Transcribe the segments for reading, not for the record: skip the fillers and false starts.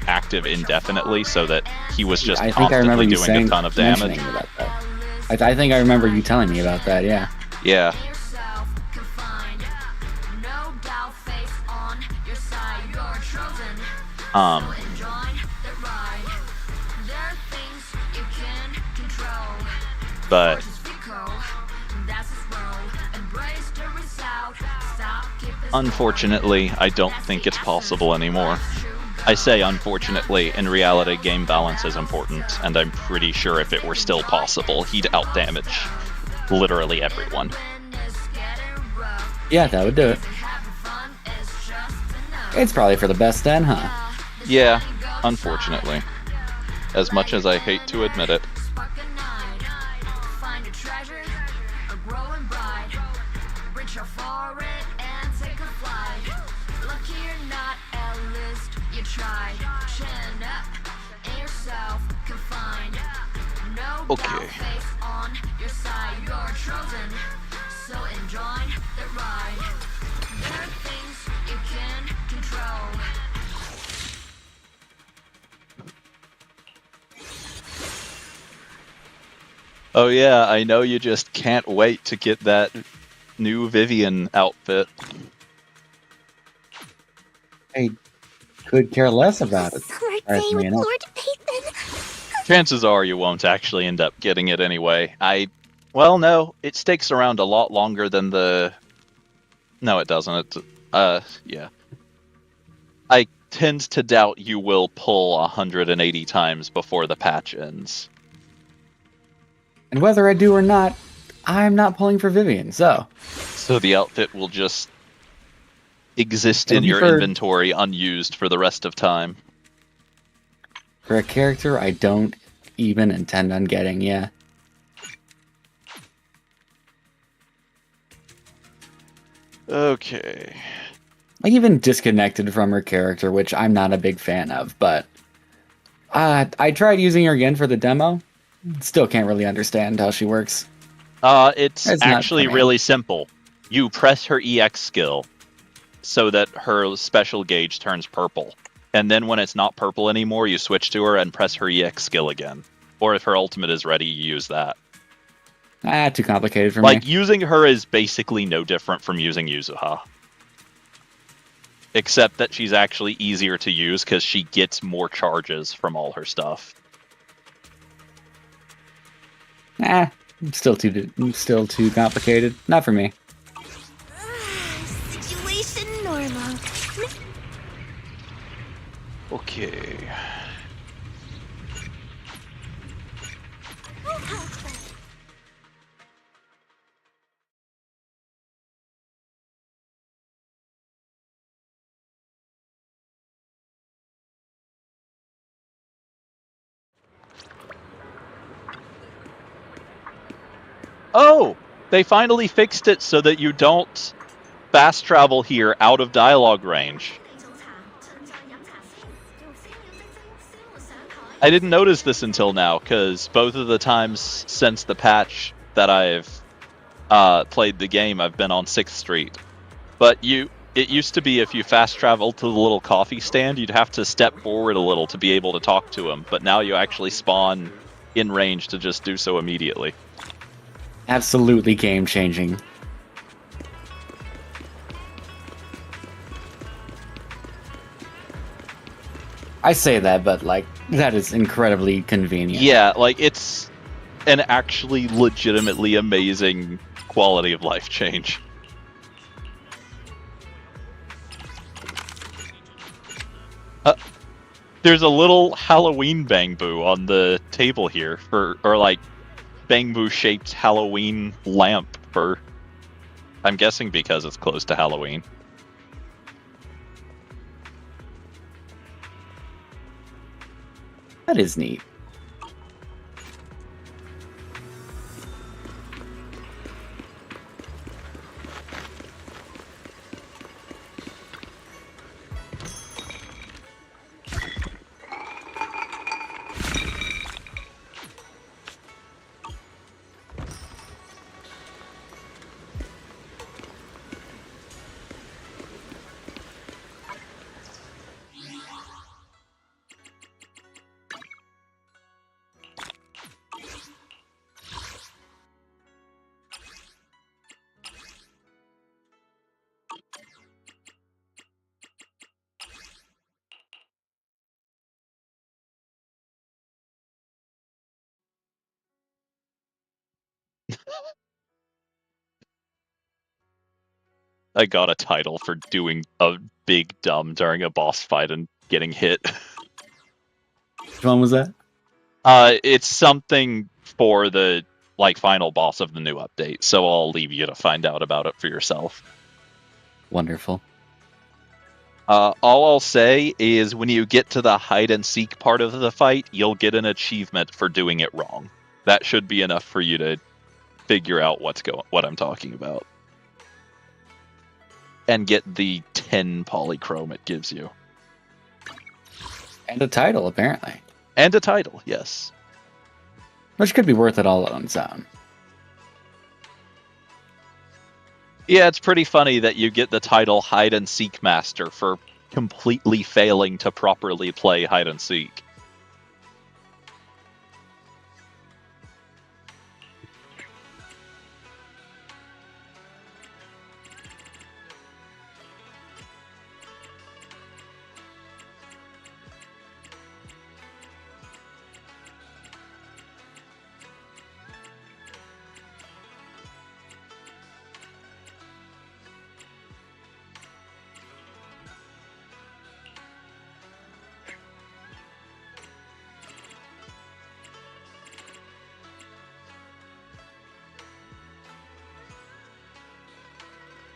active indefinitely so that he was just I think I remember constantly you doing saying, a ton of damage. mentioning about that. I think I remember you telling me about that. Yeah. Yeah. But unfortunately, I don't think it's possible anymore. I say unfortunately, in reality, game balance is important, and I'm pretty sure if it were still possible, he'd outdamage literally everyone. Yeah, that would do it. It's probably for the best then, huh? Yeah, unfortunately. As much as I hate to admit it. Okay. Oh yeah, I know you just can't wait to get that new Vivian outfit. I could care less about it. Summer day surprisingly with enough. Lord Pathan. Chances are you won't actually end up getting it anyway. Well, no, it sticks around a lot longer than the... No, it doesn't. Yeah. I tend to doubt you will pull 180 times before the patch ends. And whether I do or not, I'm not pulling for Vivian, so... So the outfit will just exist It'll in be your for- inventory unused for the rest of time. For a character I don't even intend on getting, yeah. Okay. I even disconnected from her character, which I'm not a big fan of, but... I tried using her again for the demo. Still can't really understand how she works. It's It's not actually for me. really simple. You press her EX skill so that her special gauge turns purple. And then when it's not purple anymore, you switch to her and press her EX skill again. Or if her ultimate is ready, you use that. Too complicated for Like, me. using her is basically no different from using Yuzuha. Except that she's actually easier to use because she gets more charges from all her stuff. Still too complicated. Not for me. Situation normal. Okay. Oh! They finally fixed it so that you don't fast travel here out of dialogue range. I didn't notice this until now, because both of the times since the patch that I've played the game, I've been on 6th Street. But it used to be if you fast travel to the little coffee stand, you'd have to step forward a little to be able to talk to him. But now you actually spawn in range to just do so immediately. Absolutely game-changing. I say that, but, like, that is incredibly convenient. Yeah, like, it's an actually legitimately amazing quality of life change. There's a little Halloween Bangbu on the table here or like Bangbu shaped Halloween lamp for, I'm guessing because it's close to Halloween. That is neat. I got a title for doing a big dumb during a boss fight and getting hit. Which one was that? It's something for the final boss of the new update, so I'll leave you to find out about it for yourself. Wonderful. All I'll say is when you get to the hide and seek part of the fight, you'll get an achievement for doing it wrong. That should be enough for you to figure out what I'm talking about. And get the 10 polychrome it gives you. And a title, apparently. And a title, yes. Which could be worth it all on its own. Yeah, it's pretty funny that you get the title Hide and Seek Master for completely failing to properly play hide and seek.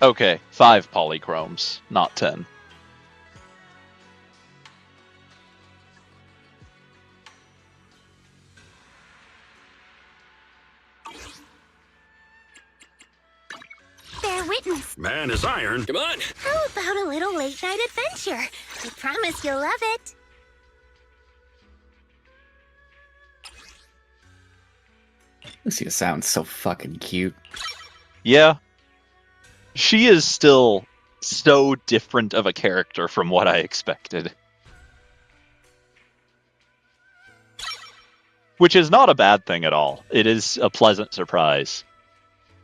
Okay, 5 polychromes, not 10. Bear witness. Man is iron. Come on. How about a little late-night adventure? I promise you'll love it. Lucia sounds so fucking cute. Yeah. She is still so different of a character from what I expected. Which is not a bad thing at all. It is a pleasant surprise.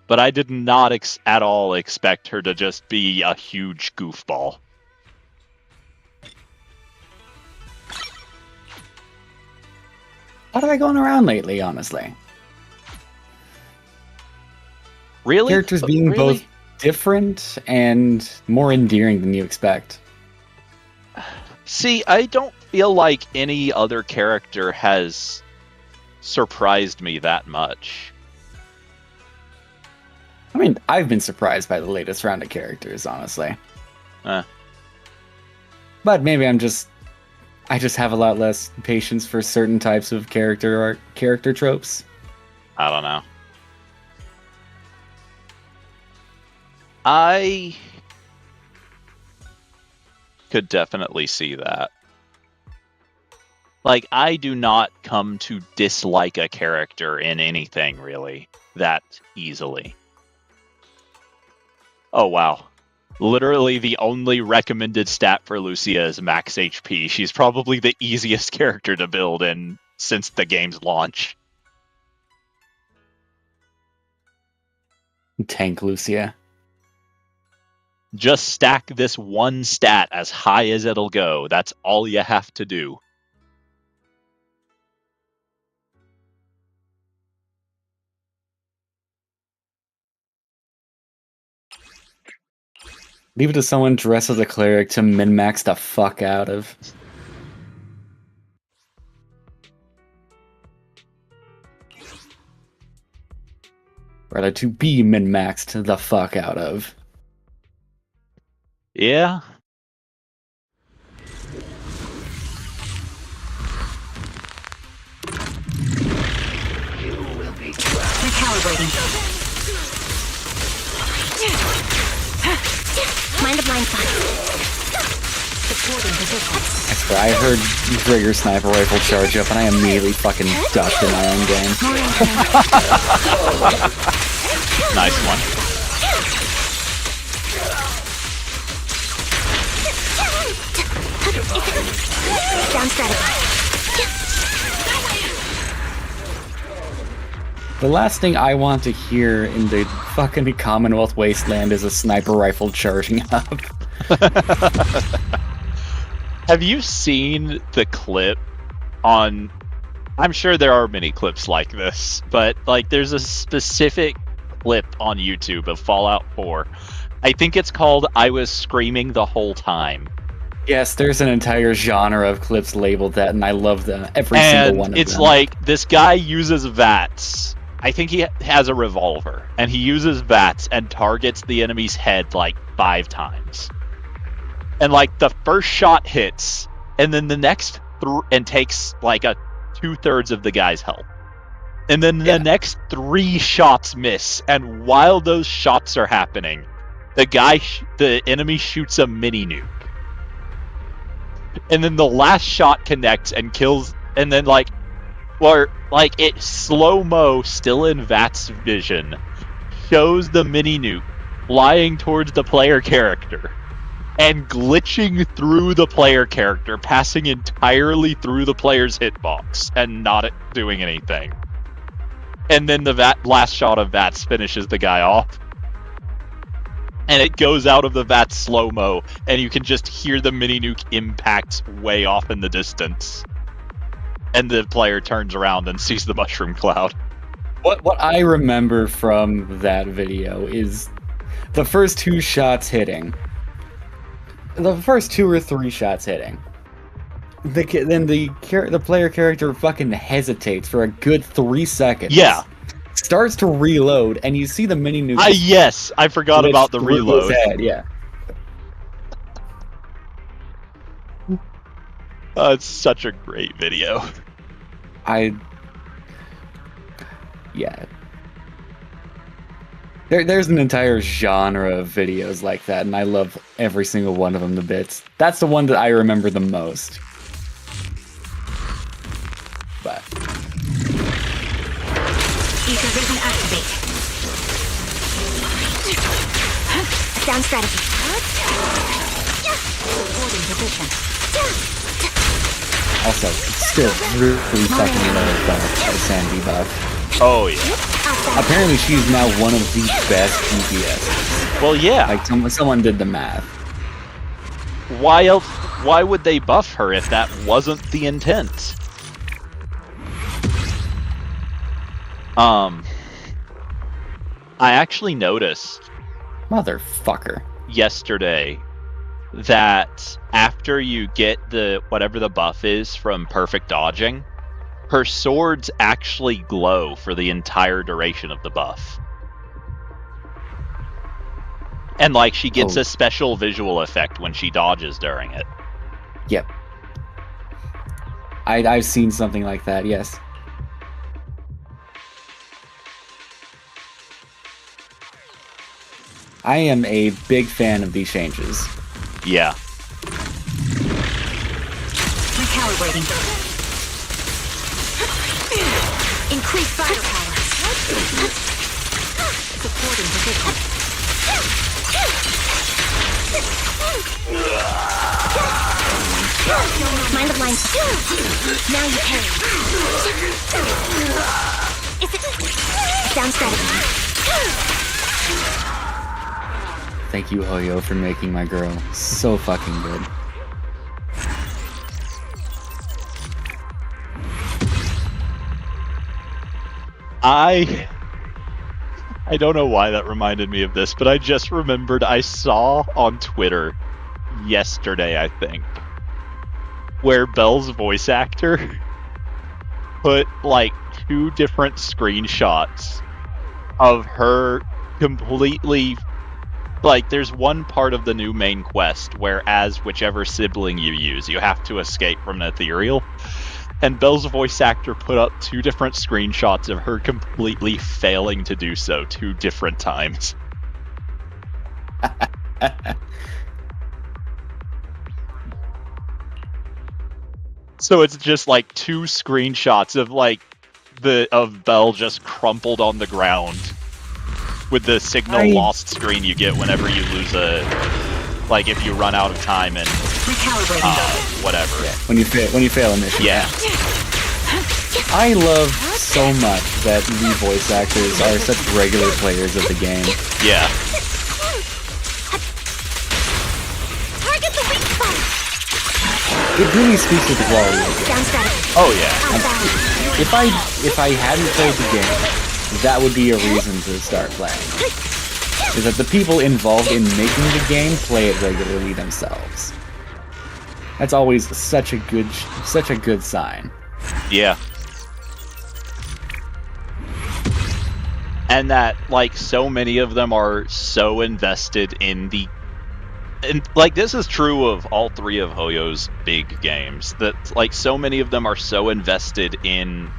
But I did not at all expect her to just be a huge goofball. How are they going around lately, honestly? Really? Characters being both different and more endearing than you expect. See, I don't feel like any other character has surprised me that much. I mean, I've been surprised by the latest round of characters, honestly. But maybe I just have a lot less patience for certain types of character tropes. I don't know. I could definitely see that. Like, I do not come to dislike a character in anything, really, that easily. Oh, wow. Literally the only recommended stat for Lucia is max HP. She's probably the easiest character to build in since the game's launch. Tank Lucia. Just stack this one stat as high as it'll go. That's all you have to do. Leave it to someone dressed as a cleric to min-max the fuck out of. Rather to be min-maxed the fuck out of. Yeah. Recalibrating. Mind a blind spot. Supporting position. I swear, I heard Grigger sniper rifle charge up and I immediately fucking ducked in my own game. Nice one. Down strategy. The last thing I want to hear in the fucking Commonwealth Wasteland is a sniper rifle charging up. Have you seen the clip on I'm sure there are many clips like this, but like there's a specific clip on YouTube of Fallout 4. I think it's called "I Was Screaming the Whole Time." Yes, there's an entire genre of clips labeled that, and I love them. Every single one of them. And it's like this guy uses VATS. I think he has a revolver, and he uses VATS and targets the enemy's head like 5 times. And like the first shot hits, and then the next and takes like a 2/3 of the guy's health. And then the next 3 shots miss, and while those shots are happening, the enemy shoots a mini nuke. And then the last shot connects and kills, and then it slow-mo, still in VATS vision, shows the mini nuke flying towards the player character and glitching through the player character, passing entirely through the player's hitbox and not doing anything. And then the last shot of VATS finishes the guy off. And it goes out of the VATS slow-mo, and you can just hear the mini nuke impact way off in the distance. And the player turns around and sees the mushroom cloud. What I remember from that video is the first 2 shots hitting. The first 2 or 3 shots hitting. Then the player character fucking hesitates for a good 3 seconds. Yeah. Starts to reload, and you see the mini nuke. Yes, I forgot about the reload. Yeah. It's such a great video. Yeah. There's an entire genre of videos like that, and I love every single one of them to bits. That's the one that I remember the most. But Ether vision activate. Sound strategy. Holding position. also, it's still really fucking low buff, the Sandy buff. Oh yeah. Apparently she's now one of the best DPS. Well, yeah. Like someone did the math. Why else? Why would they buff her if that wasn't the intent? I actually noticed Motherfucker. yesterday that after you get whatever the buff is from perfect dodging, her swords actually glow for the entire duration of the buff. And like she gets a special visual effect when she dodges during it. Yep. I've seen something like that, yes. I am a big fan of these changes. Yeah. Recalibrating. Increase firepower. Supporting position. Mind the line. Now you carry. Sound strategy. Thank you, Hoyo, for making my girl so fucking good. I don't know why that reminded me of this, but I just remembered I saw on Twitter yesterday, I think, where Belle's voice actor put like 2 different screenshots of her completely, like, there's one part of the new main quest where as whichever sibling you use, you have to escape from an ethereal. And Belle's voice actor put up 2 different screenshots of her completely failing to do so 2 different times. So it's just like 2 screenshots of like of Belle just crumpled on the ground with the signal lost screen you get whenever you lose like if you run out of time and whatever. Yeah, when you fail a mission. Yeah. I love so much that the voice actors are such regular players of the game. Yeah. Target the weak spot. it really speaks to the quality of the game. Sounds better. Oh yeah. How's that? If I hadn't played the game, that would be a reason to start playing. Is that the people involved in making the game play it regularly themselves. That's always such a good sign. Yeah. And that, like, so many of them are so invested in the... And, like, this is true of all three of Hoyo's big games. That, like, so many of them are so invested in,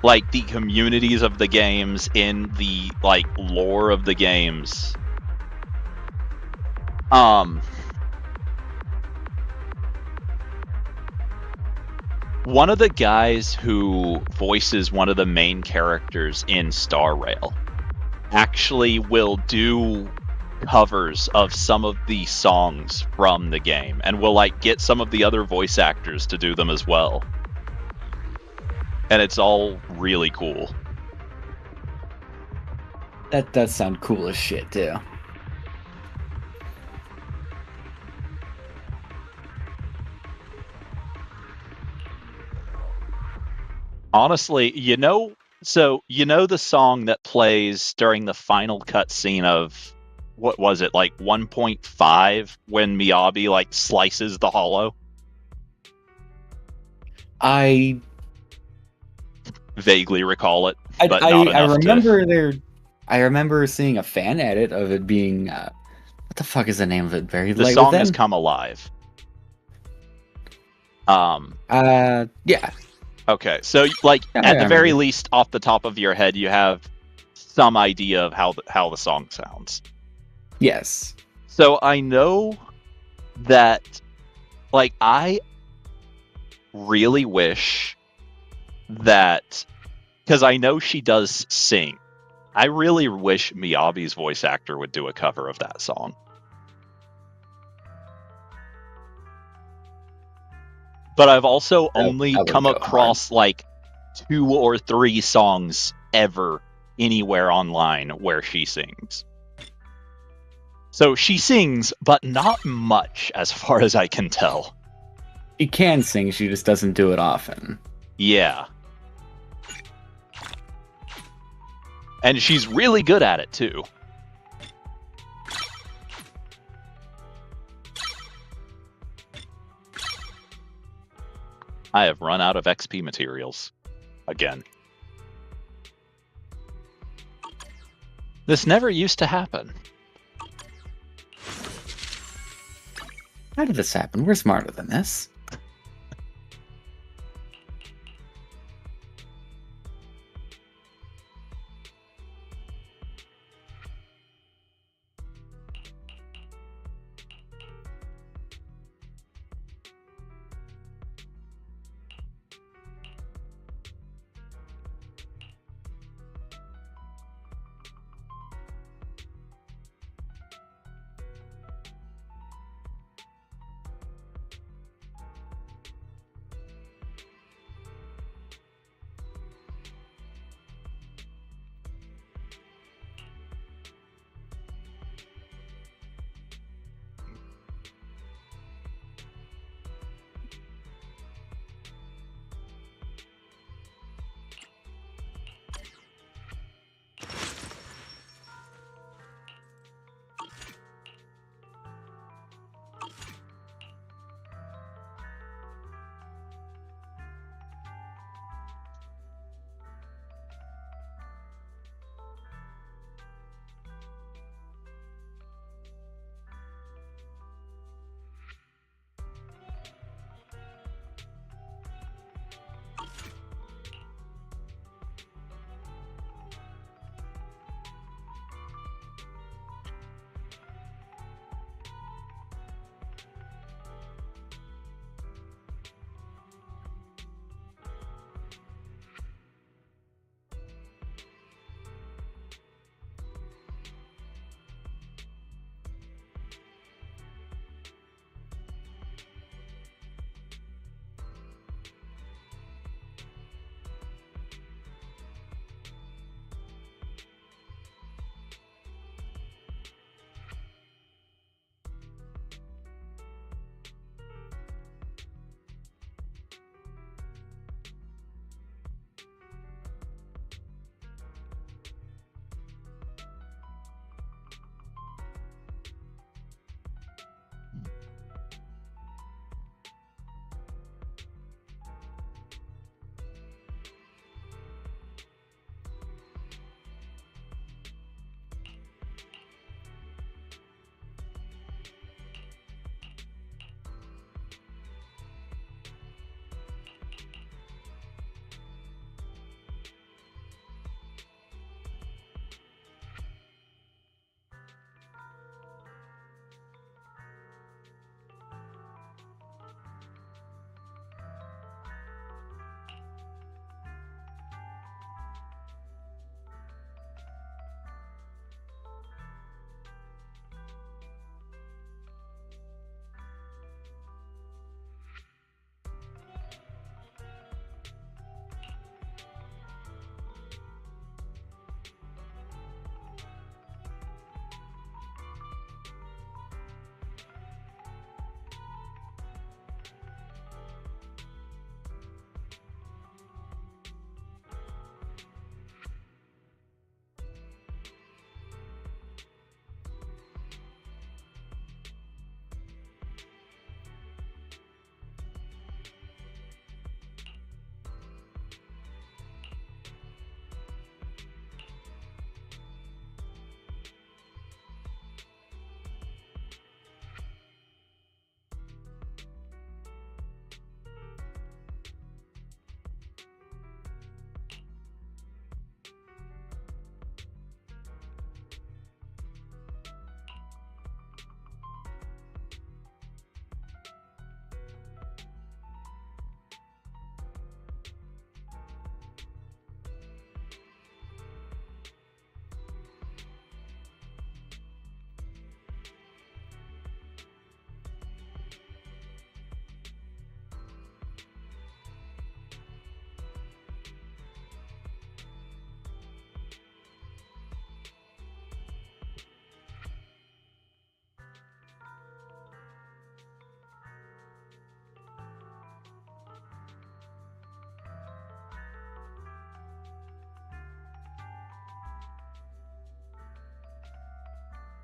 like, the communities of the games, in the, like, lore of the games. One of the guys who voices one of the main characters in Star Rail actually will do covers of some of the songs from the game, and will, like, get some of the other voice actors to do them as well. And it's all really cool. That does sound cool as shit, too. Honestly, so you know the song that plays during the final cutscene of, what was it, like 1.5, when Miyabi, like, slices the hollow? I Vaguely recall it, I, but I, not I enough remember I remember seeing a fan edit of it being what the fuck is the name of it? Very the Light song Within? has come alive. Yeah. Okay, so, like, Yeah, at I the very remember. least, off the top of your head, you have some idea of how the song sounds. Yes. So I know that, like, I really wish that, because I know she does sing, I really wish Miyabi's voice actor would do a cover of that song. But I've also only that would come go across, like, 2 or 3 songs ever anywhere online where she sings. So she sings, but not much, as far as I can tell. She can sing, she just doesn't do it often. Yeah. And she's really good at it, too. I have run out of XP materials. Again. This never used to happen. How did this happen? We're smarter than this.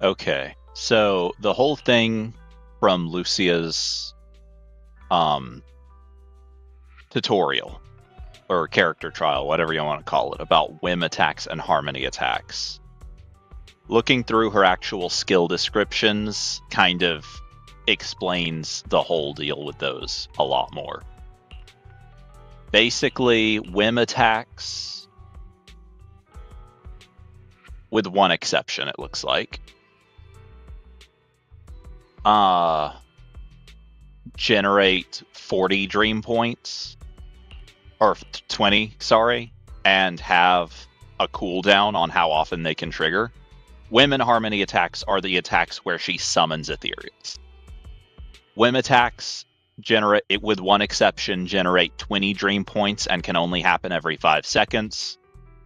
Okay, so the whole thing from Lucia's tutorial or character trial, whatever you want to call it, about whim attacks and harmony attacks. Looking through her actual skill descriptions kind of explains the whole deal with those a lot more. Basically, whim attacks, with one exception, it looks like, generate 40 dream points, or 20, sorry, and have a cooldown on how often they can trigger. Whim and harmony attacks are the attacks where she summons Ethereals. Whim attacks generate, with one exception, generate 20 dream points and can only happen every 5 seconds.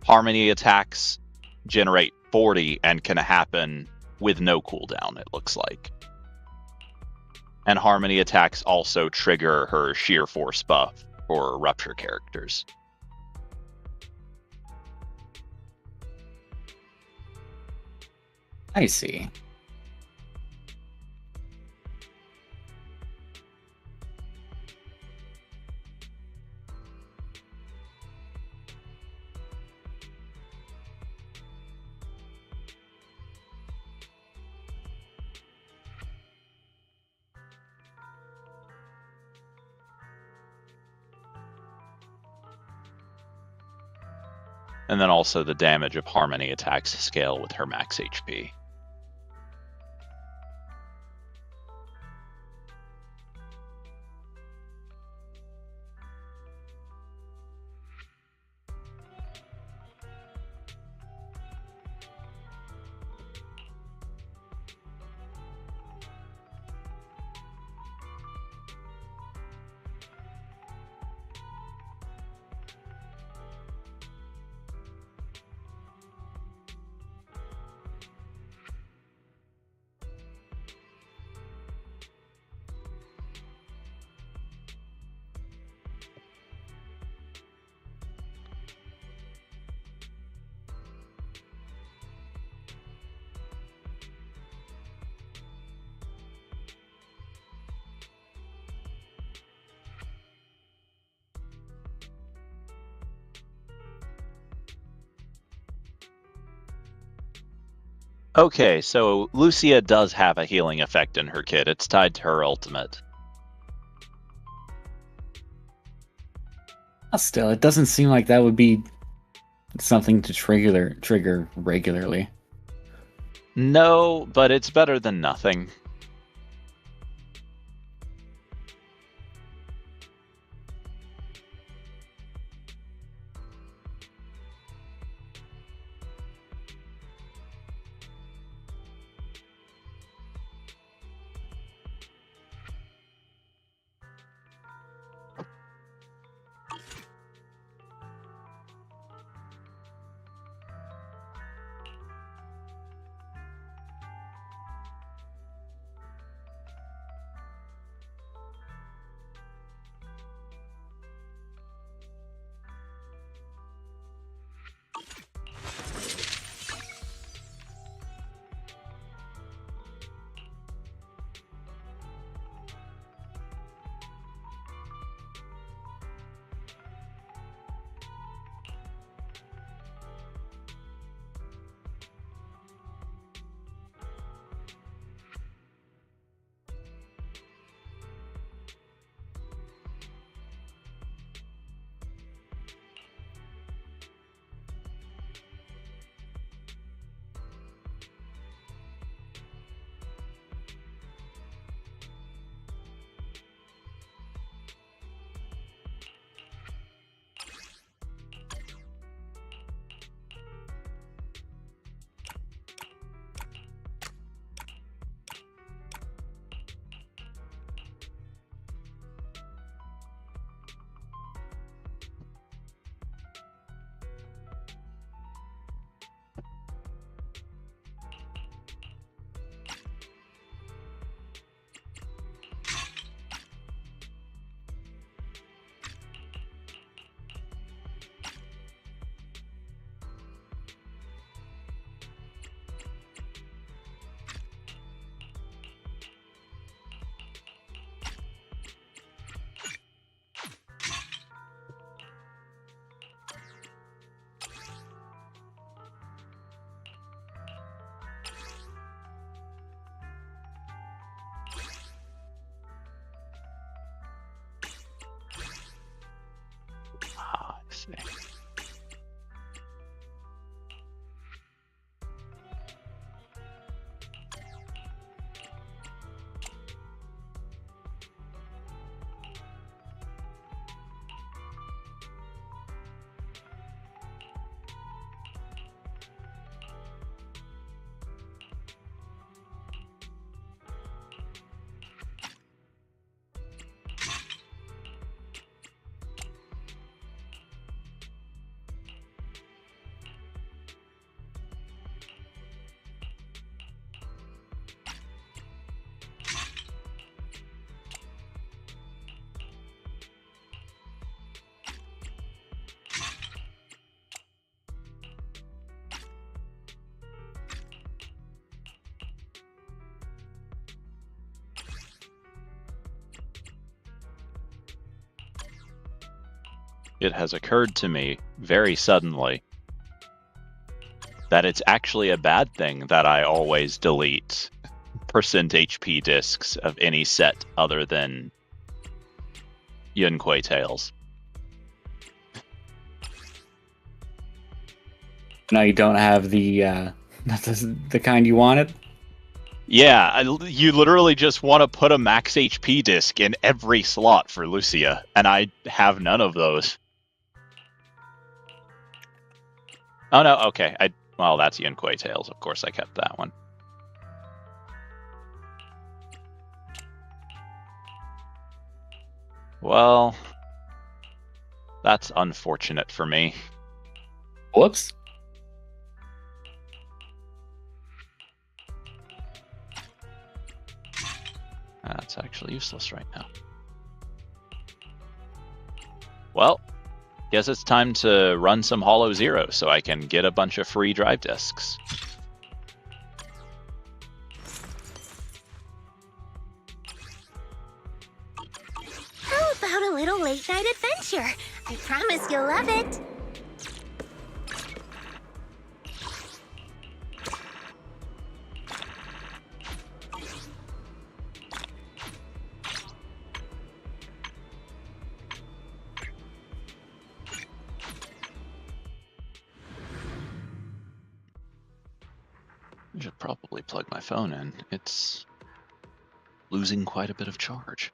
Harmony attacks generate 40 and can happen with no cooldown, it looks like. And harmony attacks also trigger her sheer force buff for rupture characters. I see. And then also the damage of harmony attacks scale with her max HP. Okay, so Lucia does have a healing effect in her kit. It's tied to her ultimate. Still, it doesn't seem like that would be something to trigger regularly. No, but it's better than nothing. it has occurred to me very suddenly that it's actually a bad thing that I always delete percent HP discs of any set other than Yunquei Tales. Now you don't have the the kind you wanted? Yeah, you literally just want to put a max HP disc in every slot for Lucia, and I have none of those. Oh no, okay. Well, that's Yunquei Tales. Of course I kept that one. Well, that's unfortunate for me. Whoops. That's actually useless right now. Well, guess it's time to run some Hollow Zero so I can get a bunch of free drive discs. How about a little late-night adventure? I promise you'll love it. I should probably plug my phone in. It's losing quite a bit of charge.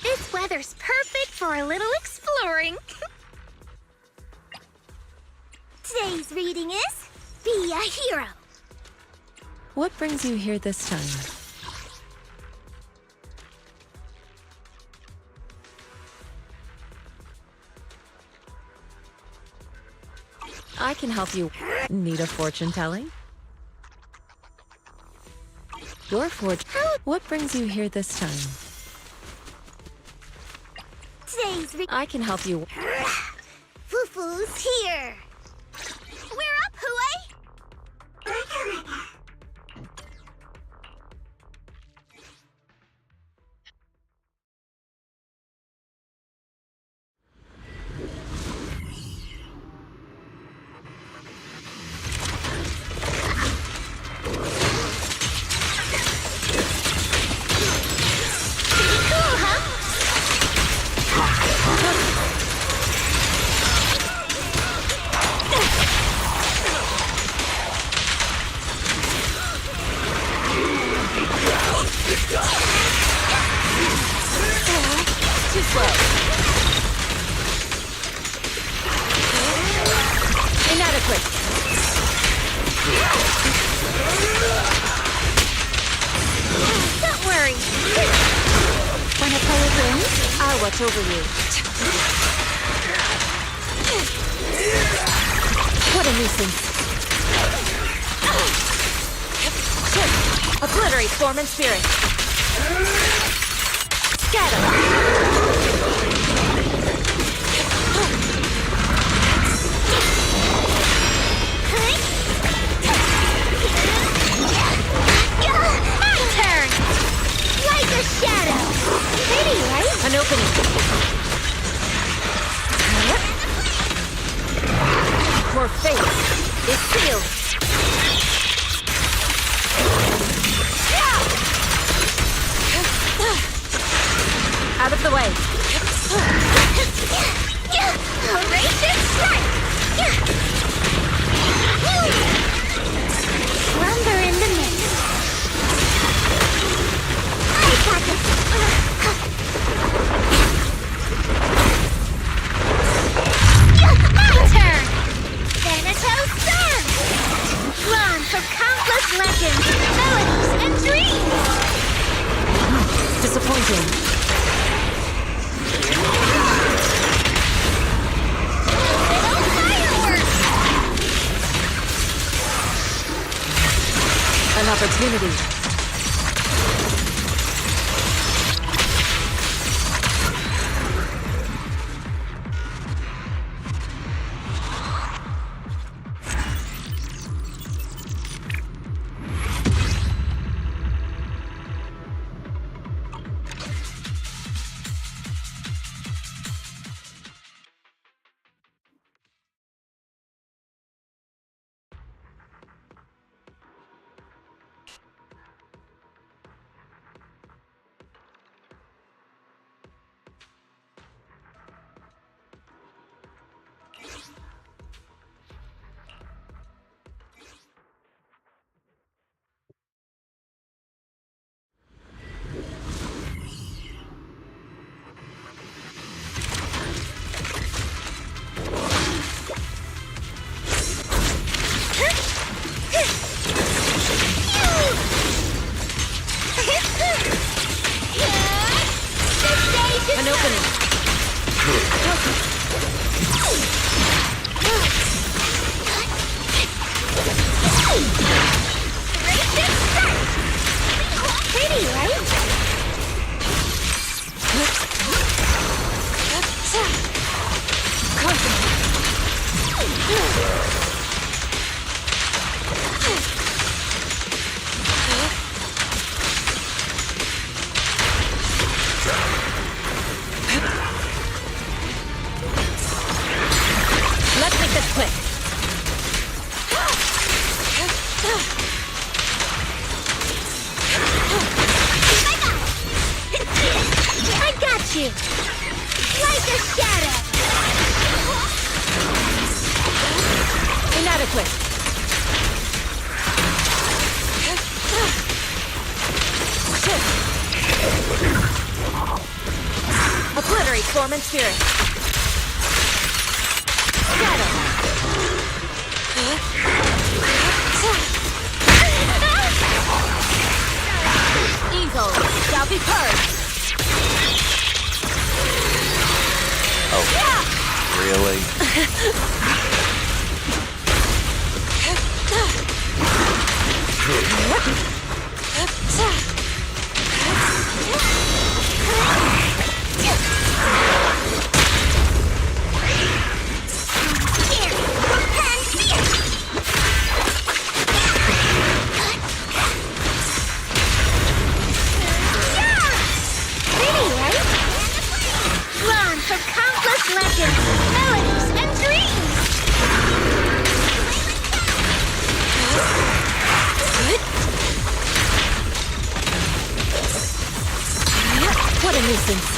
This weather's perfect for a little exploring. Today's reading is Be a Hero. What brings you here this time? I can help you. Need a fortune telling? Your fortune. What brings you here this time? I can help you. Fufu's here. We're up, Huey. Cool, huh? Too slow. Inadequate. Don't worry. When a player wins, I'll watch over you. What a nuisance. Obliterate form and spirit. Scatter. My turn. Like a shadow. Pretty, right? An opening. For fate is sealed. Out of the way. Courageous strike. Slumber in the mist. I got this. My turn. Thanatos Sun. Drawn from countless legends, melodies, and dreams. Disappointing. Little fireworks. An opportunity. you! Like a shadow! Inadequate. Obliterate form and spirit. Shadow. Evil shall be purged. Oh, really? Drawn from countless legends, melodies, and dreams! What a nuisance.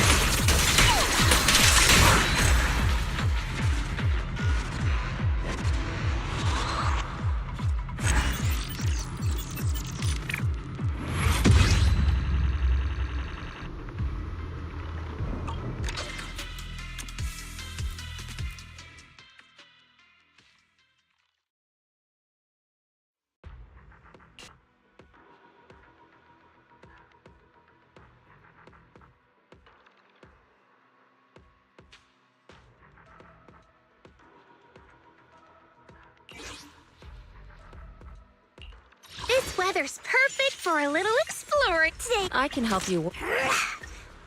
This weather's perfect for a little exploring day. I can help you.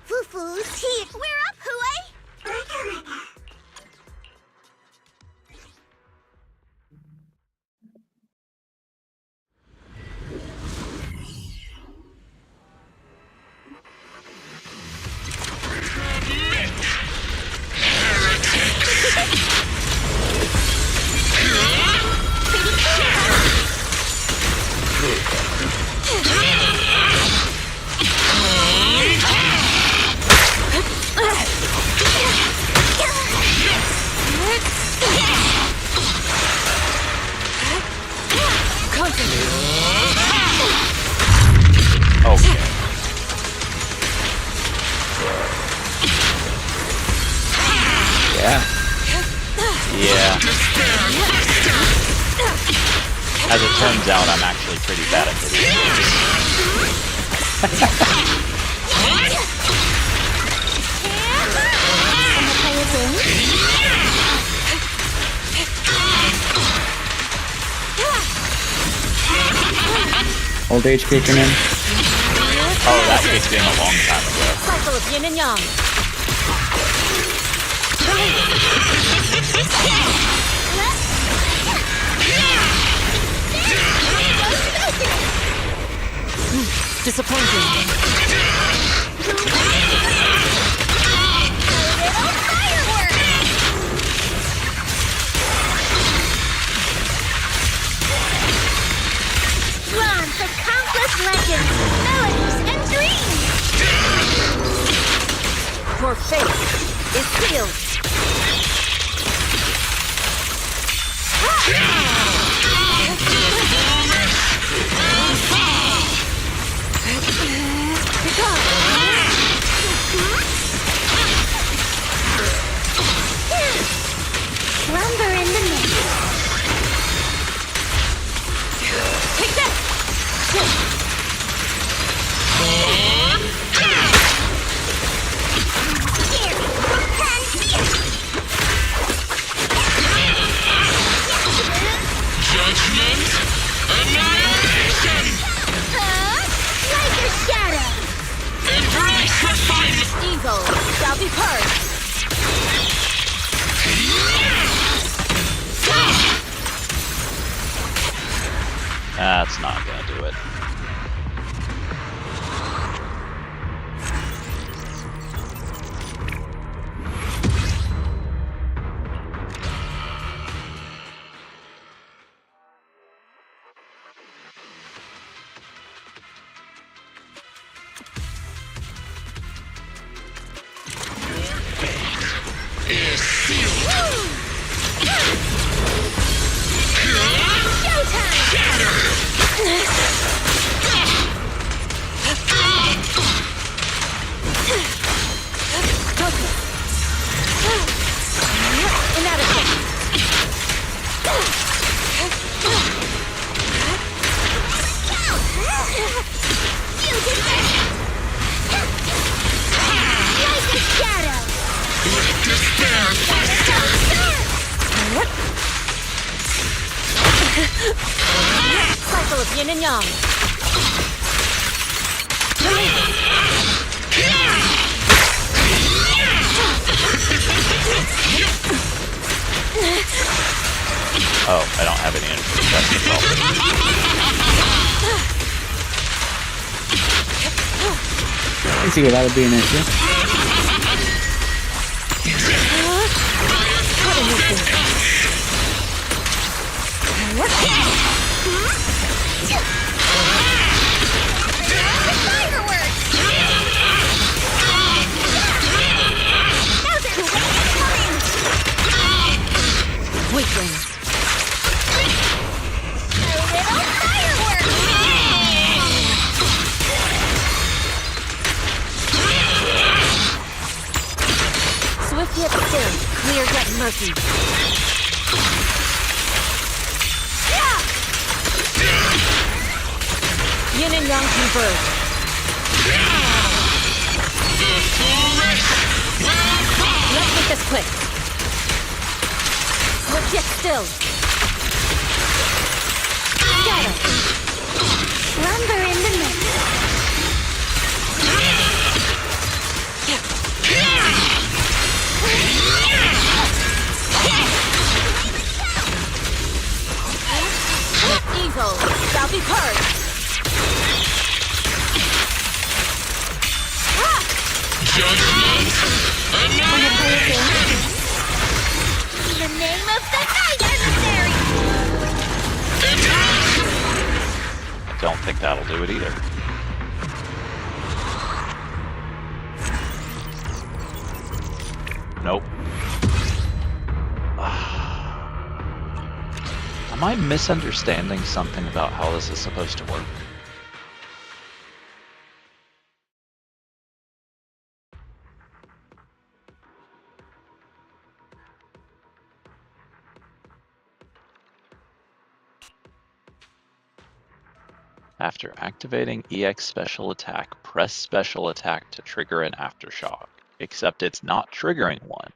Fufu's here. We're up, Huey! Okay. Yeah. Yeah. As it turns out, I'm actually pretty bad at video games. Old age kicking in. Oh, that kicked in a long time ago. Cycle of yin and yang. Disappointing. Drawn from countless legends, melodies, and dreams! Your fate is sealed. Slumber in the mist. Take that! Here, repent! Cycle of yin and yang. Oh, I don't have any energy. That's the problem. I can see why that would be an issue. Weakling. Swift yet still, clear yet murky. Yin and yang converge. Let's make this quick. Swift yet still. Shadow. Lumber in the mix. Evil shall be purged. In the name of the night adversary! I don't think that'll do it either. Nope. Am I misunderstanding something about how this is supposed to work? After activating EX Special Attack, press Special Attack to trigger an Aftershock, except it's not triggering one.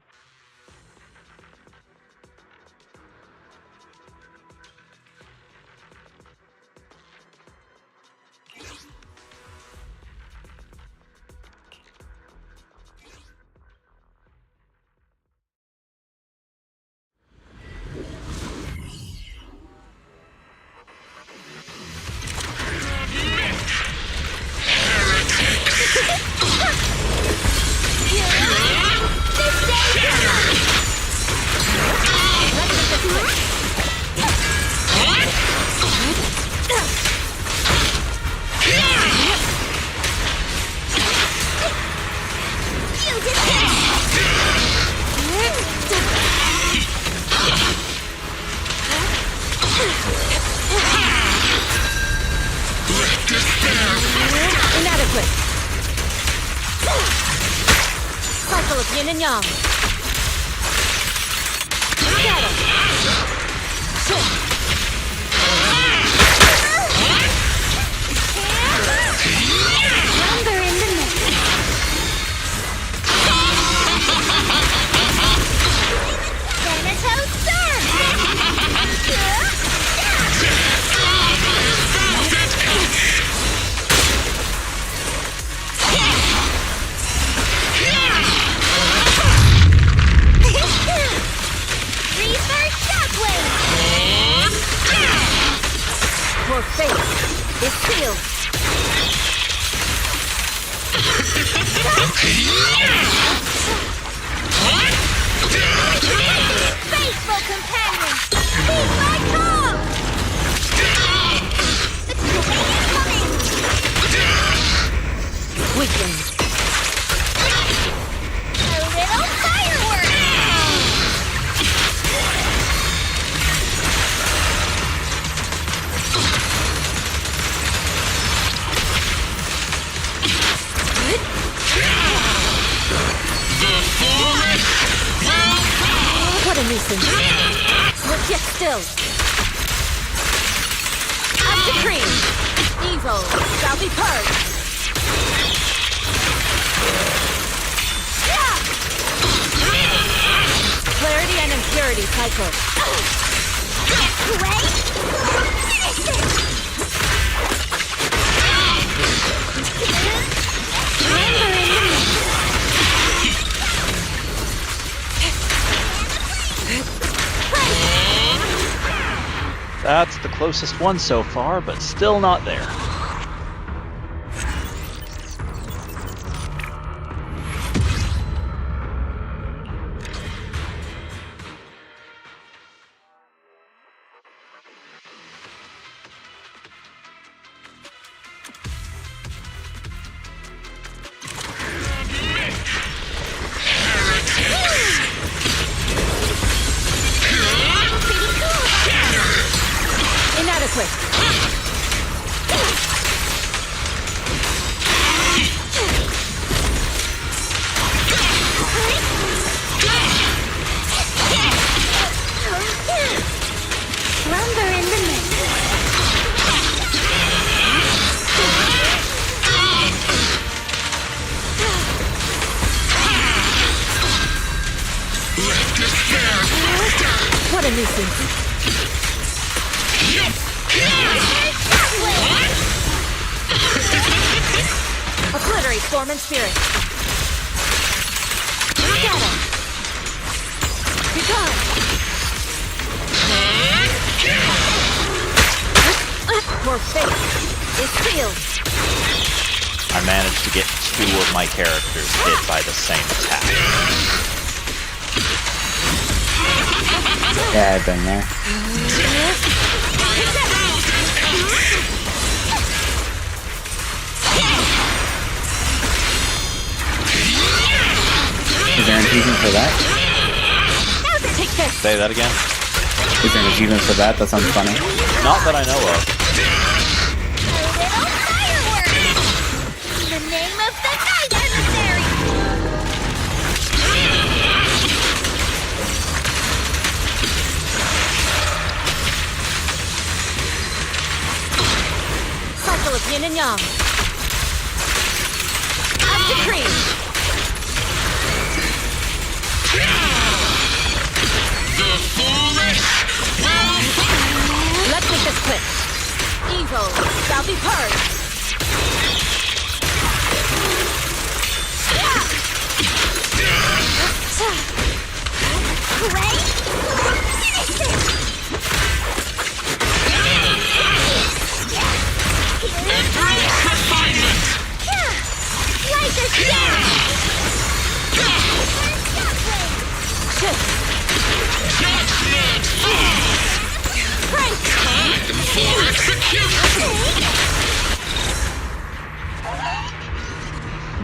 Inadequate. Cycle of yin and yang. Shadow. Shift. Lumber in the mix. Thanatos Reverse shockwave! Your fate is sealed. Faithful companion! Heed my call! The train is coming! Weakling. A little firework! What a nuisance. Look yet still. Up to cream. Evil shall be purged. Clarity and impurity cycle. That's the closest one so far, but still not there. Inadequate. Slumber in the mist. What a nuisance. Obliterate form and spirit. Scatter. Begone. Your fate is sealed. I managed to get 2 of my characters hit by the same attack. Yeah, I've been there. Is there an achievement for that? Take this. Say that again? Is there an achievement for that? That sounds funny. Not that I know of. A little fireworks. In the name of the night emissary. Cycle of yin and yang. Up to cream. Let's make this quick. Evil shall be purged. Light us down. Shift.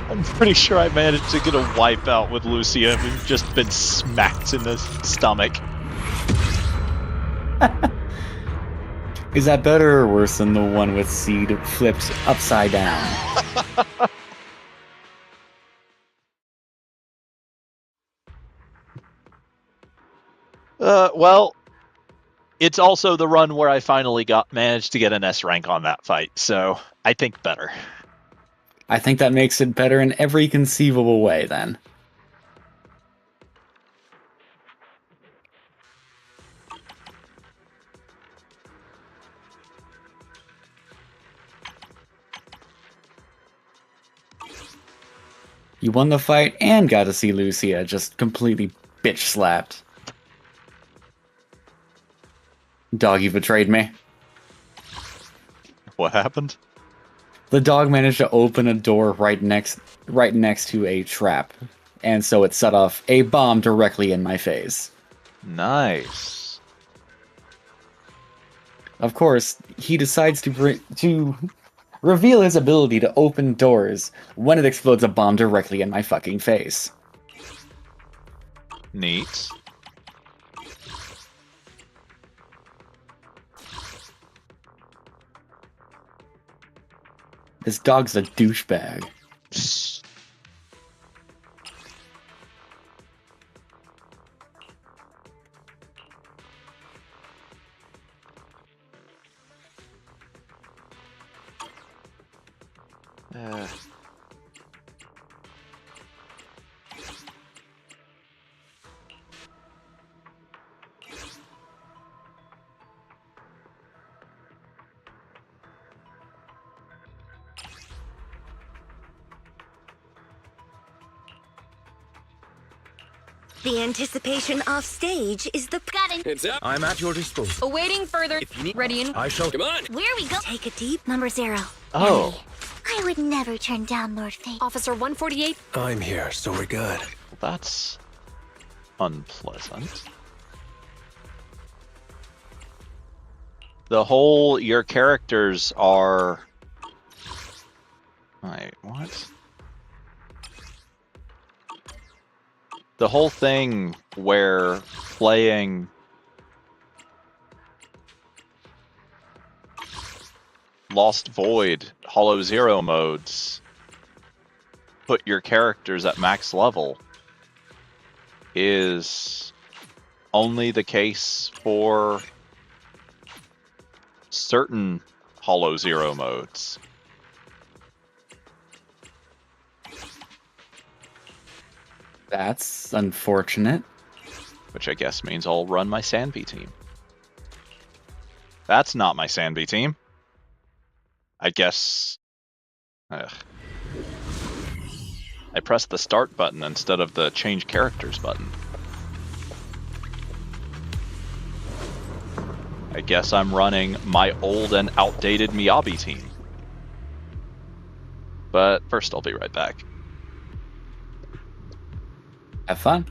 I'm pretty sure I managed to get a wipeout with Lucia and just been smacked in the stomach. Is that better or worse than the one with Seed flipped upside down? Well, it's also the run where I finally managed to get an S rank on that fight, so I think better. I think that makes it better in every conceivable way, then. You won the fight and got to see Lucia just completely bitch slapped. Dog, you betrayed me. What happened? The dog managed to open a door right next to a trap, and so it set off a bomb directly in my face. Nice. Of course, he decides to reveal his ability to open doors when it explodes a bomb directly in my fucking face. Neat. This dog's a douchebag. The anticipation off stage is the It's up. I'm at your disposal. Awaiting further. If you need, Ready in. I shall. Come on. Where we go? Take a deep number 0. Oh, I would never turn down Lord Fate. Officer 148. I'm here, so we're good. that's unpleasant. The whole your characters are. Wait, what? The whole thing where playing Lost Void Hollow Zero modes put your characters at max level is only the case for certain Hollow Zero modes. That's unfortunate. Which I guess means I'll run my Sandby team. That's not my Sandby team. I guess... Ugh. I pressed the start button instead of the change characters button. I guess I'm running my old and outdated Miyabi team. But first I'll be right back. Have fun.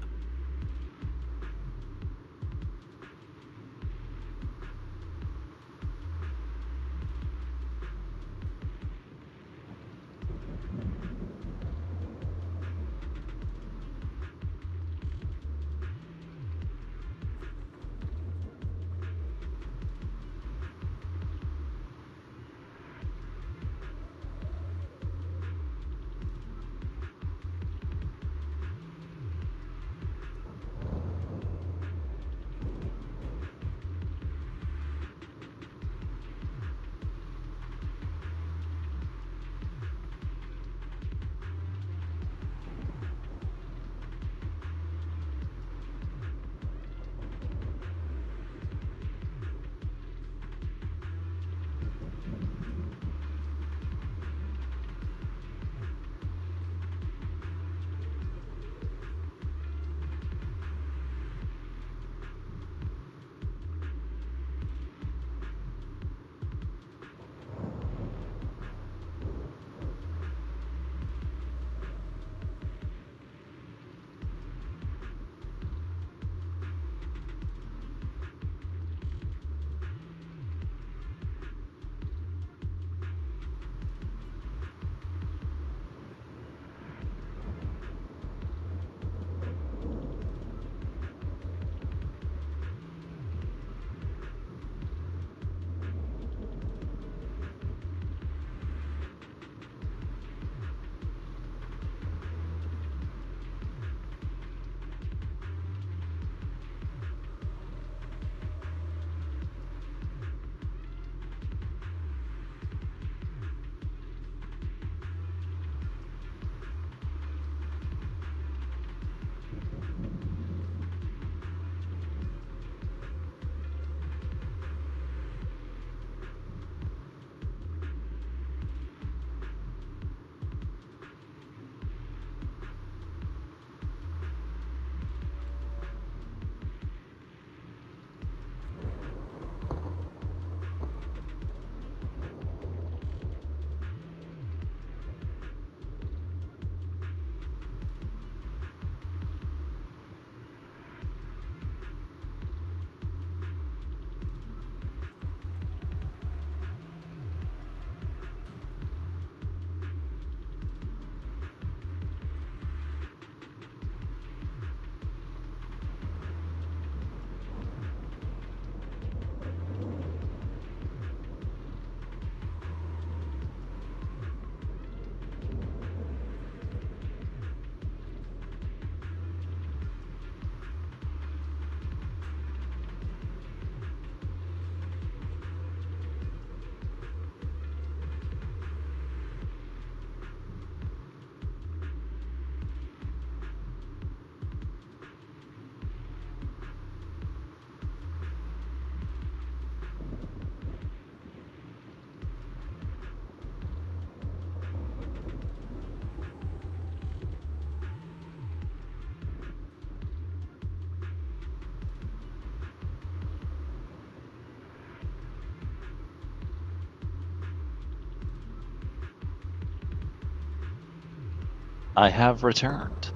I have returned.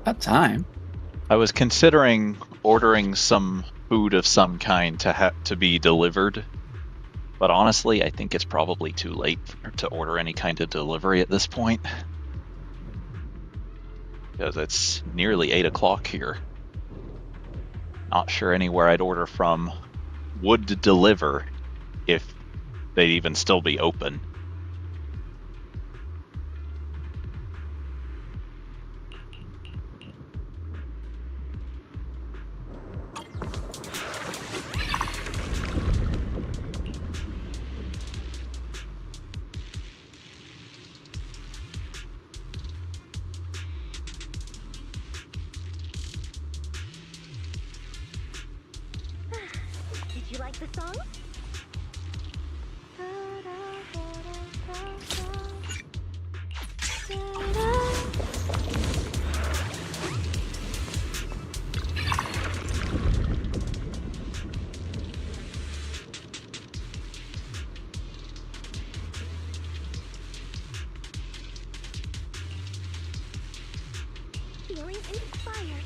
About time. I was considering ordering some food of some kind to be delivered, but honestly, I think it's probably too late to order any kind of delivery at this point. Because it's nearly 8 o'clock here. Not sure anywhere I'd order from would deliver if they'd even still be open. Did you like the song? Feeling inspired.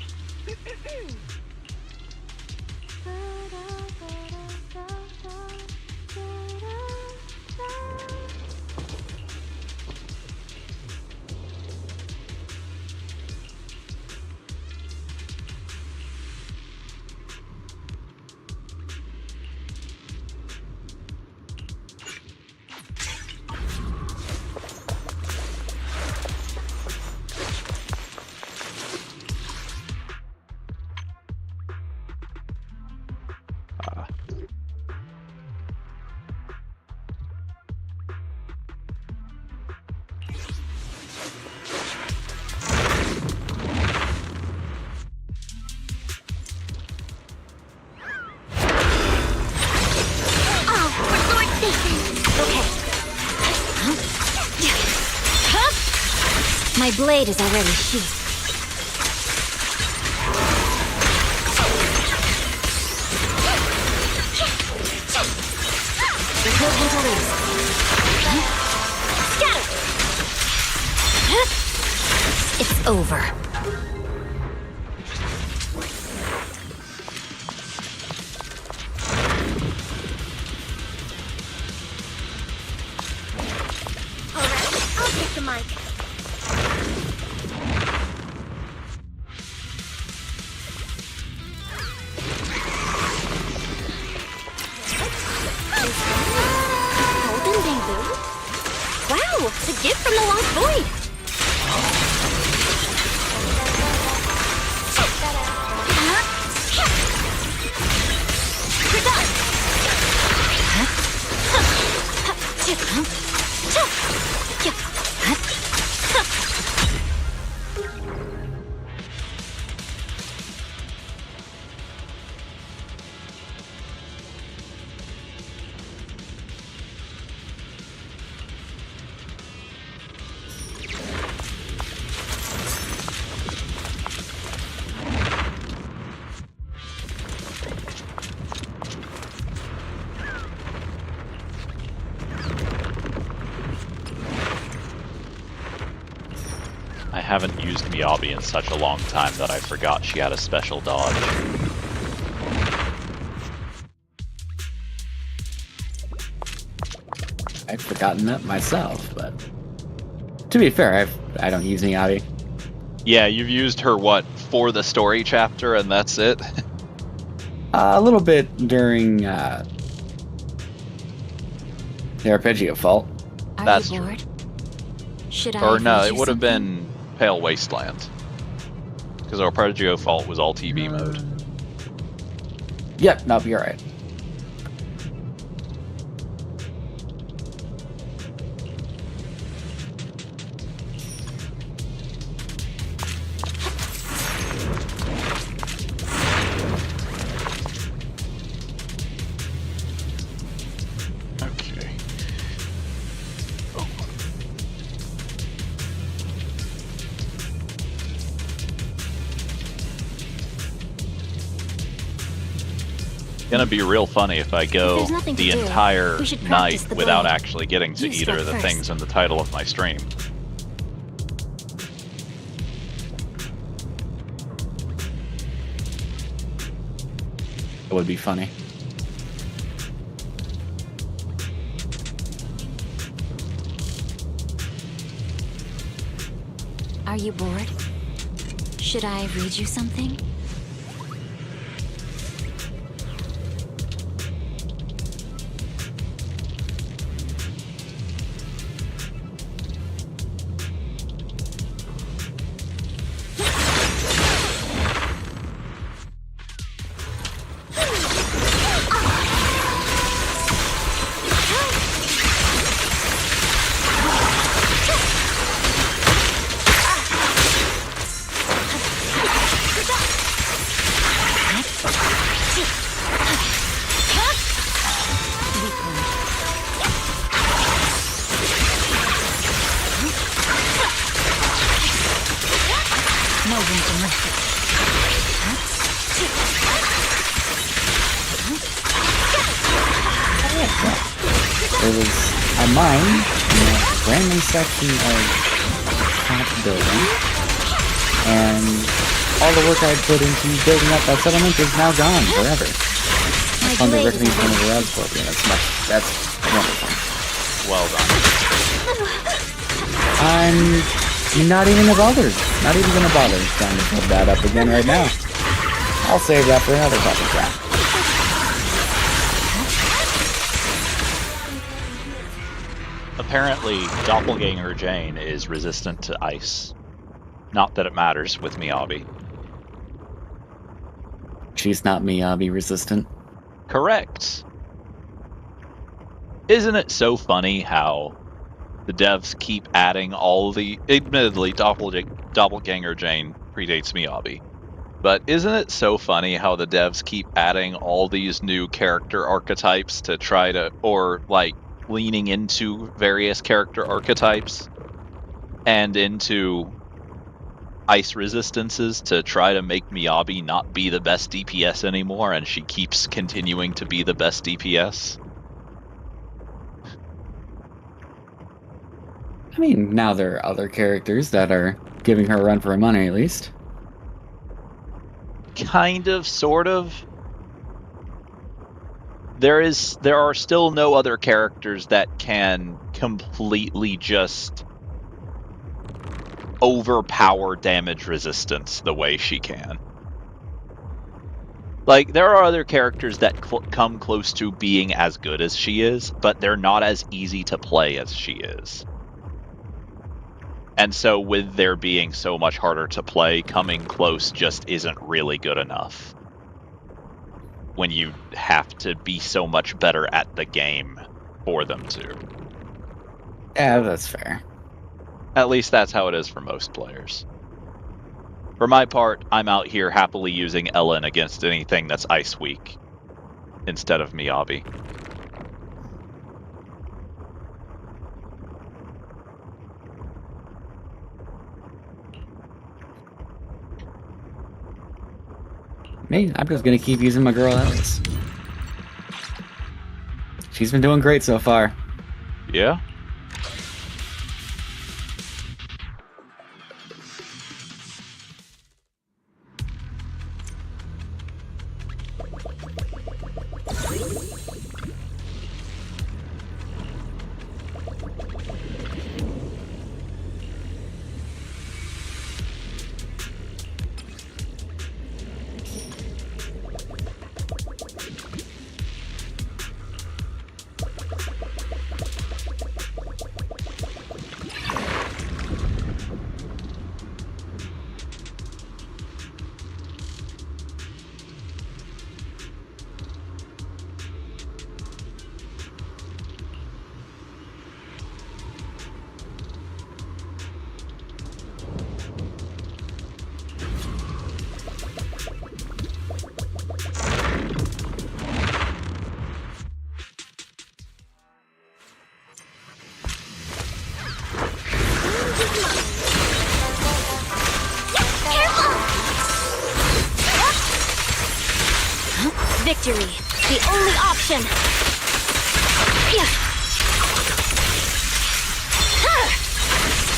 My blade is already sheathed. Repel interlace. Scatter! It's over. Alright, I'll take the mic. Wow, it's a gift from the Lost Void. We're done. I haven't used Miyabi in such a long time that I forgot she had a special dodge. I'd forgotten that myself, but to be fair, I don't use Miyabi. Yeah, you've used her, what, for the story chapter and that's it? A little bit during the Arpeggio Fault. Are That's you true. bored? Should I? Or no, finish it you would have something? been Pale Wasteland. Because Arpeggio Fault was all TV mode. Yep, nope, you're right. Okay. Gonna be real funny if I go there's nothing to the do, entire we should night practice the without blade. actually getting to You either start of the first. things in the title of my stream. It would be funny. Are you bored? Should I read you something? No one can lift it. There was a mine in a random section of that building, and all the work I put into building up that settlement is now gone forever. It's under recognition of the Rad Scorpion. That's wonderful. Well done. I'm not even bothered. Not even gonna bother trying to build that up again right now. I'll save that for another topic crap. Apparently, Doppelganger Jane is resistant to ice. Not that it matters with Miyabi. She's not Miyabi resistant. Correct. Isn't it so funny how the devs keep adding all the... Admittedly, Doppelganger Jane predates Miyabi. But isn't it so funny how the devs keep adding all these new character archetypes to try to... Or, like, leaning into various character archetypes and into ice resistances to try to make Miyabi not be the best DPS anymore, and she keeps continuing to be the best DPS? I mean, now there are other characters that are giving her a run for her money, at least. Kind of, sort of. There are still no other characters that can completely just overpower damage resistance the way she can. Like, there are other characters that come close to being as good as she is, but they're not as easy to play as she is. And so with there being so much harder to play, coming close just isn't really good enough. When you have to be so much better at the game for them to. Yeah, that's fair. At least that's how it is for most players. For my part, I'm out here happily using Ellen against anything that's ice weak instead of Miyabi. Me, I'm just gonna keep using my girl Alice. She's been doing great so far. Yeah? Victory, the only option.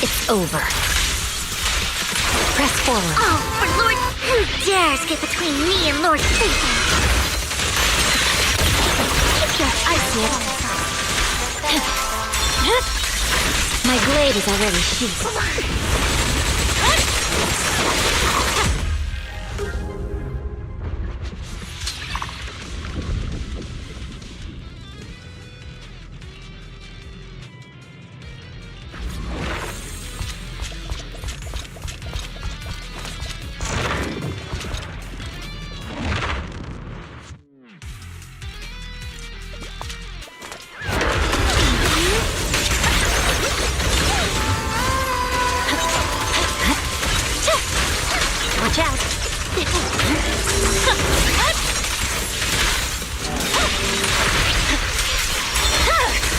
It's over. Press forward. Oh, for Lord, who dares get between me and Lord Satan? I see it. My blade is already sheathed. Watch out!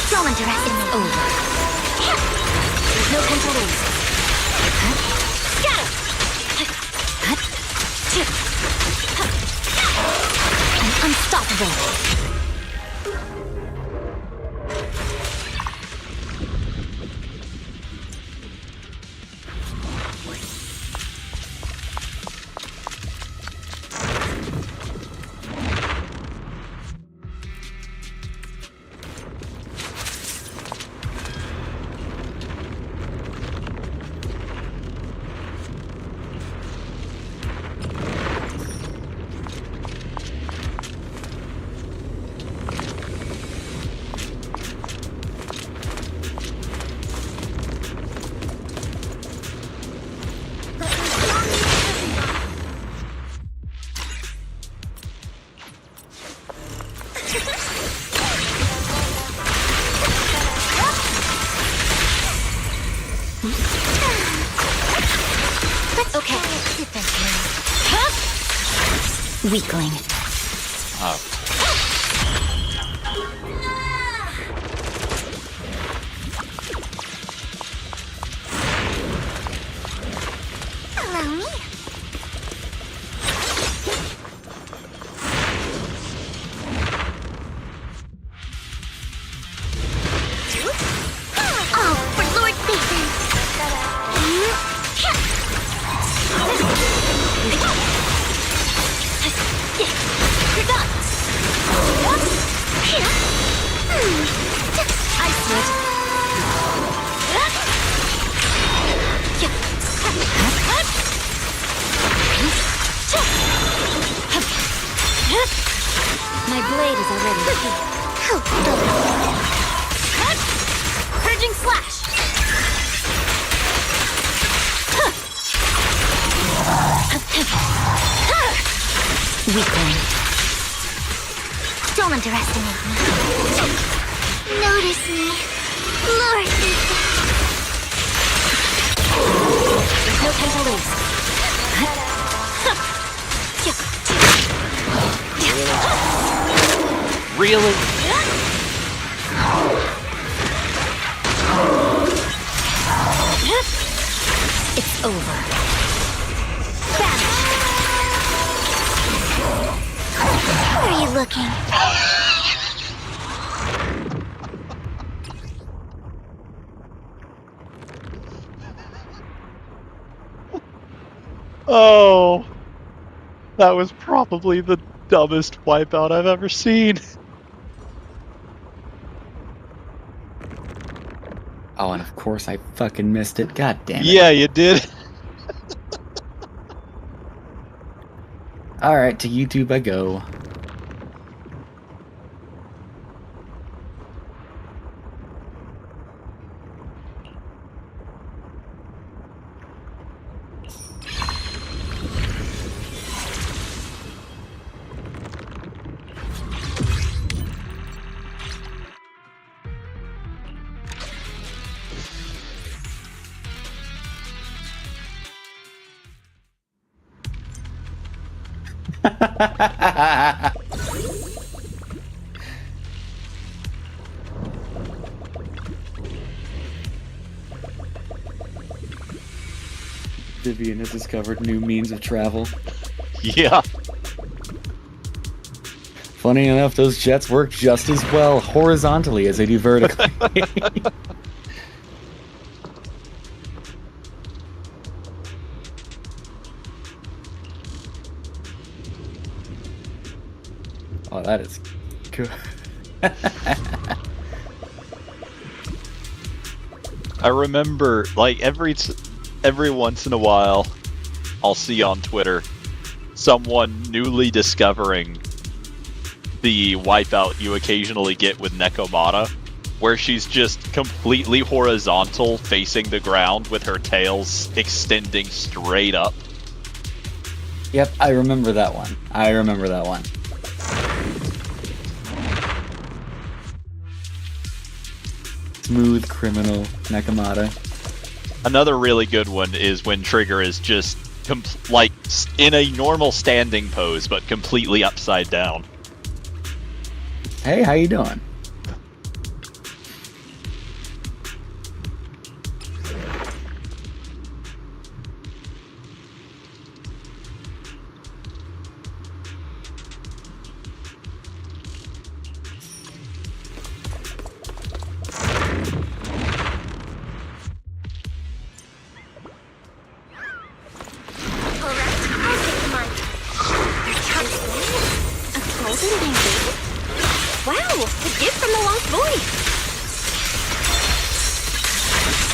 Don't underestimate me. Over. There's no time to lose. Scatter! I'm unstoppable. Okay. Weakling. Oh. Allow me. Oh, for Lord Satan! You're done! I see it. My blade is already Purging slash! Weakling. Don't underestimate me. Notice me. Lord. There's no time to lose. Really? It's over. Where are you looking? Oh, that was probably the dumbest wipeout I've ever seen. Oh, and of course I fucking missed it. God damn it. Yeah, you did. Alright, to YouTube I go. Vivian has discovered new means of travel. Yeah. Funny enough, those jets work just as well horizontally as they do vertically. Oh, that is good. I remember, like, every once in a while, I'll see on Twitter someone newly discovering the wipeout you occasionally get with Nekomata, where she's just completely horizontal, facing the ground with her tails extending straight up. Yep, I remember that one. Smooth criminal Nekomata. Another really good one is when Trigger is just like in a normal standing pose, but completely upside down. Hey, how you doing?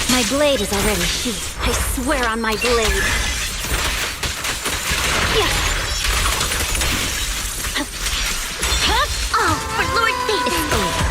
My blade is already sheathed. I swear on my blade. Yeah. Oh, for Lord Satan! It's over.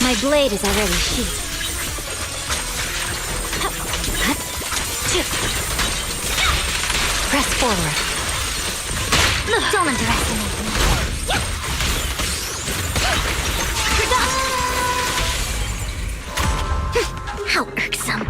My blade is already sheathed. Press forward. Don't underestimate me. How irksome.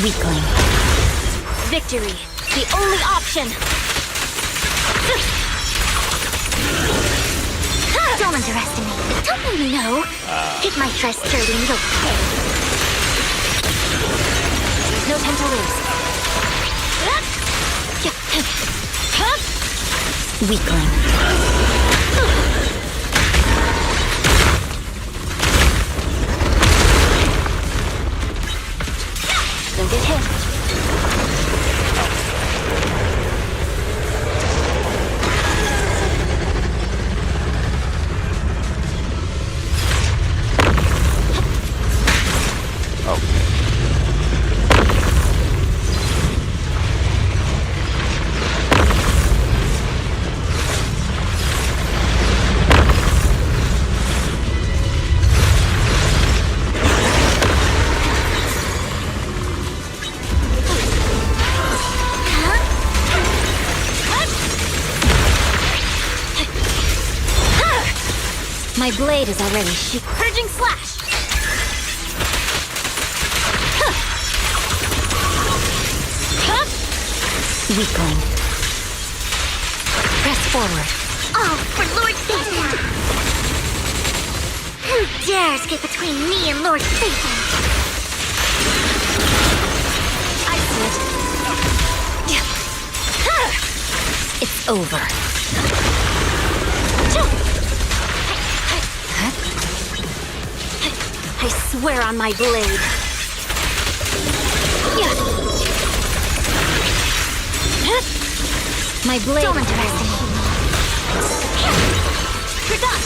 Weakling. Victory, the only option. Don't underestimate me. Don't you know? Hit my first dirty and no time to lose. Weakling. Don't get hit. My blade is already purging slash. Weakling. Press forward. All for Lord Phaethon. Who dares get between me and Lord Phaethon? I see it. It's over. I swear on my blade. My blade. Don't underestimate me. You're done.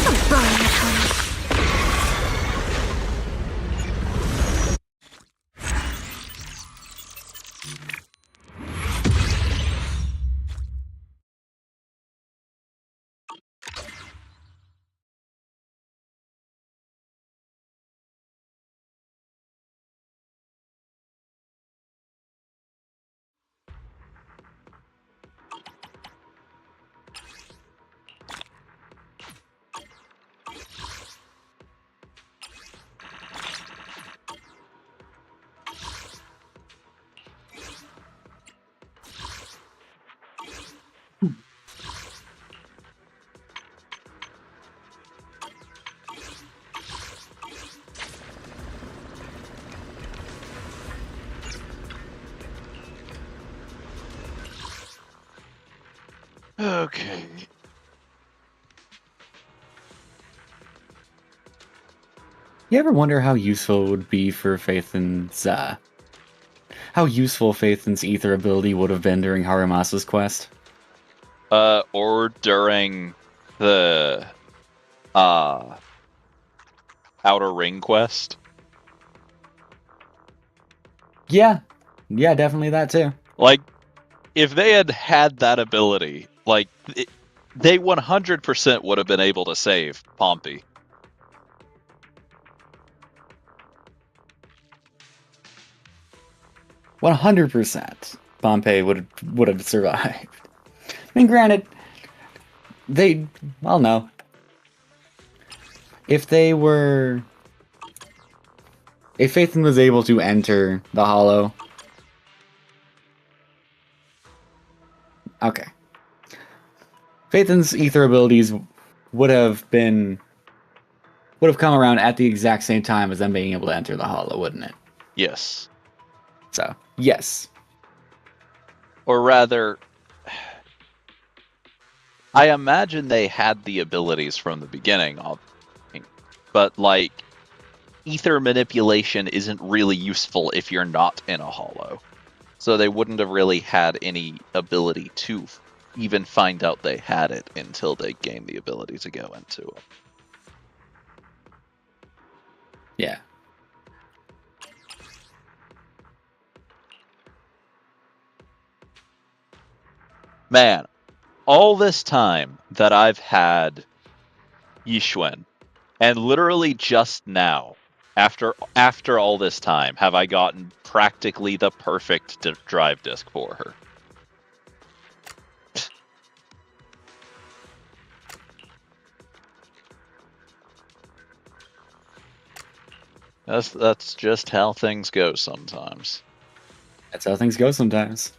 Don't burn it, honey. Okay. You ever wonder how useful it would be for Phaethon's, how useful Phaethon's ether ability would have been during Harumasa's quest? Or during the, Outer Ring quest? Yeah. Yeah, definitely that too. Like, if they had had that ability, like, they 100% would have been able to save Pompey. %. Pompey would have survived. I mean, granted, well, no. If Phaethon was able to enter the Hollow, okay. Phaethon's ether abilities would have come around at the exact same time as them being able to enter the Hollow, wouldn't it? Yes. So, yes. Or rather, I imagine they had the abilities from the beginning, but, like, ether manipulation isn't really useful if you're not in a Hollow. So they wouldn't have really had any ability to even find out they had it until they gained the ability to go into it. Yeah. Man, all this time that I've had Yixuan, and literally just now, after all this time, have I gotten practically the perfect drive disc for her. That's just how things go sometimes. That's how things go sometimes.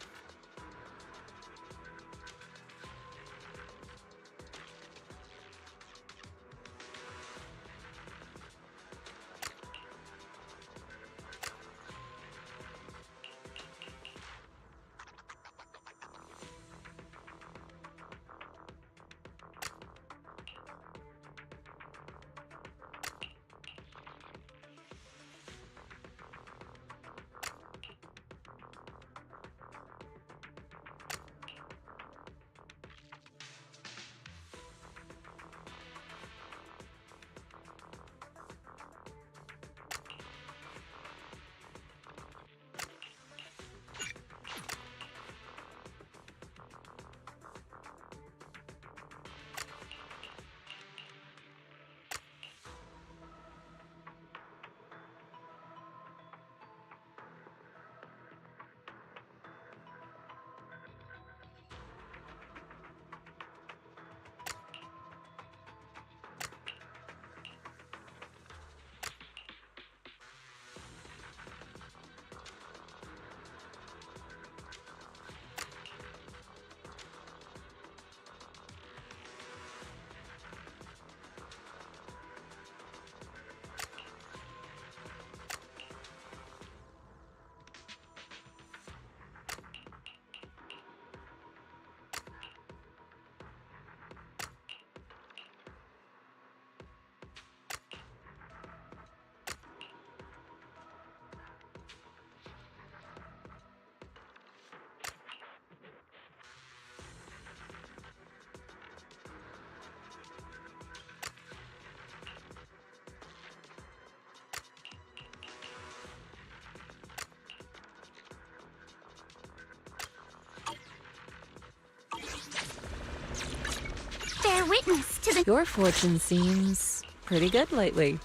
witness to the... Your fortune seems pretty good lately.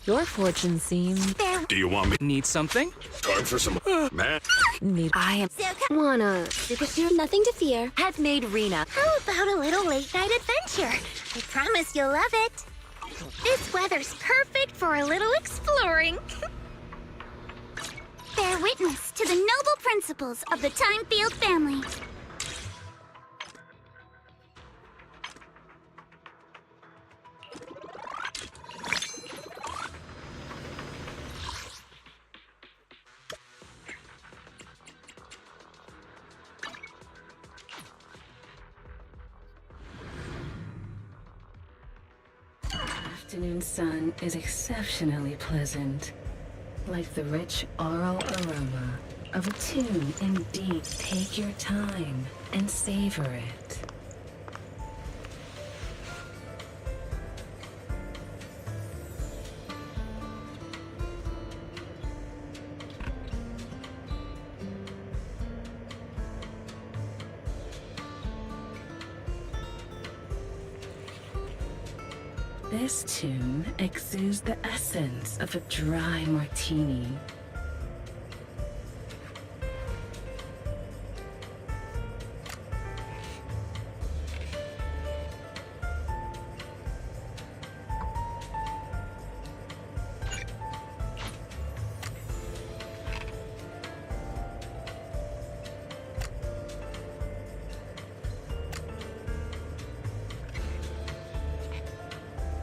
Your fortune seems... There... Do you want me? Need something? Time for some man. Need... I am... Wanna... Nothing to fear. Have made Rena. How about a little late-night adventure? I promise you'll love it. This weather's perfect for a little exploring. Bear witness to the noble principles of the Timefield family. Afternoon sun is exceptionally pleasant, like the rich oral aroma of a tune. Indeed, take your time and savor it. This tune exudes the essence of a dry martini.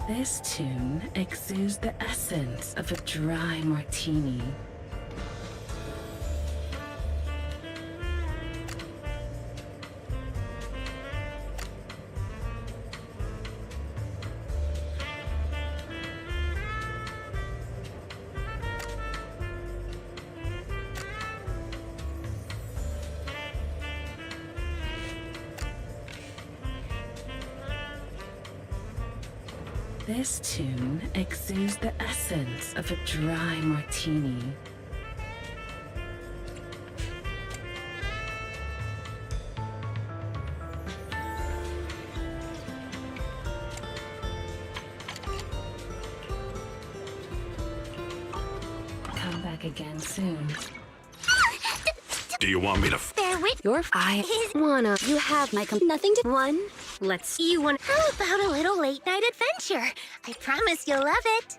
This tune exudes the essence of a dry martini. This tune exudes the essence of a dry martini. Come back again soon. Do you want me to Bear with I wanna. You have my nothing to. One. Let's. You want. How about a little late night adventure? I promise you'll love it.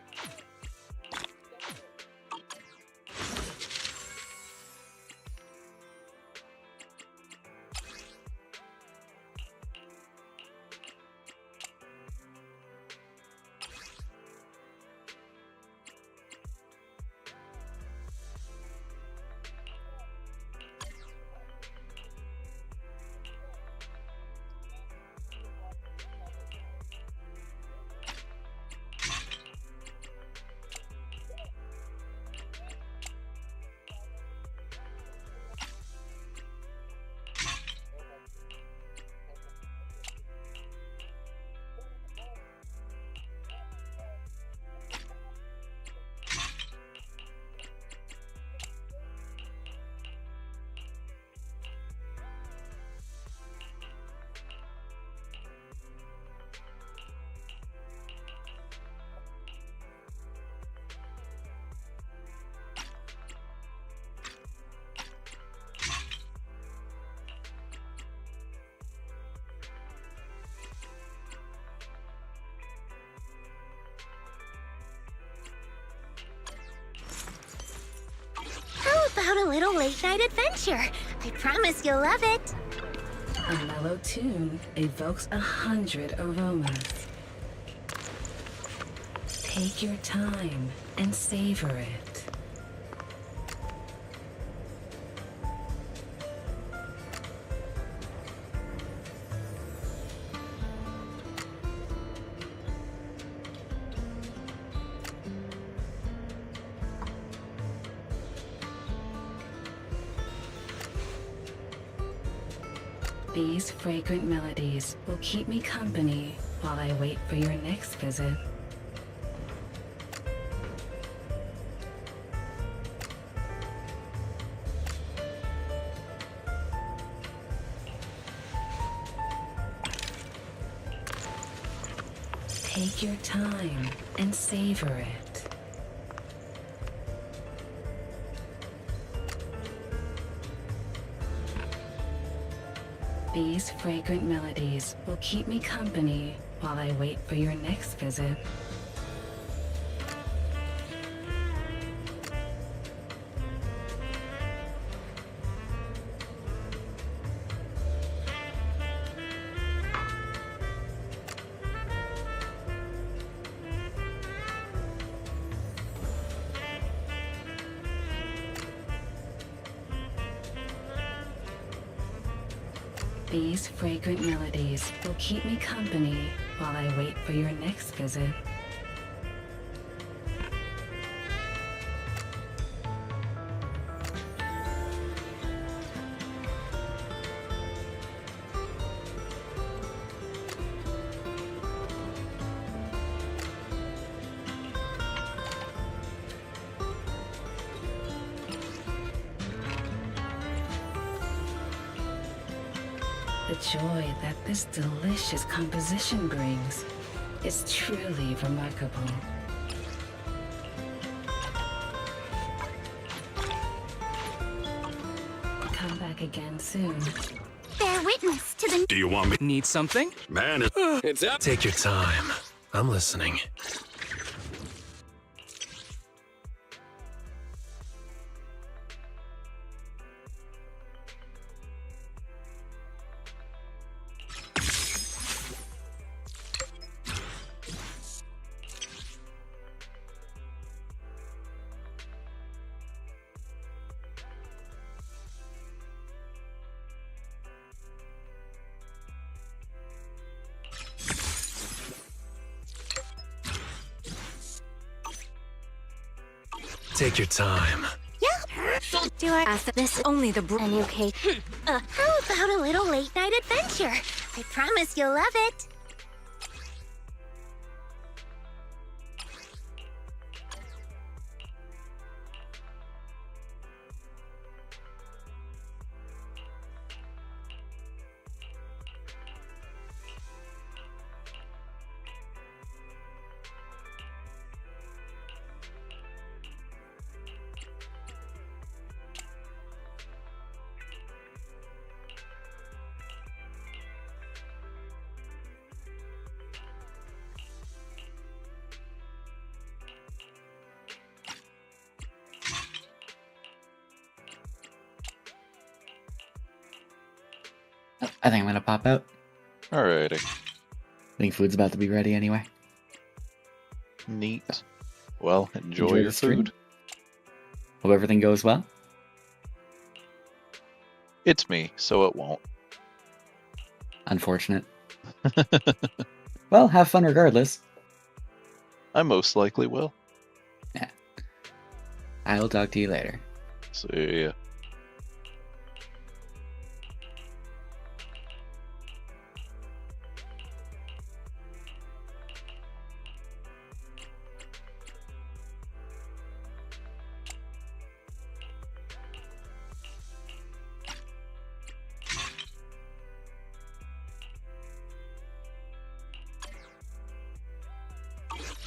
How about a little late night adventure? I promise you'll love it. A mellow tune evokes 100 aromas. Take your time and savor it. These fragrant melodies will keep me company while I wait for your next visit. Take your time and savor it. These fragrant melodies will keep me company while I wait for your next visit. These fragrant melodies will keep me company while I wait for your next visit. The joy that this delicious composition brings is truly remarkable. Come back again soon. Bear witness to the Do you want me? Need something? Man, it's up. Take your time. I'm listening. Take your time. Do I ask this Only the a new cake? How about a little late night adventure? I promise you'll love it. I think I'm gonna pop out. Alrighty. I think food's about to be ready anyway. Neat. Well, enjoy Enjoy your the stream. food. Hope everything goes well. It's me, so it won't. Unfortunate. Well, have fun regardless. I most likely will. I will talk to you later. See ya.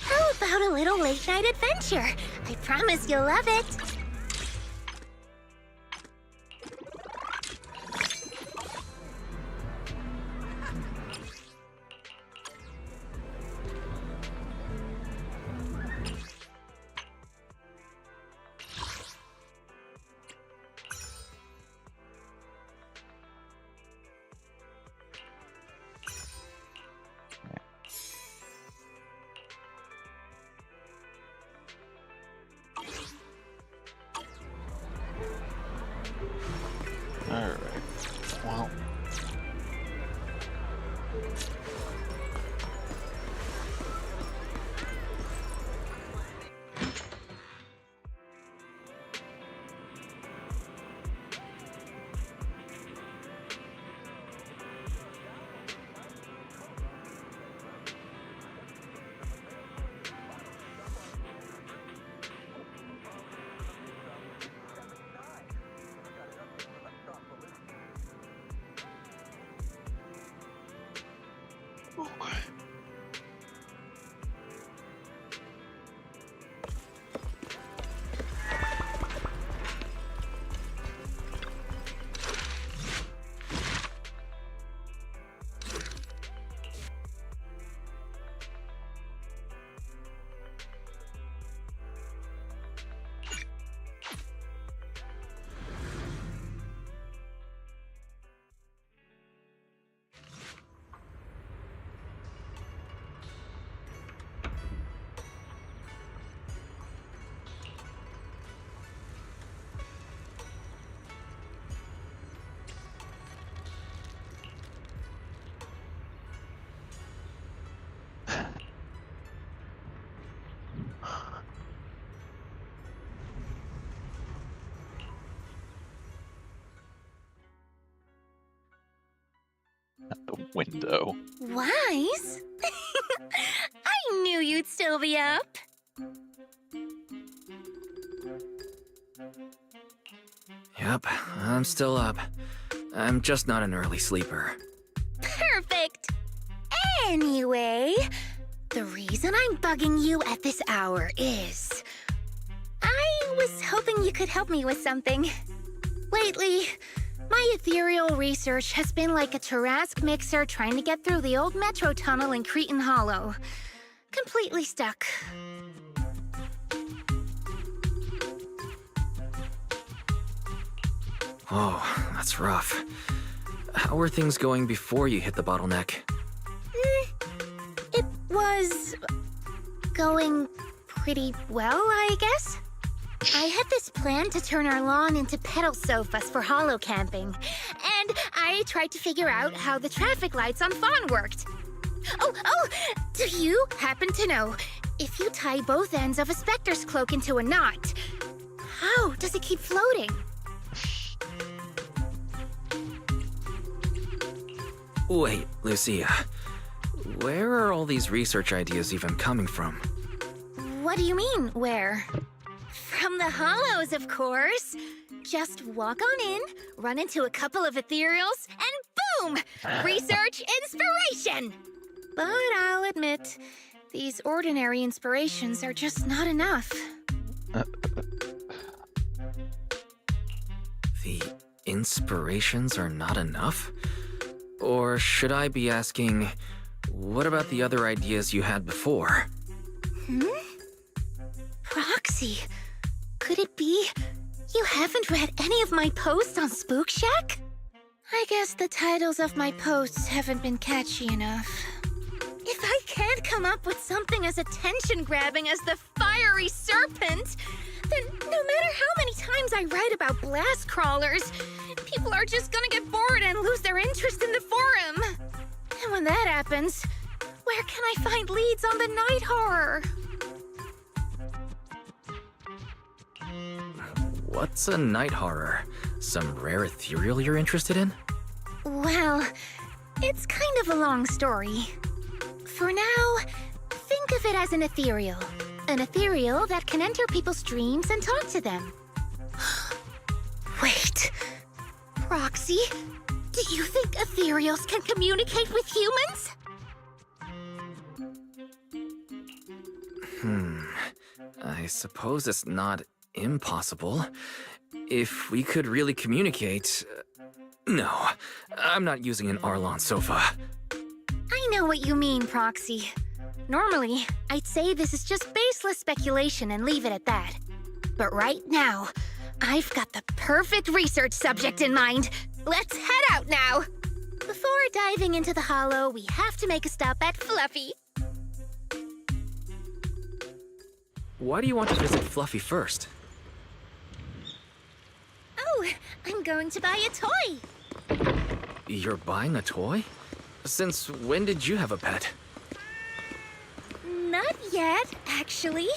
How about a little late night adventure? I promise you'll love it. Alright. Well. At the window. Wise? I knew you'd still be up. Yep, I'm still up. I'm just not an early sleeper. Perfect. Anyway, the reason I'm bugging you at this hour is I was hoping you could help me with something. Lately, my ethereal research has been like a Tarrasque mixer trying to get through the old metro tunnel in Cretan Hollow. Completely stuck. Oh, that's rough. How were things going before you hit the bottleneck? It was going pretty well, I guess. I had this plan to turn our lawn into pedal sofas for hollow camping, and I tried to figure out how the traffic lights on Fawn worked. Oh, do you happen to know if you tie both ends of a Spectre's cloak into a knot, how does it keep floating? Wait, Lucia. Where are all these research ideas even coming from? What do you mean, where? From the Hollows, of course. Just walk on in, run into a couple of ethereals, and boom! Research inspiration! But I'll admit, these ordinary inspirations are just not enough. The inspirations are not enough? Or should I be asking, what about the other ideas you had before? Proxy, could it be you haven't read any of my posts on Spook Shack? I guess the titles of my posts haven't been catchy enough. If I can't come up with something as attention-grabbing as the fiery serpent, then no matter how many times I write about blast crawlers, people are just gonna get bored and lose their interest in the forum. And when that happens, where can I find leads on the night horror? What's a night horror? Some rare ethereal you're interested in? Well, it's kind of a long story. For now, think of it as an ethereal. An ethereal that can enter people's dreams and talk to them. Wait, Proxy, do you think ethereals can communicate with humans? I suppose it's not impossible. If we could really communicate... no, I'm not using an Arlon sofa. I know what you mean, Proxy. Normally, I'd say this is just baseless speculation and leave it at that. But right now, I've got the perfect research subject in mind. Let's head out now! Before diving into the hollow, we have to make a stop at Fluffy. Why do you want to visit Fluffy first? Oh, I'm going to buy a toy. You're buying a toy? Since when did you have a pet? Not yet, actually.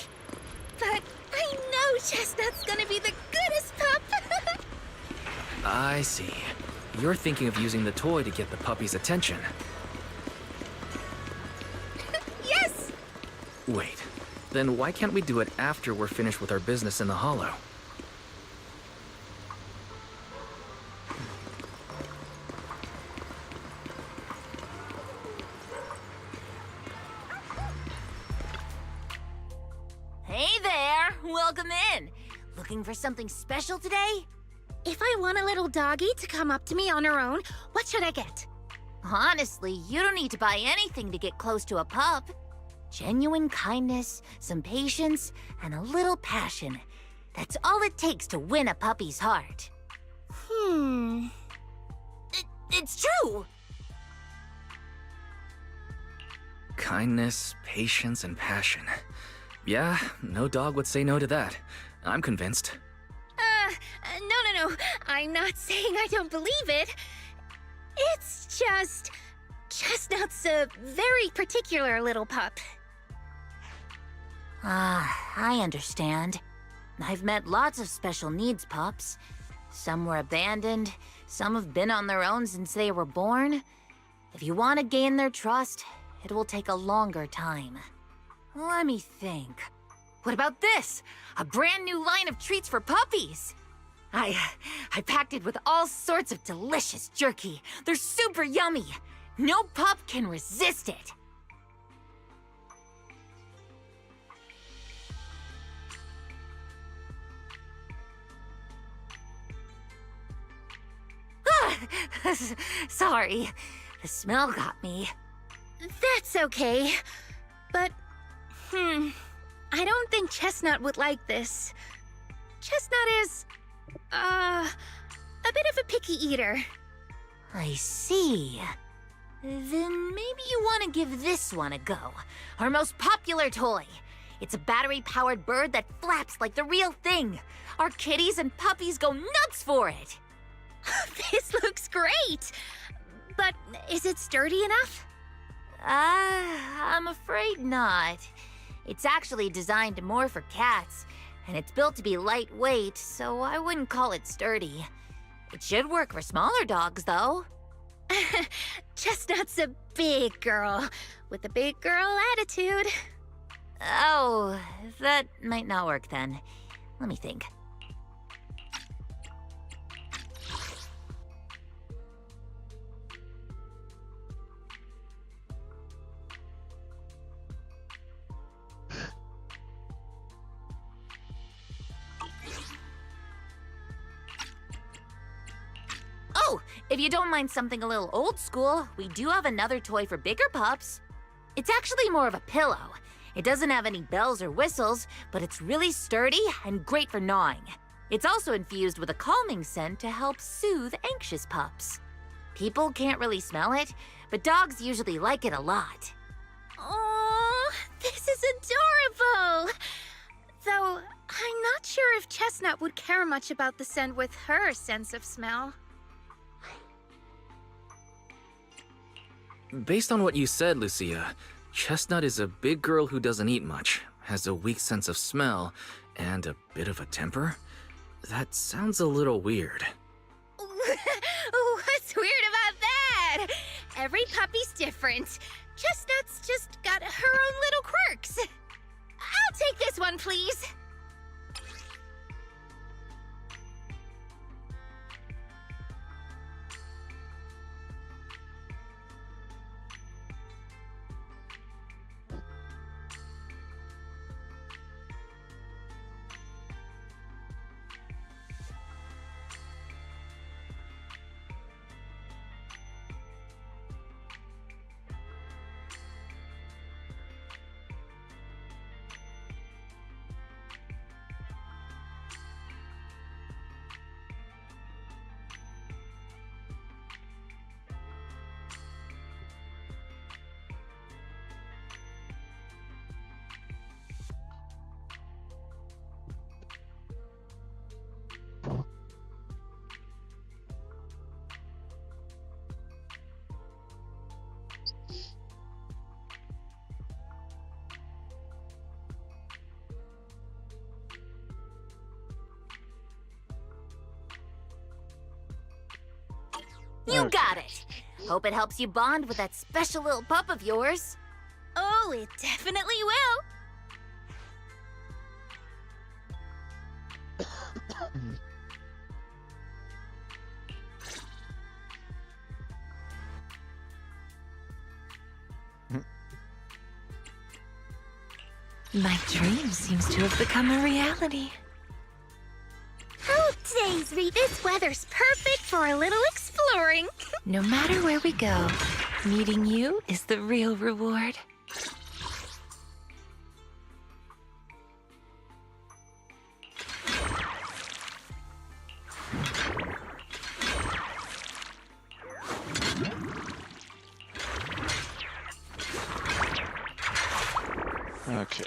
But I know Chestnut's gonna be the goodest pup. I see. You're thinking of using the toy to get the puppy's attention. Yes! Wait, then why can't we do it after we're finished with our business in the hollow? Hey there! Welcome in! Looking for something special today? If I want a little doggy to come up to me on her own, what should I get? Honestly, you don't need to buy anything to get close to a pup. Genuine kindness, some patience, and a little passion. That's all it takes to win a puppy's heart. It's true! Kindness, patience, and passion. Yeah, no dog would say no to that. I'm convinced. No. I'm not saying I don't believe it. It's just... Chestnut's a very particular little pup. I understand. I've met lots of special needs pups. Some were abandoned, some have been on their own since they were born. If you want to gain their trust, it will take a longer time. Let me think. What about this? A brand new line of treats for puppies! I packed it with all sorts of delicious jerky. They're super yummy. No pup can resist it. Sorry, the smell got me. That's okay. But, I don't think Chestnut would like this. Chestnut is, a bit of a picky eater. I see. Then maybe you want to give this one a go. Our most popular toy. It's a battery-powered bird that flaps like the real thing. Our kitties and puppies go nuts for it. This looks great! But is it sturdy enough? I'm afraid not. It's actually designed more for cats, and it's built to be lightweight, so I wouldn't call it sturdy. It should work for smaller dogs, though. Chestnut's a big girl, with a big girl attitude. Oh, that might not work then. Let me think. Oh, if you don't mind something a little old school, we do have another toy for bigger pups. It's actually more of a pillow. It doesn't have any bells or whistles, but it's really sturdy and great for gnawing. It's also infused with a calming scent to help soothe anxious pups. People can't really smell it, but dogs usually like it a lot. Oh, this is adorable! Though, I'm not sure if Chestnut would care much about the scent with her sense of smell. Based on what you said, Lucia, Chestnut is a big girl who doesn't eat much, has a weak sense of smell, and a bit of a temper? That sounds a little weird. What's weird about that? Every puppy's different. Chestnut's just got her own little quirks. I'll take this one, please. You got it! Hope it helps you bond with that special little pup of yours. Oh, it definitely will. My dream seems to have become a reality. Oh, Daisy, this weather's perfect for a little exploring. No matter where we go, meeting you is the real reward. Okay.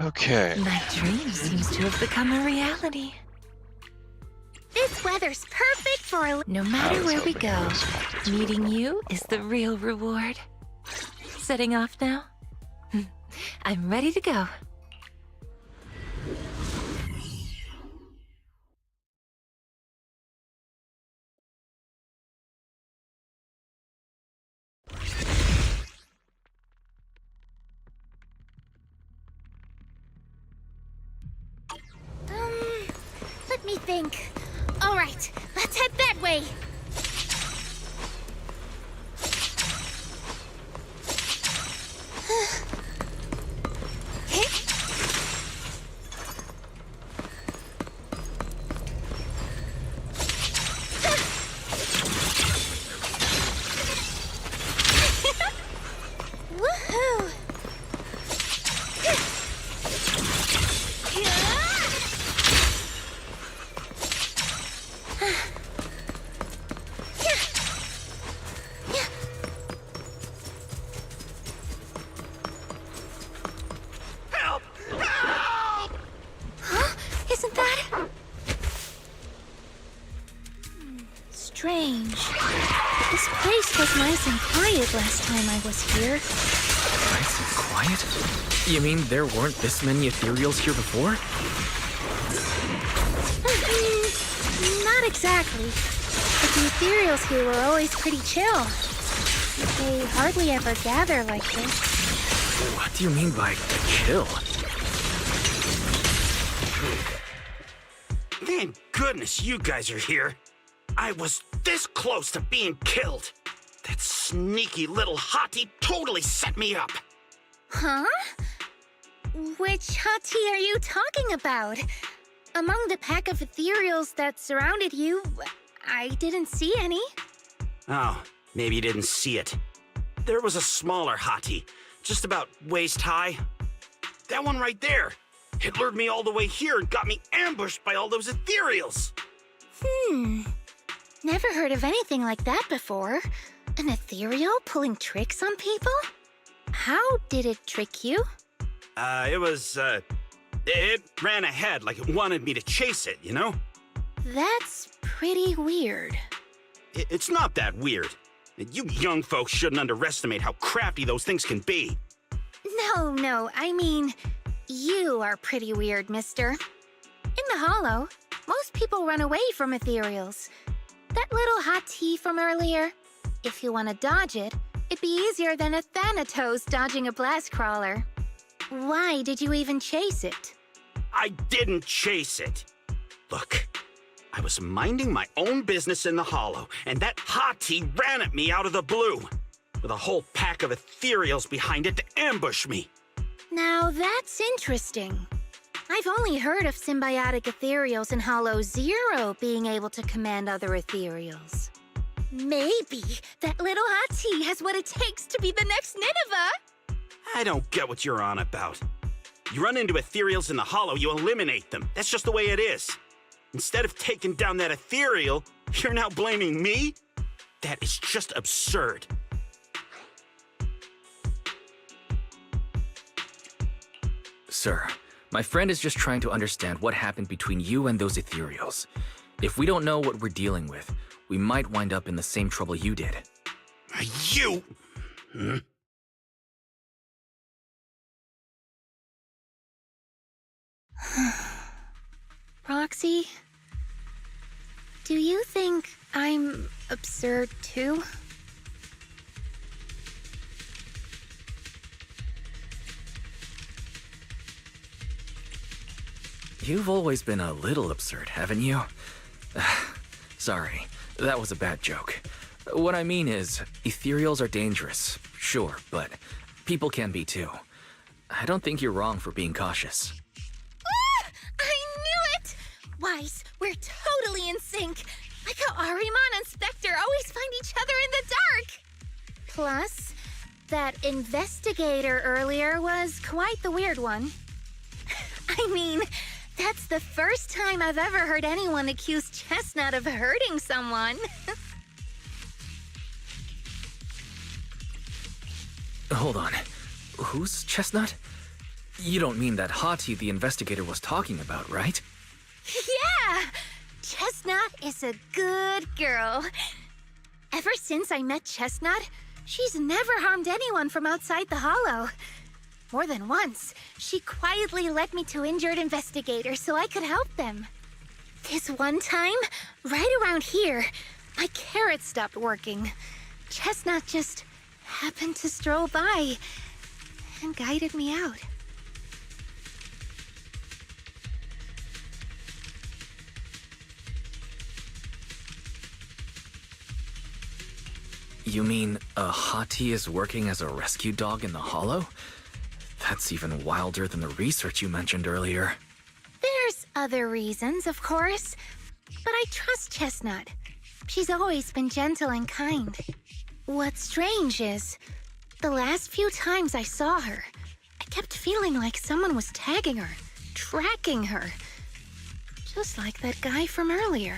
Okay. My dream seems to have become a reality. This weather's perfect for a... No matter where we go, meeting you is the real reward. Setting off now? I'm ready to go. Let me think. All right, let's head that way. Woohoo! Isn't that strange? This place was nice and quiet last time I was here. Nice and quiet? You mean there weren't this many ethereals here before? Not exactly. But the ethereals here were always pretty chill. They hardly ever gather like this. What do you mean by chill? Thank goodness you guys are here. I was this close to being killed. That sneaky little hottie totally set me up. Huh? Which hottie are you talking about? Among the pack of ethereals that surrounded you, I didn't see any. Oh, maybe you didn't see it. There was a smaller hottie, just about waist high. That one right there. It lured me all the way here and got me ambushed by all those ethereals. Never heard of anything like that before. An ethereal pulling tricks on people? How did it trick you? It ran ahead like it wanted me to chase it, you know? That's pretty weird. It's not that weird. You young folks shouldn't underestimate how crafty those things can be. No, I mean, you are pretty weird, mister. In the Hollow, most people run away from ethereals. That little hot tea from earlier, if you want to dodge it, it'd be easier than a Thanatos dodging a blast crawler. Why did you even chase it? I didn't chase it. Look, I was minding my own business in the Hollow, and that hottie ran at me out of the blue, with a whole pack of ethereals behind it to ambush me. Now that's interesting. I've only heard of symbiotic ethereals in Hollow Zero being able to command other ethereals. Maybe that little hottie has what it takes to be the next Nineveh. I don't get what you're on about. You run into ethereals in the Hollow, you eliminate them. That's just the way it is. Instead of taking down that ethereal, you're now blaming me? That is just absurd. Sir, my friend is just trying to understand what happened between you and those ethereals. If we don't know what we're dealing with, we might wind up in the same trouble you did. You? Roxy, do you think I'm absurd too? You've always been a little absurd, haven't you? Sorry, that was a bad joke. What I mean is, ethereals are dangerous, sure, but people can be too. I don't think you're wrong for being cautious. I knew it! Weiss, we're totally in sync. Like how Ahriman and Spectre always find each other in the dark. Plus, that investigator earlier was quite the weird one. I mean, that's the first time I've ever heard anyone accuse Chestnut of hurting someone. Hold on. Who's Chestnut? You don't mean that Hati the investigator was talking about, right? Yeah! Chestnut is a good girl. Ever since I met Chestnut, she's never harmed anyone from outside the Hollow. More than once, she quietly led me to injured investigators so I could help them. This one time, right around here, my carrot stopped working. Chestnut just happened to stroll by and guided me out. You mean Hati is working as a rescue dog in the Hollow? That's even wilder than the research you mentioned earlier. There's other reasons, of course, but I trust Chestnut. She's always been gentle and kind. What's strange is, the last few times I saw her, I kept feeling like someone was tagging her, tracking her. Just like that guy from earlier.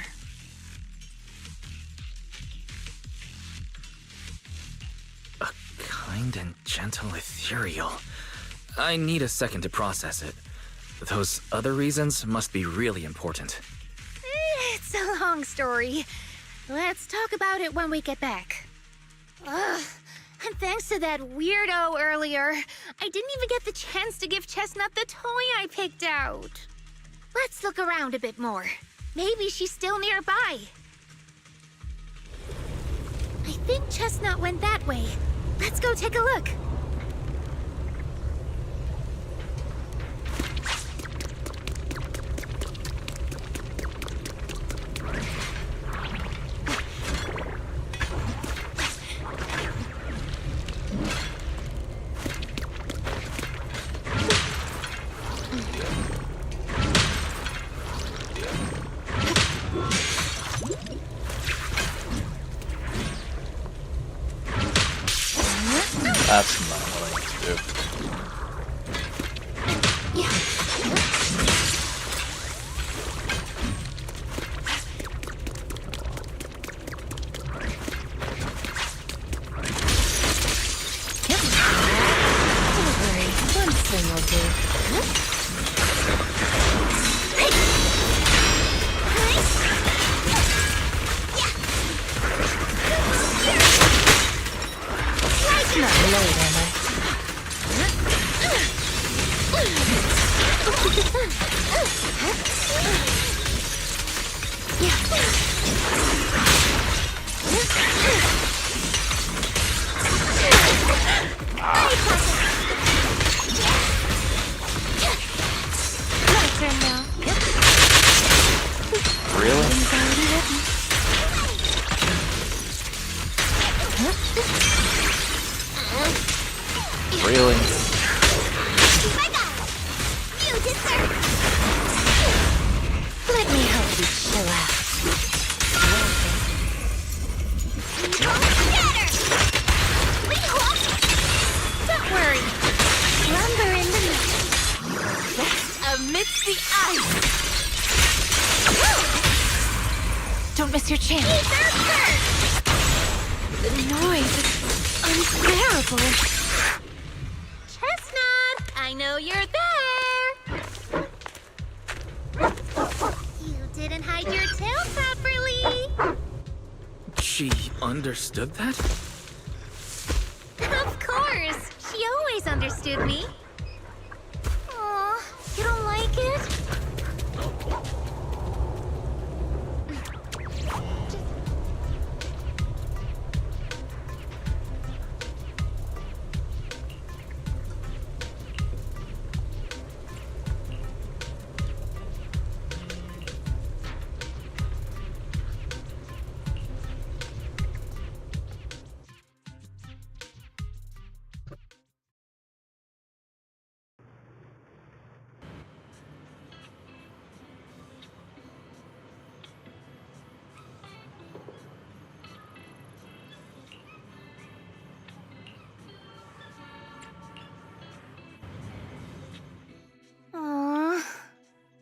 A kind and gentle ethereal. I need a second to process it. Those other reasons must be really important. It's a long story. Let's talk about it when we get back. Ugh. And thanks to that weirdo earlier, I didn't even get the chance to give Chestnut the toy I picked out. Let's look around a bit more. Maybe she's still nearby. I think Chestnut went that way. Let's go take a look. That's not what I need to do. Don't worry, one thing will do. Not late, am I? My turn now. Really? Really? You deserve. Let me help you chill out. Don't worry. Lumber in the night. Amidst the ice! Don't miss your chance. The noise is unbearable. Chestnut, I know you're there. You didn't hide your tail properly. She understood that? Of course. She always understood me. Aw, you don't like it?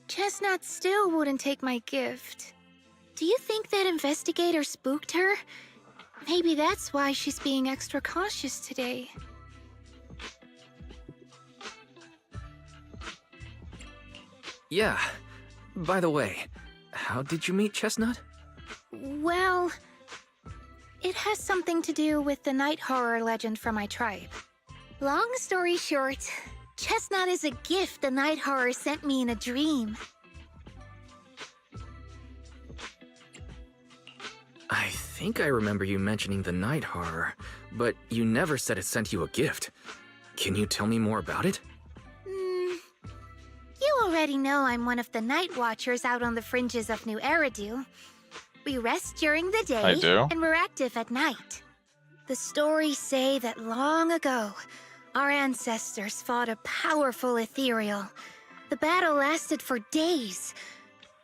Chestnut still wouldn't take my gift. Do you think that investigator spooked her? Maybe that's why she's being extra cautious today. Yeah. By the way, how did you meet Chestnut? Well, it has something to do with the night horror legend from my tribe. Long story short, Chestnut is a gift the night horror sent me in a dream. I think I remember you mentioning the night horror, but you never said it sent you a gift. Can you tell me more about it? You already know I'm one of the night watchers out on the fringes of New Eridu. We rest during the day, I do. and we're active at night. The stories say that long ago, our ancestors fought a powerful ethereal. The battle lasted for days,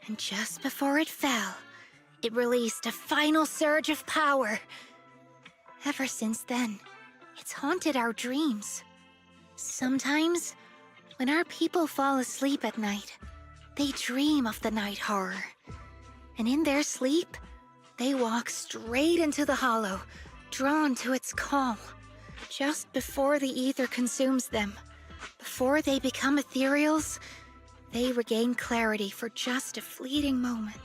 and just before it fell, it released a final surge of power. Ever since then, it's haunted our dreams. Sometimes, when our people fall asleep at night, they dream of the night horror. And in their sleep, they walk straight into the hollow, drawn to its call. Just before the ether consumes them, before they become ethereals, they regain clarity for just a fleeting moment.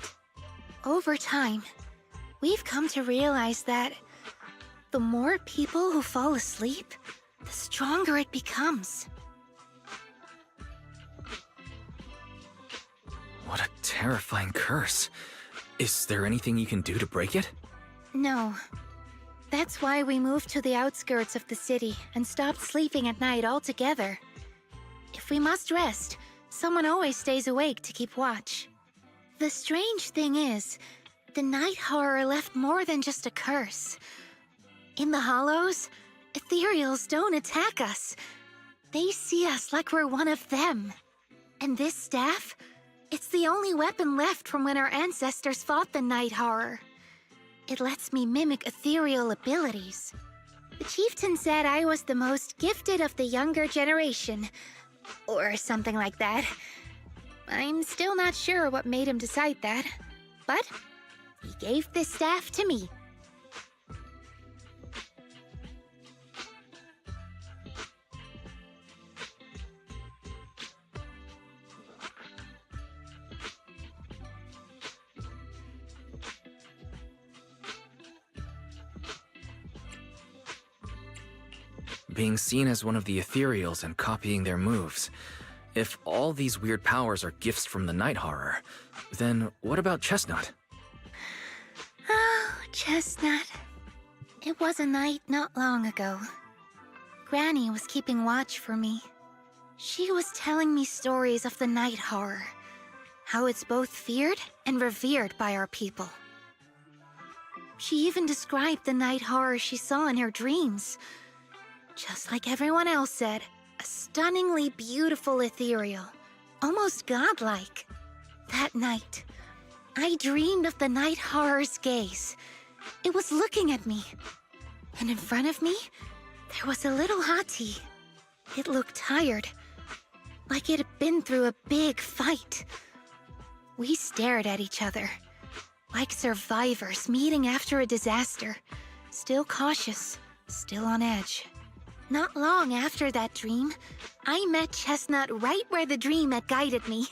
Over time, we've come to realize that the more people who fall asleep, the stronger it becomes. What a terrifying curse. Is there anything you can do to break it? No. That's why we moved to the outskirts of the city and stopped sleeping at night altogether. If we must rest, someone always stays awake to keep watch. The strange thing is, the night horror left more than just a curse. In the hollows, ethereals don't attack us. They see us like we're one of them. And this staff, it's the only weapon left from when our ancestors fought the night horror. It lets me mimic ethereal abilities. The chieftain said I was the most gifted of the younger generation, or something like that. I'm still not sure what made him decide that, but he gave this staff to me. Being seen as one of the ethereals and copying their moves. If all these weird powers are gifts from the night horror, then what about Chestnut? Oh, Chestnut. It was a night not long ago. Granny was keeping watch for me. She was telling me stories of the night horror, how it's both feared and revered by our people. She even described the night horror she saw in her dreams. Just like everyone else said, a stunningly beautiful ethereal, almost godlike. That night, I dreamed of the night horror's gaze. It was looking at me. And in front of me, there was a little hati. It looked tired, like it had been through a big fight. We stared at each other, like survivors meeting after a disaster, still cautious, still on edge. Not long after that dream, I met Chestnut right where the dream had guided me.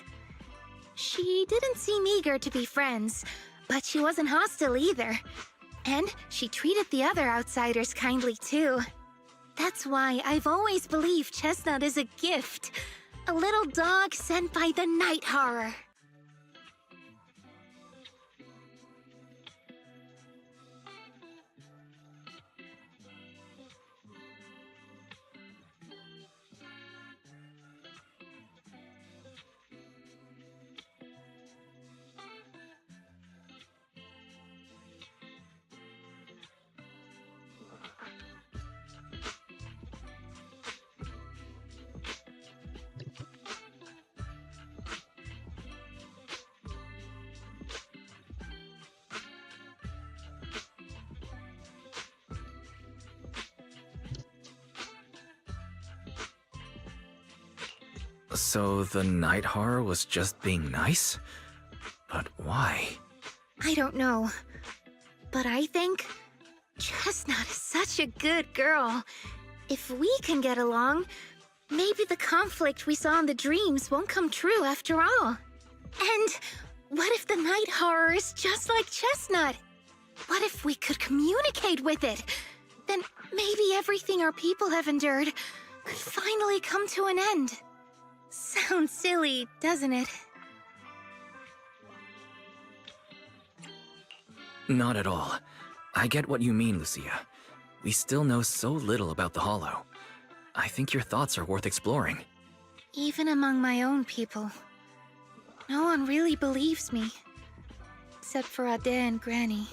She didn't seem eager to be friends, but she wasn't hostile either. And she treated the other outsiders kindly too. That's why I've always believed Chestnut is a gift. A little dog sent by the night horror. So the night horror was just being nice? But why? I don't know. But I think Chestnut is such a good girl. If we can get along, maybe the conflict we saw in the dreams won't come true after all. And what if the night horror is just like Chestnut? What if we could communicate with it? Then maybe everything our people have endured could finally come to an end. Sounds silly, doesn't it? Not at all. I get what you mean, Lucia. We still know so little about the Hollow. I think your thoughts are worth exploring. Even among my own people, no one really believes me. Except for Ade and Granny.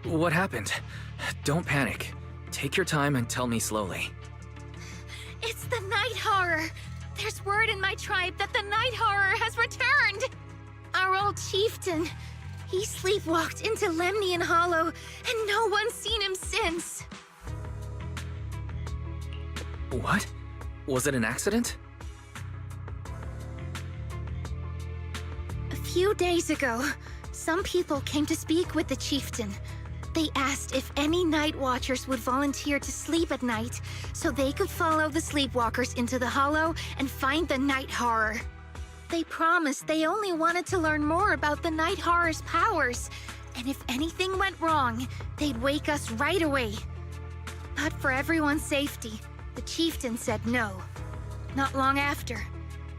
What happened? Don't panic. Take your time and tell me slowly. It's the Night Horror! There's word in my tribe that the Night Horror has returned! Our old chieftain. He sleepwalked into Lemnian Hollow, and no one's seen him since. What? Was it an accident? A few days ago, some people came to speak with the chieftain. They asked if any Night Watchers would volunteer to sleep at night so they could follow the sleepwalkers into the Hollow and find the Night Horror. They promised they only wanted to learn more about the Night Horror's powers, and if anything went wrong, they'd wake us right away. But for everyone's safety, the chieftain said no. Not long after,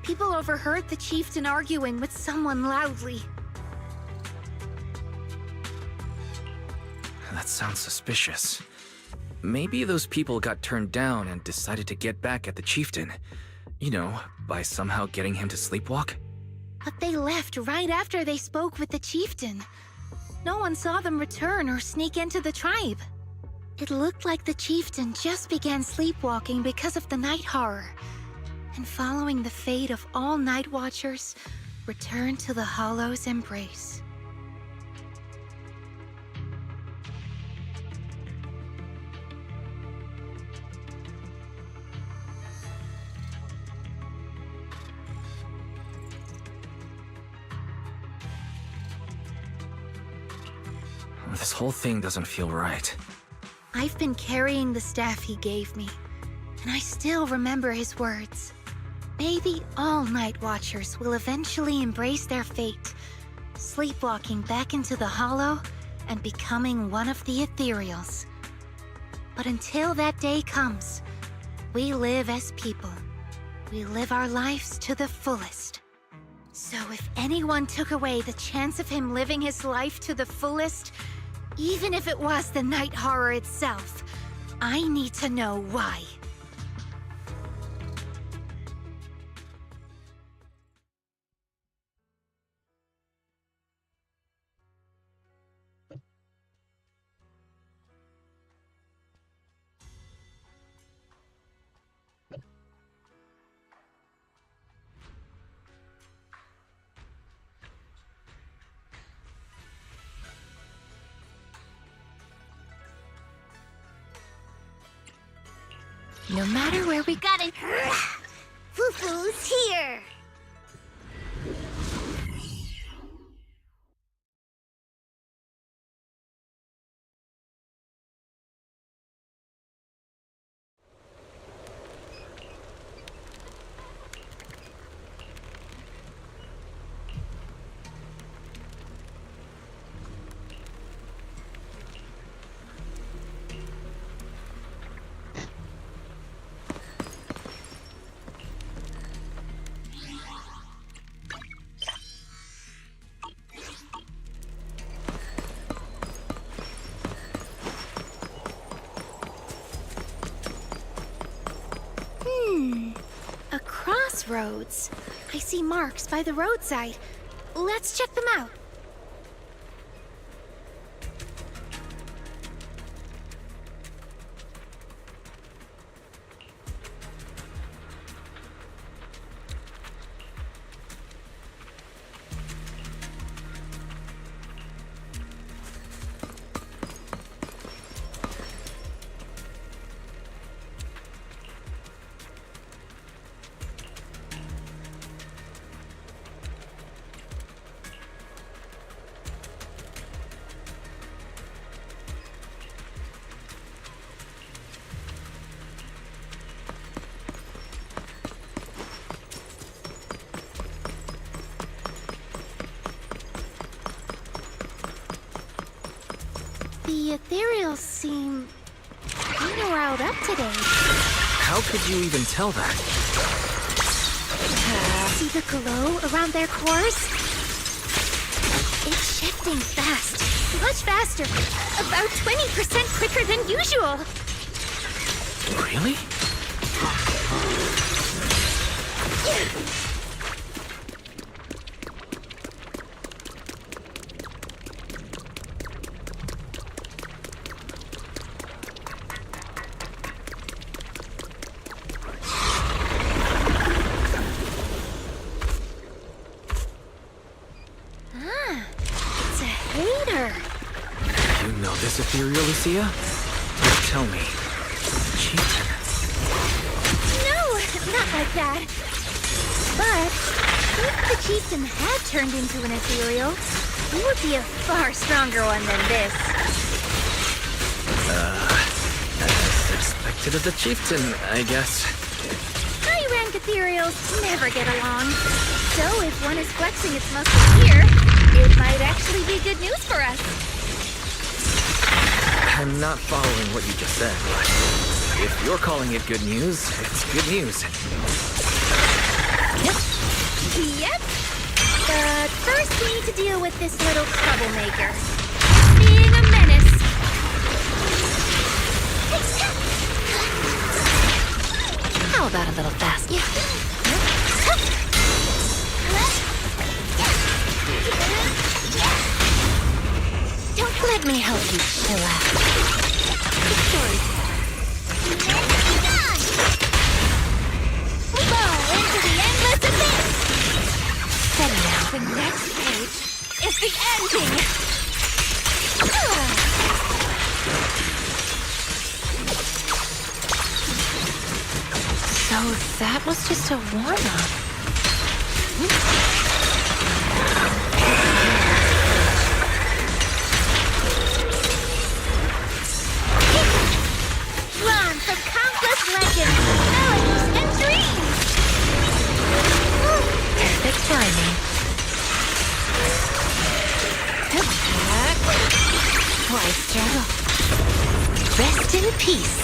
people overheard the chieftain arguing with someone loudly. That sounds suspicious. Maybe those people got turned down and decided to get back at the chieftain. You know, by somehow getting him to sleepwalk? But they left right after they spoke with the chieftain. No one saw them return or sneak into the tribe. It looked like the chieftain just began sleepwalking because of the Night Horror, and following the fate of all Night Watchers, returned to the Hollow's embrace. This whole thing doesn't feel right. I've been carrying the staff he gave me, and I still remember his words. Maybe all Night Watchers will eventually embrace their fate, sleepwalking back into the Hollow and becoming one of the Ethereals. But until that day comes, we live as people. We live our lives to the fullest. So if anyone took away the chance of him living his life to the fullest, even if it was the Night Horror itself, I need to know why. No matter where we got it, Fufu's here! A crossroads. I see marks by the roadside. Let's check them out. The Ethereals seem kind of riled up today. How could you even tell that? See the glow around their cores? It's shifting fast. Much faster. About 20% quicker than usual. Really? know this ethereal, Lucia? Just tell me. Chieftain. No, not like that. But if the chieftain had turned into an ethereal, he would be a far stronger one than this. As expected of the chieftain, I guess. High-rank ethereals never get along. So if one is flexing its muscles here, it might actually be good news for us. I'm not following what you just said, but if you're calling it good news, it's good news. Yep. But first we need to deal with this little troublemaker. Being a menace. How about a little faster? Don't let me help you chill out. Fall into the endless abyss. Steady now. The next page is the ending. So that was just a warm-up. Drawn from countless legends, melodies, and dreams. Perfect timing. Twice travel. Rest in peace.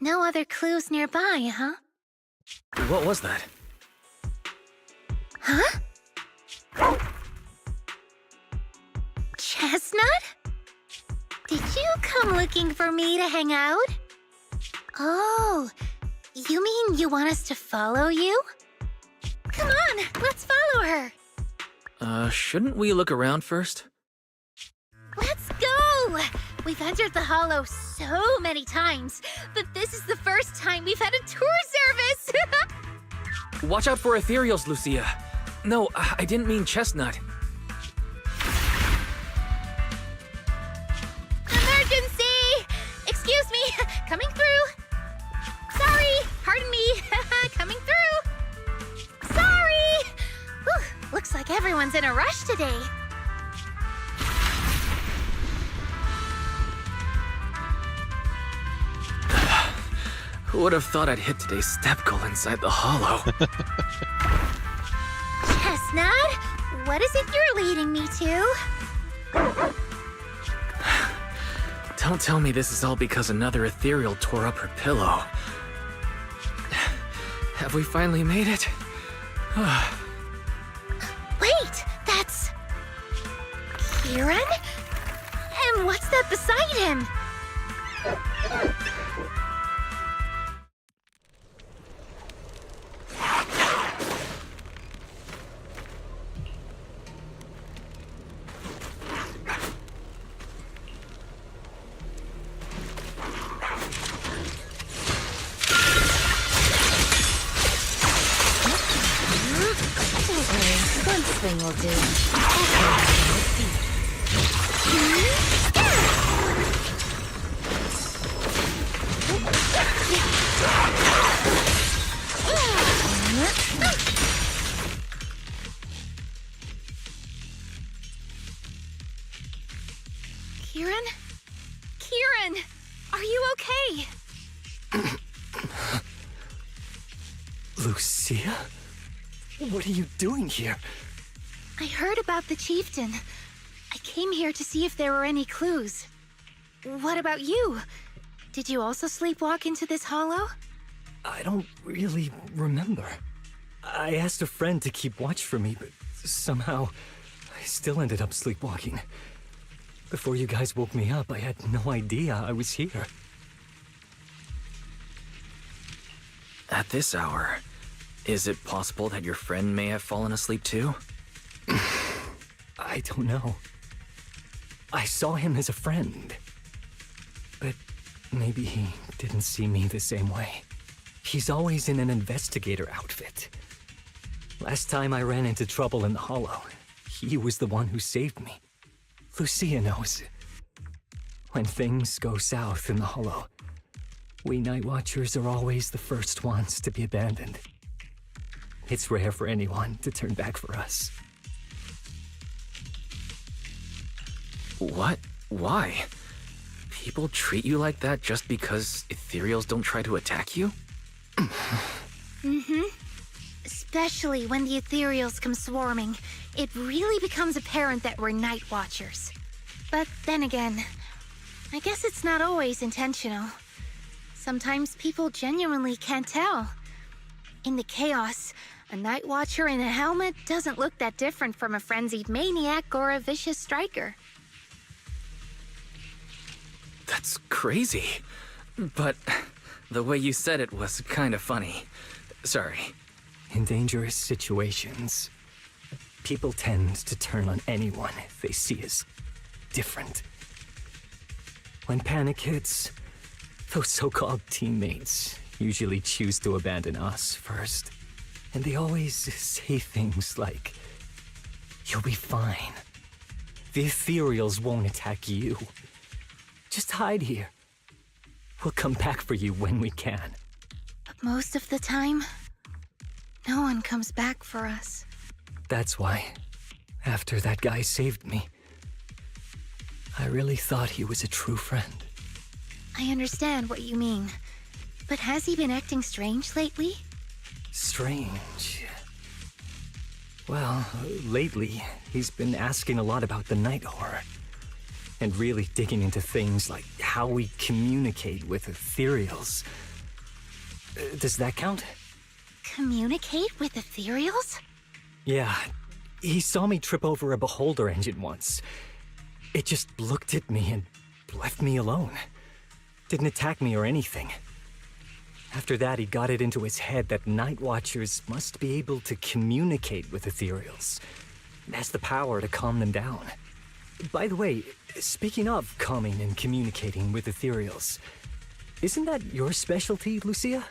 No other clues nearby, huh? What was that? Huh? Chestnut? Did you come looking for me to hang out? Oh, you mean you want us to follow you? Come on, let's follow her. Shouldn't we look around first? Let's go! We've entered the Hollow so many times, but this is the first time we've had a tour service! Watch out for ethereals, Lucia. No, I didn't mean Chestnut. Emergency! Excuse me, coming through. Sorry, pardon me, coming through. Sorry! Whew, looks like everyone's in a rush today. Who would have thought I'd hit today's step goal inside the Hollow? Chestnut, what is it you're leading me to? Don't tell me this is all because another ethereal tore up her pillow. Have we finally made it? Wait, that's... Kieran? And what's that beside him? One swing will do. Lucian! Are you okay? Lucia? What are you doing here? I heard about the chieftain. I came here to see if there were any clues. What about you? Did you also sleepwalk into this hollow? I don't really remember. I asked a friend to keep watch for me, but somehow I still ended up sleepwalking. Before you guys woke me up, I had no idea I was here. At this hour, is it possible that your friend may have fallen asleep too? I don't know. I saw him as a friend. But maybe he didn't see me the same way. He's always in an investigator outfit. Last time I ran into trouble in the Hollow, he was the one who saved me. Lucia knows. When things go south in the Hollow, we Night Watchers are always the first ones to be abandoned. It's rare for anyone to turn back for us. What? Why? People treat you like that just because ethereals don't try to attack you? Mm-hmm. Especially when the ethereals come swarming, it really becomes apparent that we're Night Watchers. But then again, I guess it's not always intentional. Sometimes people genuinely can't tell. In the chaos, a Night Watcher in a helmet doesn't look that different from a frenzied maniac or a vicious striker. That's crazy. But the way you said it was kind of funny. Sorry. In dangerous situations, people tend to turn on anyone they see as different. When panic hits, those so-called teammates usually choose to abandon us first. And they always say things like, "You'll be fine. The ethereals won't attack you. Just hide here. We'll come back for you when we can." But most of the time, no one comes back for us. That's why, after that guy saved me, I really thought he was a true friend. I understand what you mean. But has he been acting strange lately? Strange. Well, lately, he's been asking a lot about the Night Horror. And really digging into things like how we communicate with ethereals. Does that count? Communicate with ethereals? Yeah, he saw me trip over a beholder engine once. It just looked at me and left me alone. Didn't attack me or anything. After that, he got it into his head that Night Watchers must be able to communicate with ethereals. It has the power to calm them down. By the way, speaking of calming and communicating with ethereals, isn't that your specialty, Lucia?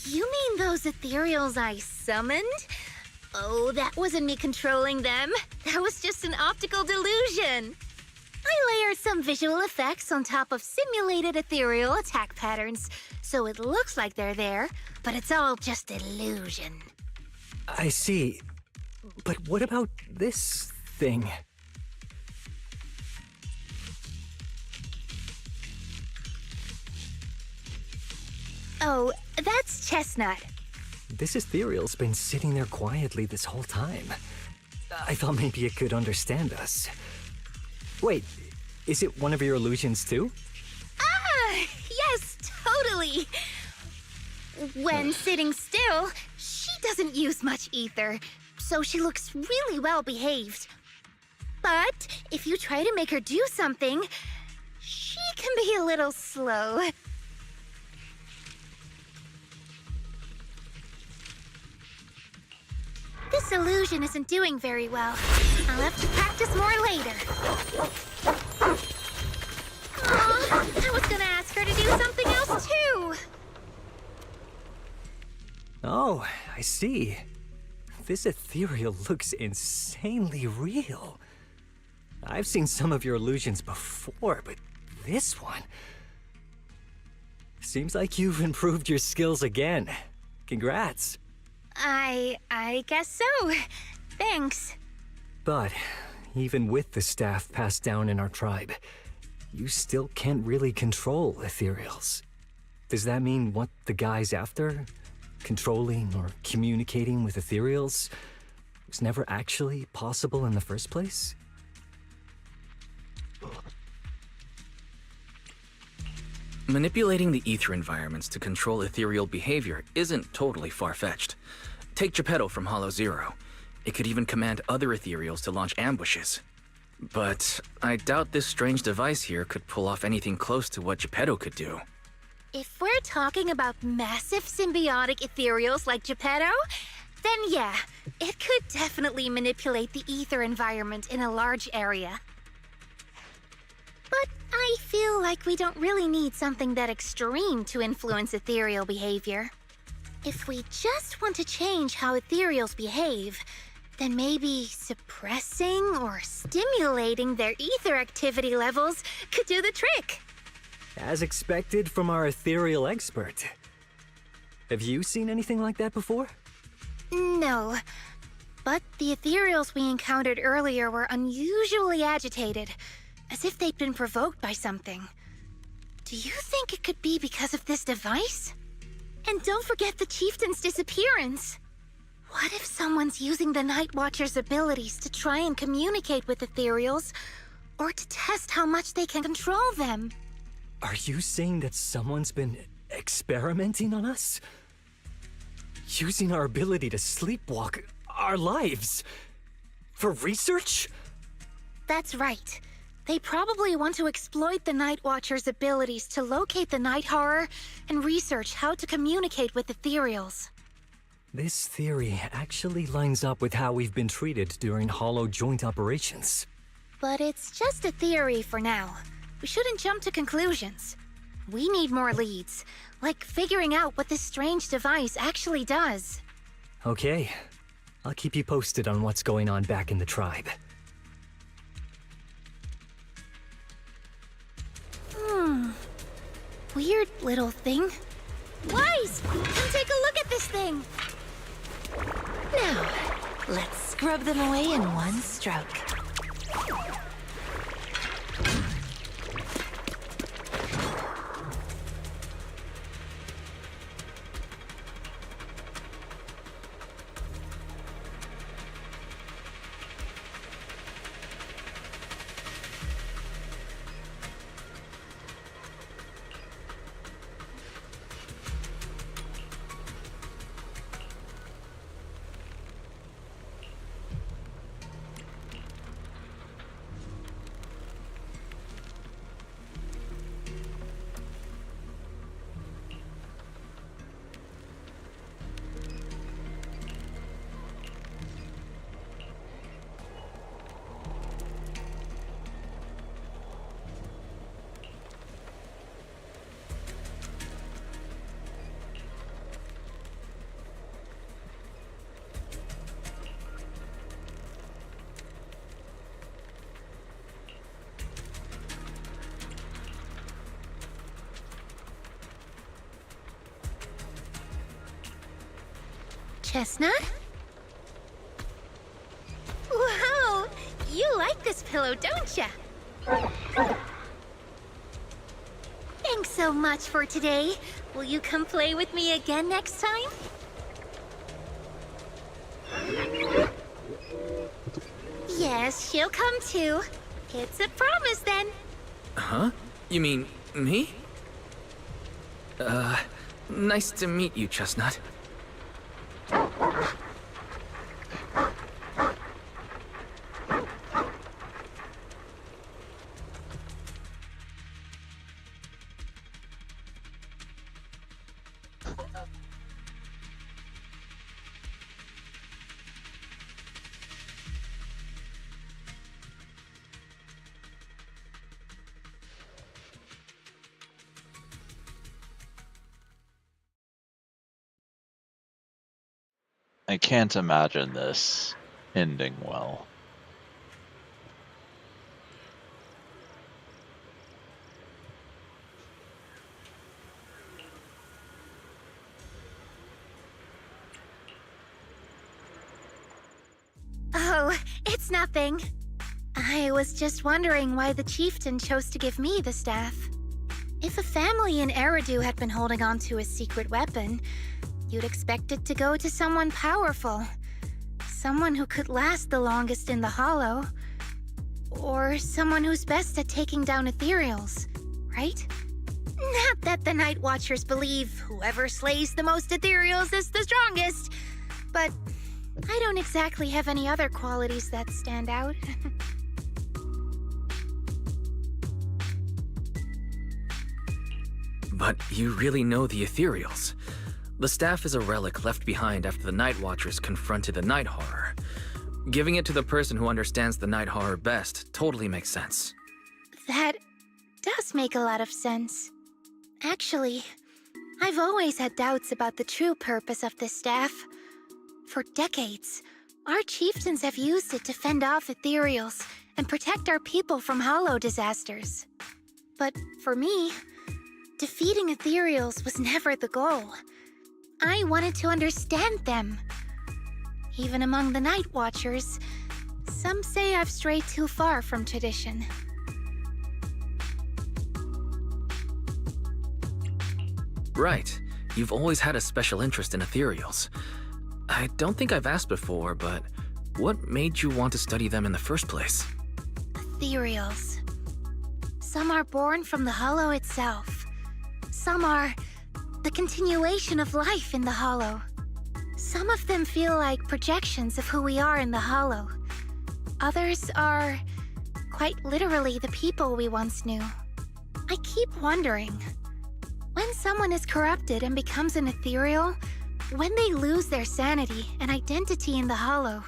You mean those ethereals I summoned? Oh, that wasn't me controlling them. That was just an optical delusion. I layered some visual effects on top of simulated ethereal attack patterns, so it looks like they're there, but it's all just illusion. I see. But what about this thing? Oh, that's Chestnut. This ethereal's been sitting there quietly this whole time. I thought maybe it could understand us. Wait, is it one of your illusions too? Ah, yes, totally. When sitting still, she doesn't use much ether, so she looks really well behaved. But if you try to make her do something, she can be a little slow. This illusion isn't doing very well. I'll have to practice more later. Aw, I was gonna ask her to do something else too. Oh, I see. This ethereal looks insanely real. I've seen some of your illusions before, but this one... Seems like you've improved your skills again. Congrats. I guess so. Thanks. But even with the staff passed down in our tribe, you still can't really control ethereals. Does that mean what the guy's after, controlling or communicating with ethereals, was never actually possible in the first place? Manipulating the ether environments to control ethereal behavior isn't totally far-fetched. Take Geppetto from Hollow Zero. It could even command other ethereals to launch ambushes. But I doubt this strange device here could pull off anything close to what Geppetto could do. If we're talking about massive symbiotic ethereals like Geppetto, then yeah, it could definitely manipulate the ether environment in a large area. But I feel like we don't really need something that extreme to influence ethereal behavior. If we just want to change how ethereals behave, then maybe suppressing or stimulating their ether activity levels could do the trick. As expected from our ethereal expert. Have you seen anything like that before? No, but the ethereals we encountered earlier were unusually agitated, as if they'd been provoked by something. Do you think it could be because of this device? And don't forget the chieftain's disappearance. What if someone's using the Night Watcher's abilities to try and communicate with ethereals, or to test how much they can control them? Are you saying that someone's been experimenting on us? Using our ability to sleepwalk our lives? For research? That's right. They probably want to exploit the Night Watcher's abilities to locate the Night Horror and research how to communicate with ethereals. This theory actually lines up with how we've been treated during Hollow joint operations. But it's just a theory for now. We shouldn't jump to conclusions. We need more leads, like figuring out what this strange device actually does. Okay. I'll keep you posted on what's going on back in the tribe. Weird little thing. Wise! Come take a look at this thing! Now, let's scrub them away in one stroke. Chestnut? Wow! You like this pillow, don't ya? Thanks so much for today. Will you come play with me again next time? Yes, she'll come too. It's a promise then. Huh? You mean me? Nice to meet you, Chestnut. I can't imagine this ending well. Oh, it's nothing. I was just wondering why the chieftain chose to give me the staff. If a family in Eridu had been holding on to a secret weapon, you'd expect it to go to someone powerful. Someone who could last the longest in the Hollow. Or someone who's best at taking down ethereals, right? Not that the Night Watchers believe whoever slays the most ethereals is the strongest, but I don't exactly have any other qualities that stand out. But you really know the ethereals. The staff is a relic left behind after the Night Watchers confronted the Night Horror. Giving it to the person who understands the Night Horror best totally makes sense. That does make a lot of sense. Actually, I've always had doubts about the true purpose of this staff. For decades, our chieftains have used it to fend off ethereals and protect our people from hollow disasters. But for me, defeating ethereals was never the goal. I wanted to understand them. Even among the Night Watchers, some say I've strayed too far from tradition. Right. You've always had a special interest in ethereals. I don't think I've asked before, but what made you want to study them in the first place? Ethereals. Some are born from the Hollow itself. Some are the continuation of life in the Hollow. Some of them feel like projections of who we are in the Hollow. Others are quite literally the people we once knew. I keep wondering, when someone is corrupted and becomes an ethereal, when they lose their sanity and identity in the Hollow,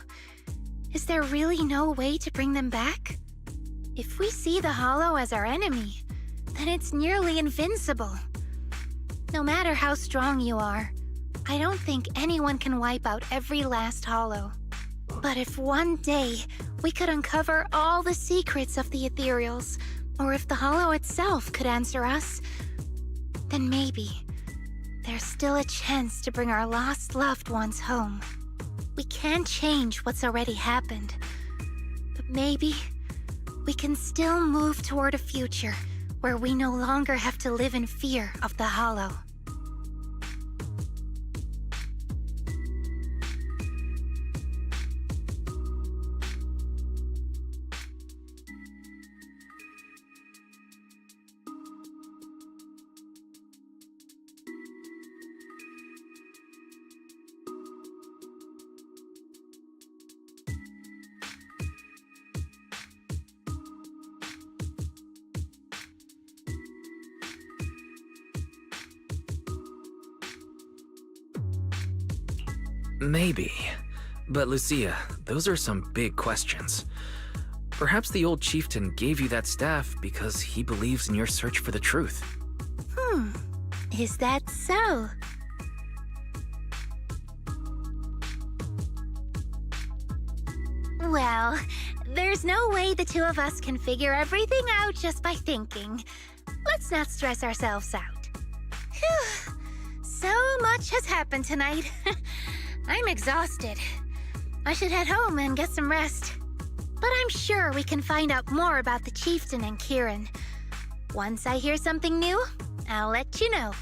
is there really no way to bring them back? If we see the Hollow as our enemy, then it's nearly invincible. No matter how strong you are, I don't think anyone can wipe out every last Hollow. But if one day we could uncover all the secrets of the ethereals, or if the Hollow itself could answer us, then maybe there's still a chance to bring our lost loved ones home. We can't change what's already happened, but maybe we can still move toward a future where we no longer have to live in fear of the Hollow. Maybe. But Lucia, those are some big questions. Perhaps the old chieftain gave you that staff because he believes in your search for the truth. Is that so? Well, there's no way the two of us can figure everything out just by thinking. Let's not stress ourselves out. Phew. So much has happened tonight. I'm exhausted. I should head home and get some rest. But I'm sure we can find out more about the chieftain and Kieran. Once I hear something new, I'll let you know.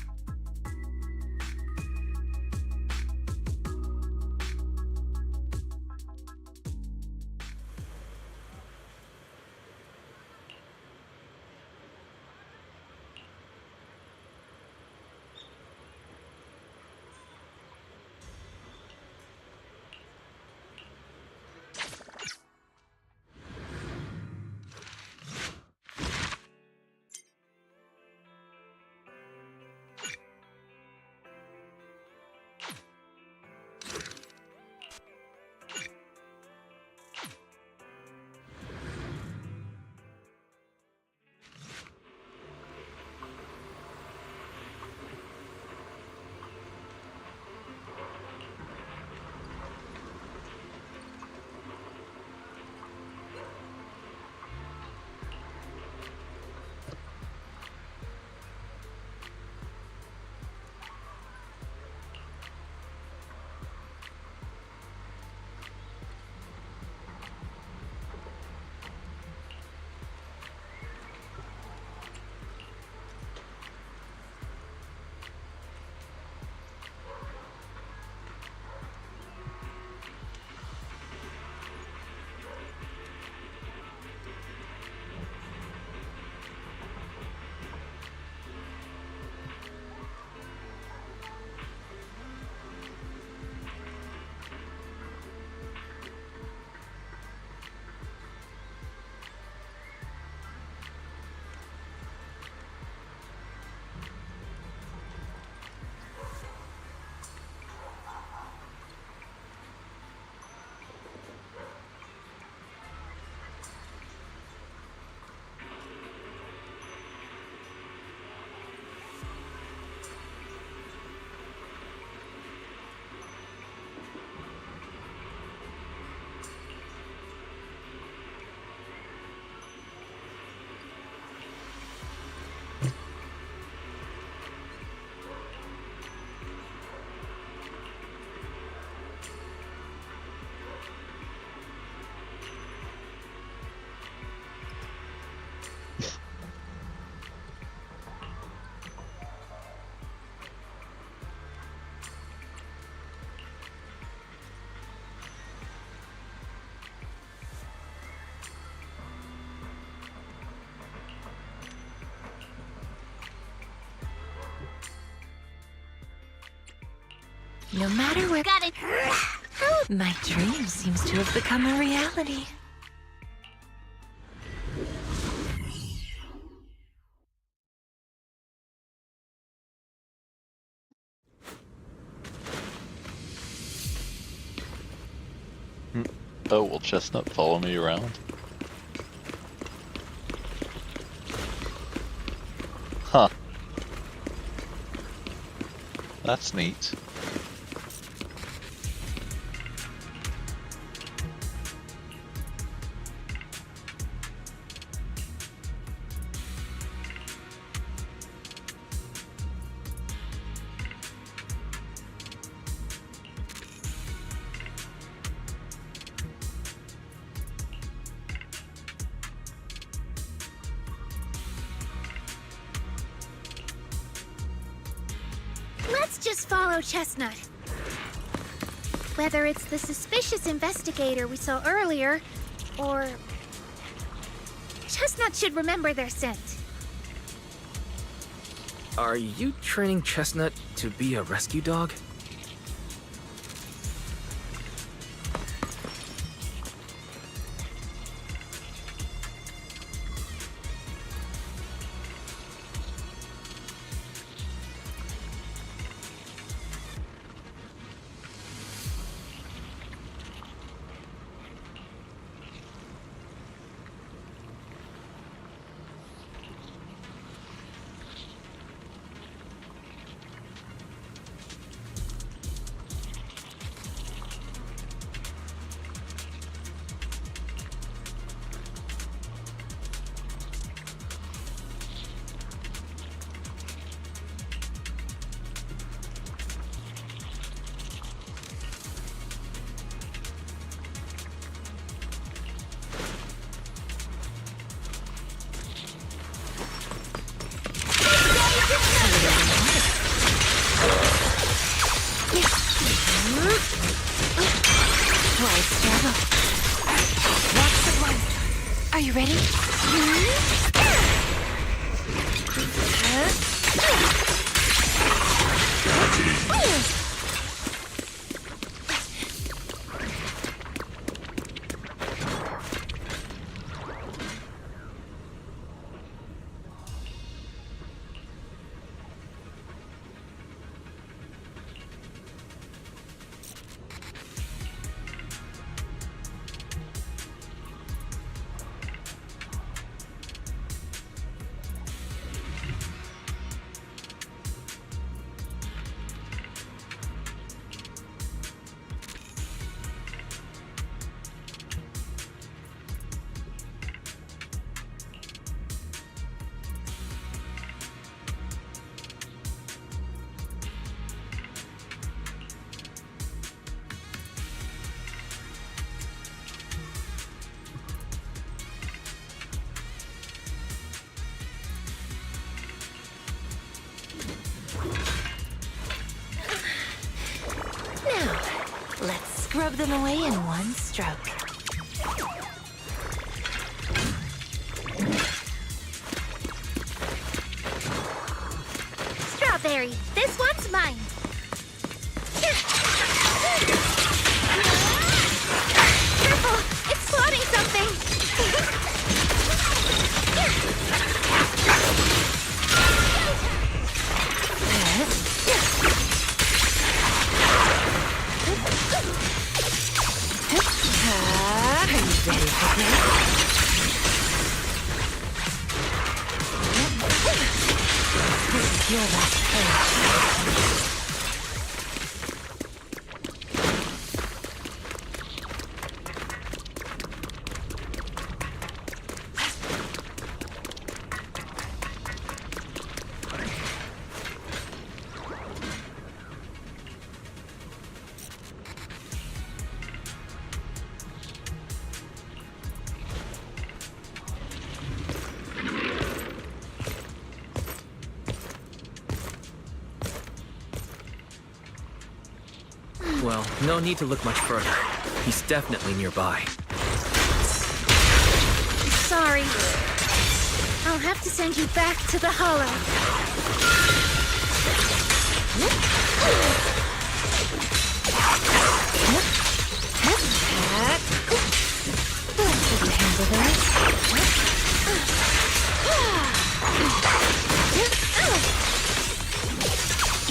No matter where. Got it. My dream seems to have become a reality. Oh, will Chestnut follow me around? Huh. That's neat. Let's just follow Chestnut. Whether it's the suspicious investigator we saw earlier, or... Chestnut should remember their scent. Are you training Chestnut to be a rescue dog? Are you ready? Let's scrub them away in one stroke. Strawberry, this one's mine. Careful, it's spotting something. Your last page. Well, no need to look much further. He's definitely nearby. Sorry. I'll have to send you back to the Hollow.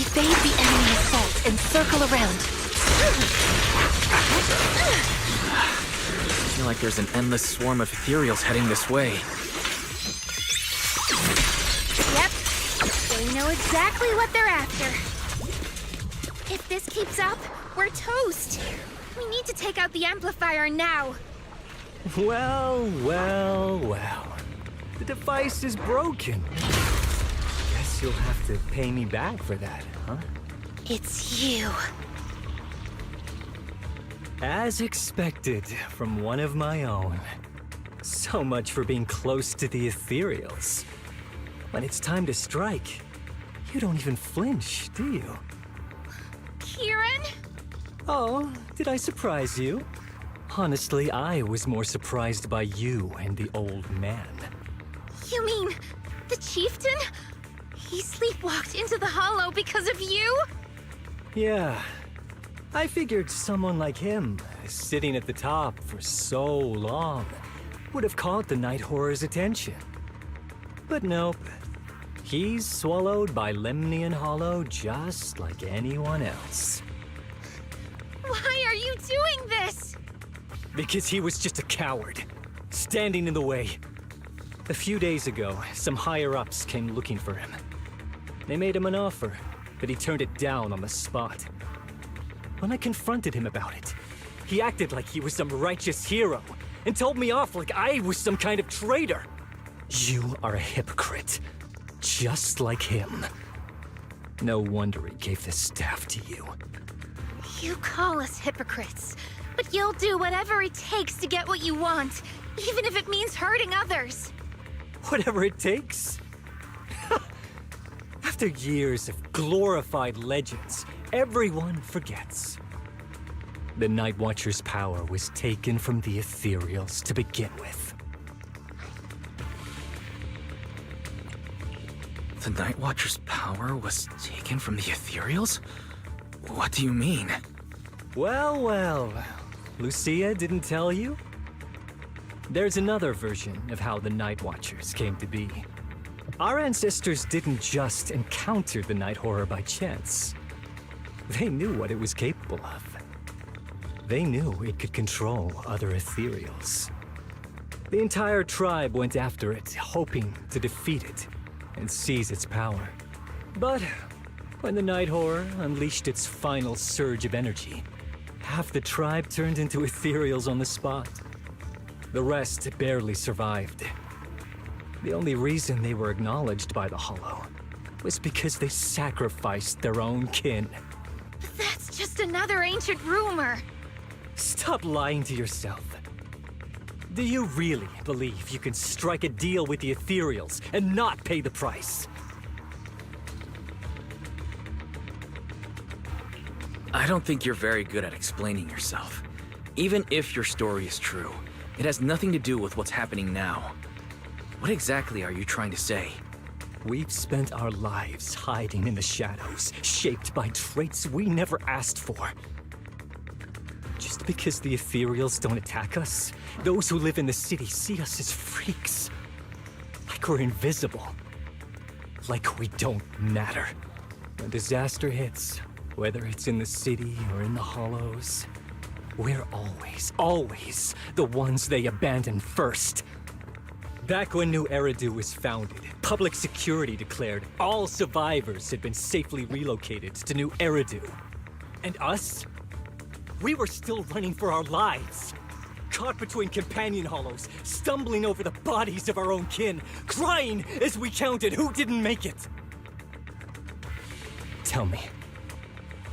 Evade the enemy assault and circle around. I feel like there's an endless swarm of ethereals heading this way. Yep. They know exactly what they're after. If this keeps up, we're toast. We need to take out the amplifier now. Well, well, well. The device is broken. Guess you'll have to pay me back for that, huh? It's you. As expected from one of my own. So much for being close to the ethereals. When it's time to strike, you don't even flinch, do you? Kieran? Oh, did I surprise you? Honestly, I was more surprised by you and the old man. You mean the chieftain? He sleepwalked into the hollow because of you? Yeah. I figured someone like him, sitting at the top for so long, would have caught the Night Horror's attention. But nope. He's swallowed by Lemnian Hollow just like anyone else. Why are you doing this? Because he was just a coward, standing in the way. A few days ago, some higher-ups came looking for him. They made him an offer, but he turned it down on the spot. When I confronted him about it, he acted like he was some righteous hero and told me off like I was some kind of traitor. You are a hypocrite, just like him. No wonder he gave the staff to you. You call us hypocrites, but you'll do whatever it takes to get what you want, even if it means hurting others. Whatever it takes? After years of glorified legends, everyone forgets. The Night Watcher's power was taken from the ethereals to begin with. The Night Watcher's power was taken from the ethereals? What do you mean? Well, well. Lucia didn't tell you? There's another version of how the Night Watchers came to be. Our ancestors didn't just encounter the Night Horror by chance. They knew what it was capable of. They knew it could control other ethereals. The entire tribe went after it, hoping to defeat it and seize its power. But when the Night Horror unleashed its final surge of energy, half the tribe turned into ethereals on the spot. The rest barely survived. The only reason they were acknowledged by the Hollow was because they sacrificed their own kin. But that's just another ancient rumor. Stop lying to yourself. Do you really believe you can strike a deal with the ethereals and not pay the price? I don't think you're very good at explaining yourself. Even if your story is true, it has nothing to do with what's happening now. What exactly are you trying to say? We've spent our lives hiding in the shadows, shaped by traits we never asked for. Just because the ethereals don't attack us, those who live in the city see us as freaks. Like we're invisible. Like we don't matter. When disaster hits, whether it's in the city or in the hollows, we're always the ones they abandon first. Back when New Eridu was founded, public security declared all survivors had been safely relocated to New Eridu. And us? We were still running for our lives. Caught between companion hollows, stumbling over the bodies of our own kin, crying as we counted who didn't make it. Tell me,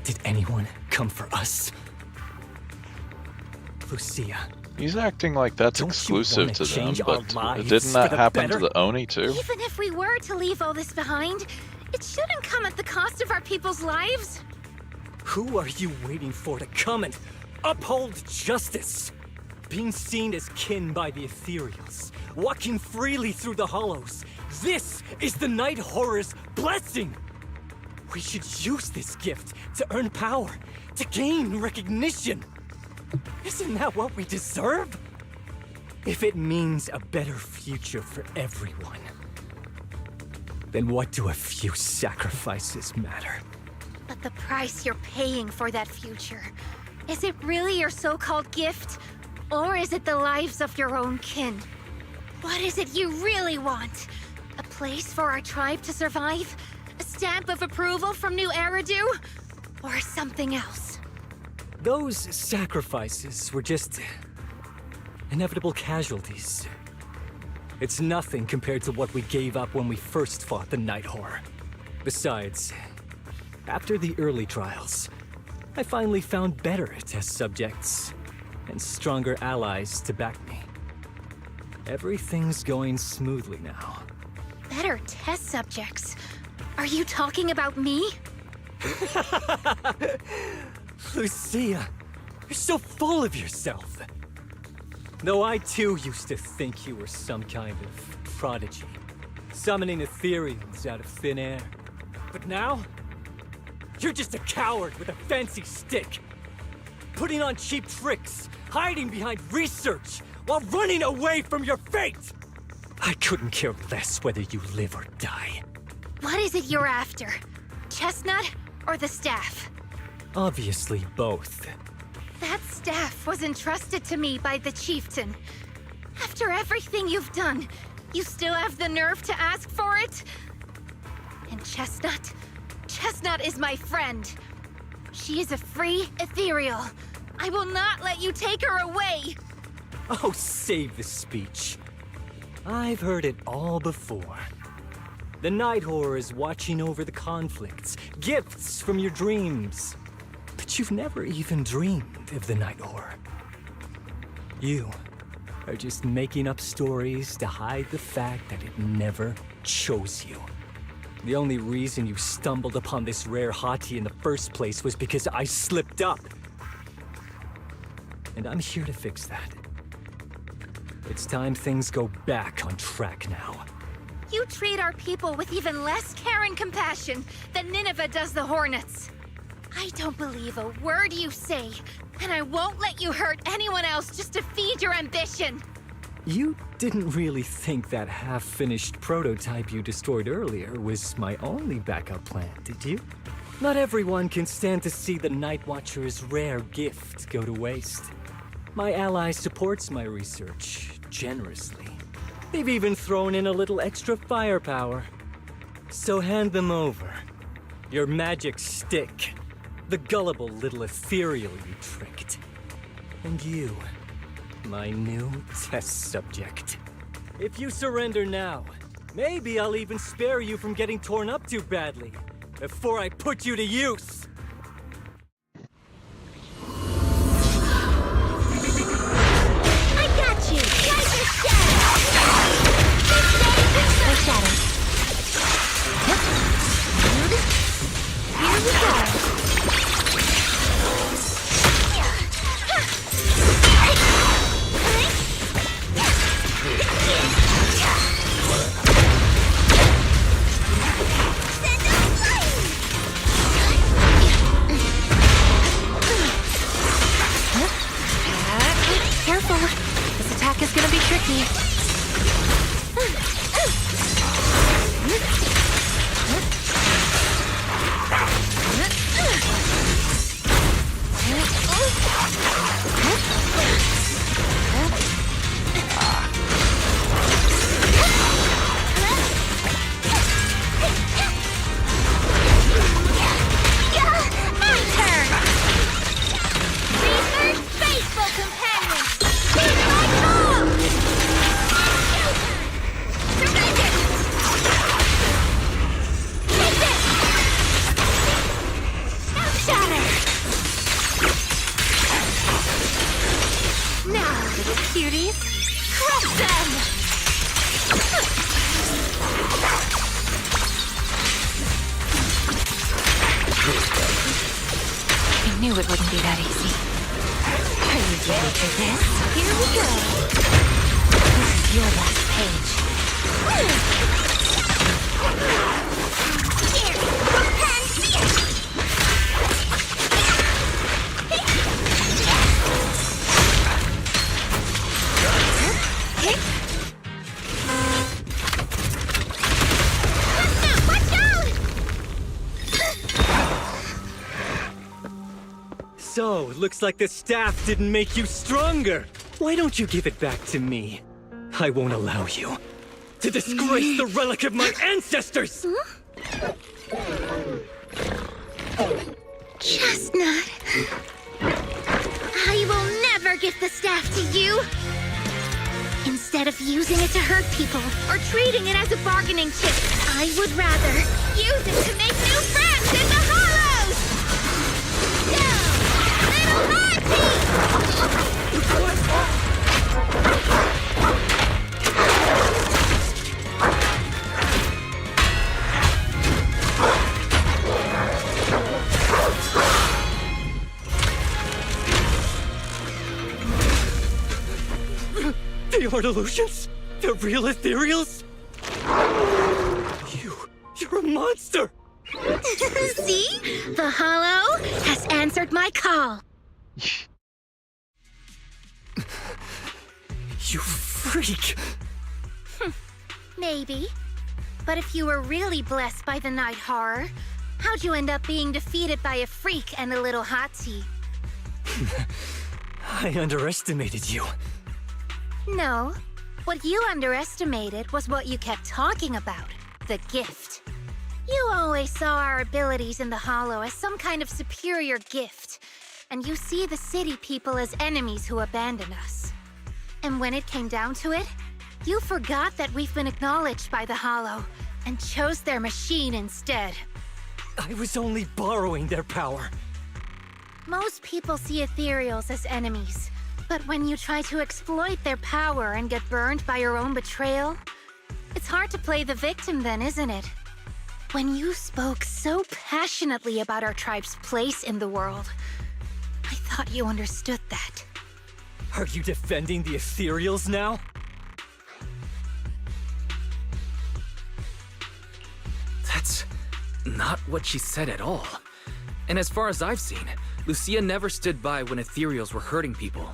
did anyone come for us? Lucia. He's acting like that's Don't exclusive you to them, change our but lives didn't that for the happen better? to the Oni too? Even if we were to leave all this behind, it shouldn't come at the cost of our people's lives. Who are you waiting for to come and uphold justice? Being seen as kin by the ethereals, walking freely through the hollows. This is the Night Horror's blessing! We should use this gift to earn power, to gain recognition. Isn't that what we deserve? If it means a better future for everyone, then what do a few sacrifices matter? But the price you're paying for that future, is it really your so-called gift? Or is it the lives of your own kin? What is it you really want? A place for our tribe to survive? A stamp of approval from New Eridu? Or something else? Those sacrifices were just inevitable casualties. It's nothing compared to what we gave up when we first fought the Nighthor. Besides, after the early trials, I finally found better test subjects and stronger allies to back me. Everything's going smoothly now. Better test subjects? Are you talking about me? Lucia, you're so full of yourself. Though I too used to think you were some kind of prodigy, summoning ethereals out of thin air. But now, you're just a coward with a fancy stick, putting on cheap tricks, hiding behind research, while running away from your fate! I couldn't care less whether you live or die. What is it you're after? Chestnut or the staff? Obviously both. That staff was entrusted to me by the chieftain. After everything you've done, you still have the nerve to ask for it? And Chestnut? Chestnut is my friend. She is a free ethereal. I will not let you take her away! Oh, save the speech. I've heard it all before. The Nighthor is watching over the conflicts, gifts from your dreams. But you've never even dreamed of the Nighthor. You are just making up stories to hide the fact that it never chose you. The only reason you stumbled upon this rare hottie in the first place was because I slipped up. And I'm here to fix that. It's time things go back on track now. You treat our people with even less care and compassion than Nineveh does the Hornets. I don't believe a word you say, and I won't let you hurt anyone else just to feed your ambition. You didn't really think that half-finished prototype you destroyed earlier was my only backup plan, did you? Not everyone can stand to see the Night Watcher's rare gift go to waste. My ally supports my research generously. They've even thrown in a little extra firepower. So hand them over. Your magic stick. The gullible little ethereal you tricked. And you, my new test subject. If you surrender now, maybe I'll even spare you from getting torn up too badly before I put you to use. I got you! Laser shadow! Here we go! Careful. This attack is gonna be tricky. My turn! Reaper, faithful companion! Here's my call! Surrender! Take this! Now shatter! Now, little cuties, crush them! I knew it wouldn't be that easy. Are you ready for this? Here we go! This is your last page. Here, So, looks like the staff didn't make you stronger. Why don't you give it back to me? I won't allow you to disgrace the relic of my ancestors! Chestnut! I will never give the staff to you! Instead of using it to hurt people or treating it as a bargaining chip, I would rather use it to make new friends in the Hollows! Go! Little The art illusions? The real ethereals? You're a monster! See? The Hollow has answered my call. You freak! Maybe. But if you were really blessed by the night horror, how'd you end up being defeated by a freak and a little hot tea? I underestimated you. No. What you underestimated was what you kept talking about. The gift. You always saw our abilities in the Hollow as some kind of superior gift. And you see the city people as enemies who abandon us. And when it came down to it, you forgot that we've been acknowledged by the Hollow and chose their machine instead. I was only borrowing their power. Most people see ethereals as enemies, but when you try to exploit their power and get burned by your own betrayal, it's hard to play the victim then, isn't it? When you spoke so passionately about our tribe's place in the world, I thought you understood that. Are you defending the ethereals now? That's not what she said at all. And as far as I've seen, Lucia never stood by when ethereals were hurting people.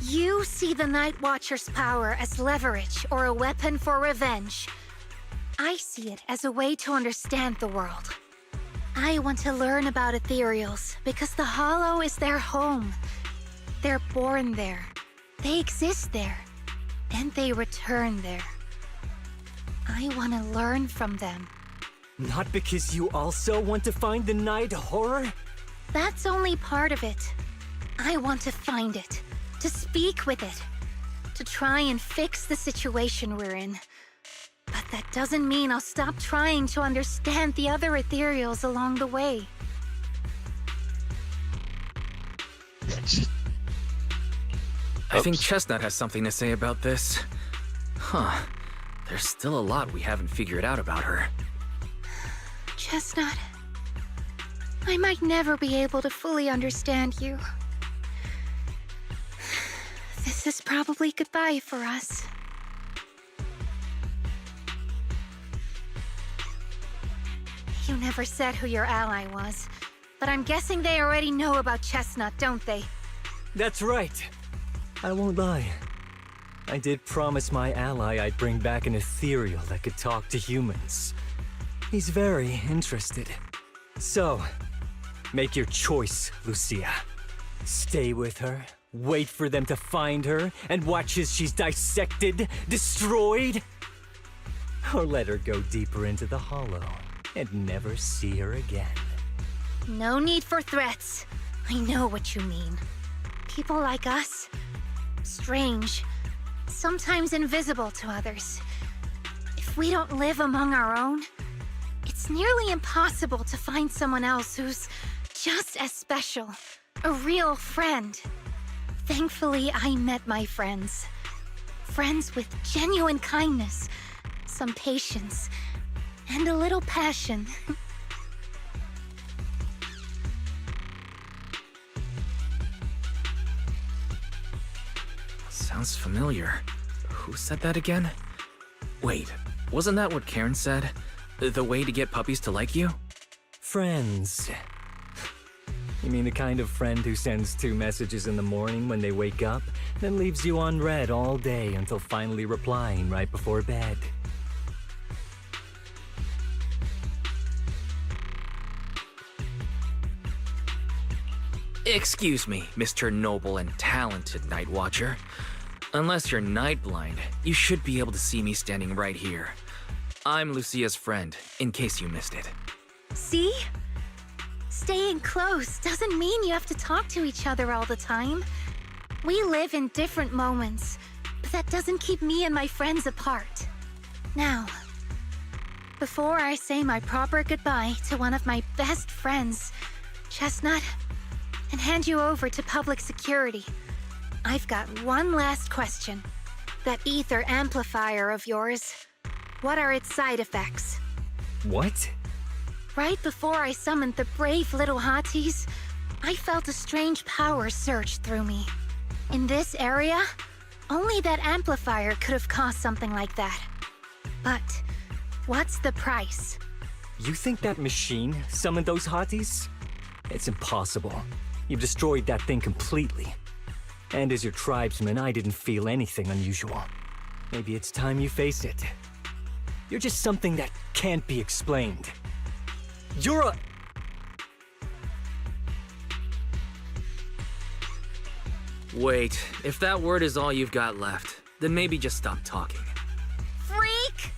You see the Night Watcher's power as leverage or a weapon for revenge. I see it as a way to understand the world. I want to learn about ethereals because the Hollow is their home. They're born there. They exist there. And they return there. I want to learn from them. Not because you also want to find the night horror? That's only part of it. I want to find it, to speak with it, to try and fix the situation we're in. But that doesn't mean I'll stop trying to understand the other ethereals along the way. I think Chestnut has something to say about this. Huh. There's still a lot we haven't figured out about her. Chestnut, I might never be able to fully understand you. This is probably goodbye for us. You never said who your ally was, but I'm guessing they already know about Chestnut, don't they? That's right. I won't lie. I did promise my ally I'd bring back an ethereal that could talk to humans. He's very interested. So, make your choice, Lucia. Stay with her, wait for them to find her, and watch as she's dissected, destroyed? Or let her go deeper into the Hollow and never see her again. No need for threats. I know what you mean. People like us, strange, sometimes invisible to others. If we don't live among our own, it's nearly impossible to find someone else who's just as special, a real friend. Thankfully, I met my friends. Friends with genuine kindness, some patience, and a little passion. Sounds familiar. Who said that again? Wait, wasn't that what Karen said? The way to get puppies to like you? Friends. You mean the kind of friend who sends 2 messages in the morning when they wake up, then leaves you unread all day until finally replying right before bed? Excuse me, Mr. Noble and talented Night Watcher. Unless you're night blind, you should be able to see me standing right here. I'm Lucia's friend, in case you missed it. See? Staying close doesn't mean you have to talk to each other all the time. We live in different moments, but that doesn't keep me and my friends apart. Now, before I say my proper goodbye to one of my best friends, Chestnut, and hand you over to public security, I've got one last question. That ether amplifier of yours, what are its side effects? What? Right before I summoned the brave little hotties, I felt a strange power surge through me. In this area, only that amplifier could have caused something like that. But what's the price? You think that machine summoned those hotties? It's impossible. You've destroyed that thing completely. And as your tribesman, I didn't feel anything unusual. Maybe it's time you face it. You're just something that can't be explained. You're a... Wait, if that word is all you've got left, then maybe just stop talking. Freak!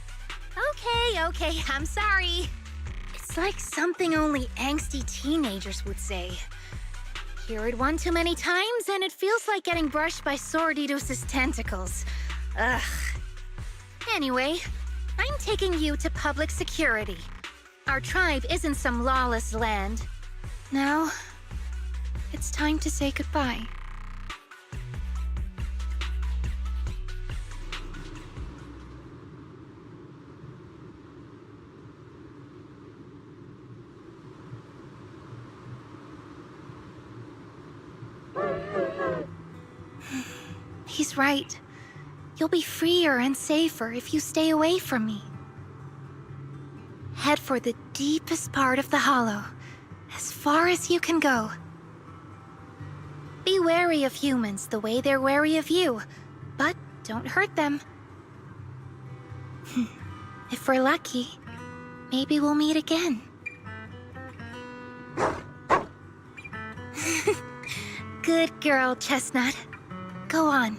Okay, I'm sorry. It's like something only angsty teenagers would say. Hear it one too many times, and it feels like getting brushed by Sordidus's tentacles. Ugh. Anyway, I'm taking you to public security. Our tribe isn't some lawless land. Now, it's time to say goodbye. He's right. You'll be freer and safer if you stay away from me. Head for the deepest part of the Hollow, as far as you can go. Be wary of humans the way they're wary of you, but don't hurt them. If we're lucky, maybe we'll meet again. Good girl, Chestnut. Go on.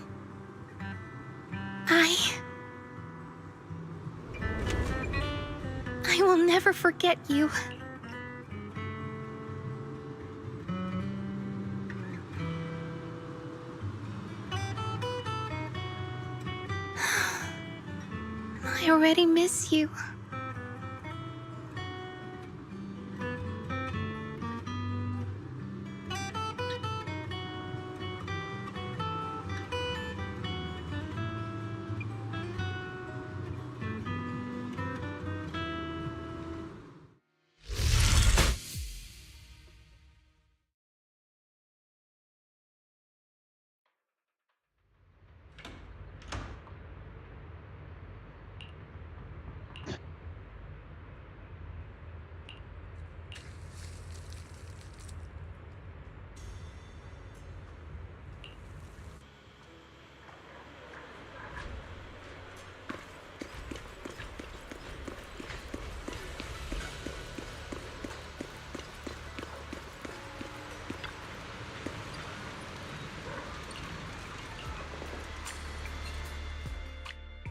I will never forget you. I already miss you.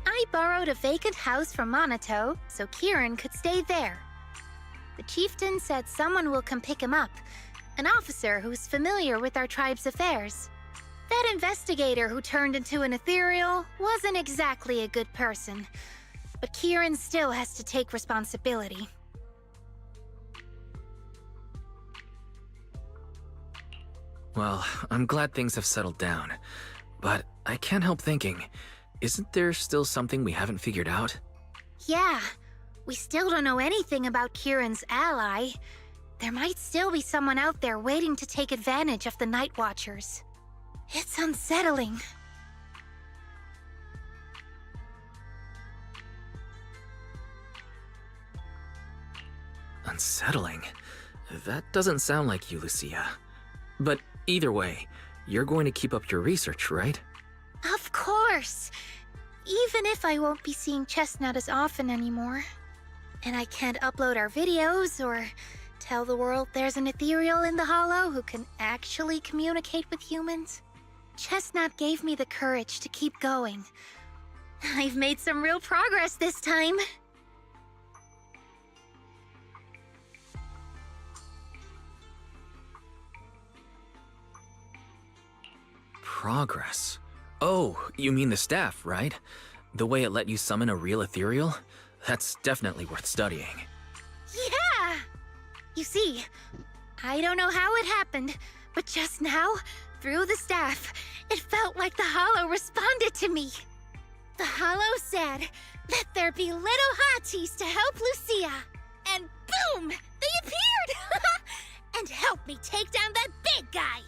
I borrowed a vacant house from Monato so Kieran could stay there. The chieftain said someone will come pick him up, an officer who's familiar with our tribe's affairs. That investigator who turned into an ethereal wasn't exactly a good person, but Kieran still has to take responsibility. Well, I'm glad things have settled down, but I can't help thinking, isn't there still something we haven't figured out? Yeah, we still don't know anything about Kieran's ally. There might still be someone out there waiting to take advantage of the Night Watchers. It's unsettling. Unsettling? That doesn't sound like you, Lucia. But either way, you're going to keep up your research, right? Of course! Even if I won't be seeing Chestnut as often anymore. And I can't upload our videos or Tell the world there's an ethereal in the Hollow who can actually communicate with humans? Chestnut gave me the courage to keep going. I've made some real progress this time. Progress? Oh, you mean the staff, right? The way it let you summon a real ethereal? That's definitely worth studying. Yeah! You see, I don't know how it happened, but just now, through the staff, it felt like the Hollow responded to me. The Hollow said, "Let there be little hotties to help Lucia." And boom! They appeared! And helped me take down that big guy!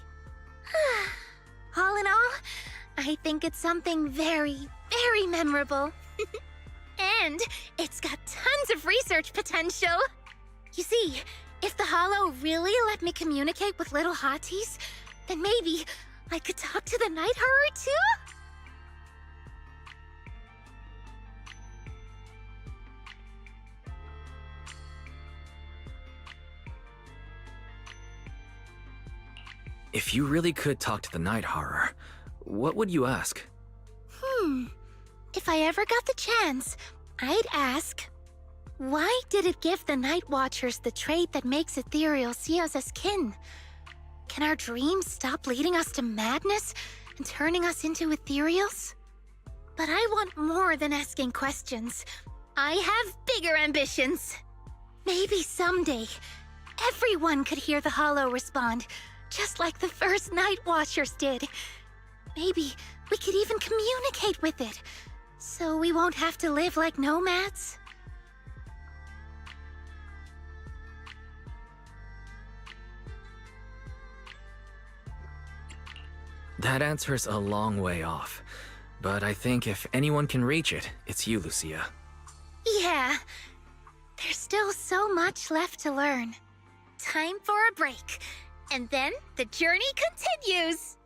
All in all, I think it's something very, very memorable. And it's got tons of research potential. You see, if the Hollow really let me communicate with little hotties, then maybe I could talk to the Night Horror too? If you really could talk to the Night Horror, what would you ask? If I ever got the chance, I'd ask, why did it give the Night Watchers the trait that makes ethereal see us as kin? Can our dreams stop leading us to madness and turning us into ethereals? But I want more than asking questions. I have bigger ambitions. Maybe someday, everyone could hear the Hollow respond, just like the first Night Watchers did. Maybe we could even communicate with it, so we won't have to live like nomads. That answer's a long way off, but I think if anyone can reach it, it's you, Lucia. Yeah, there's still so much left to learn. Time for a break, and then the journey continues!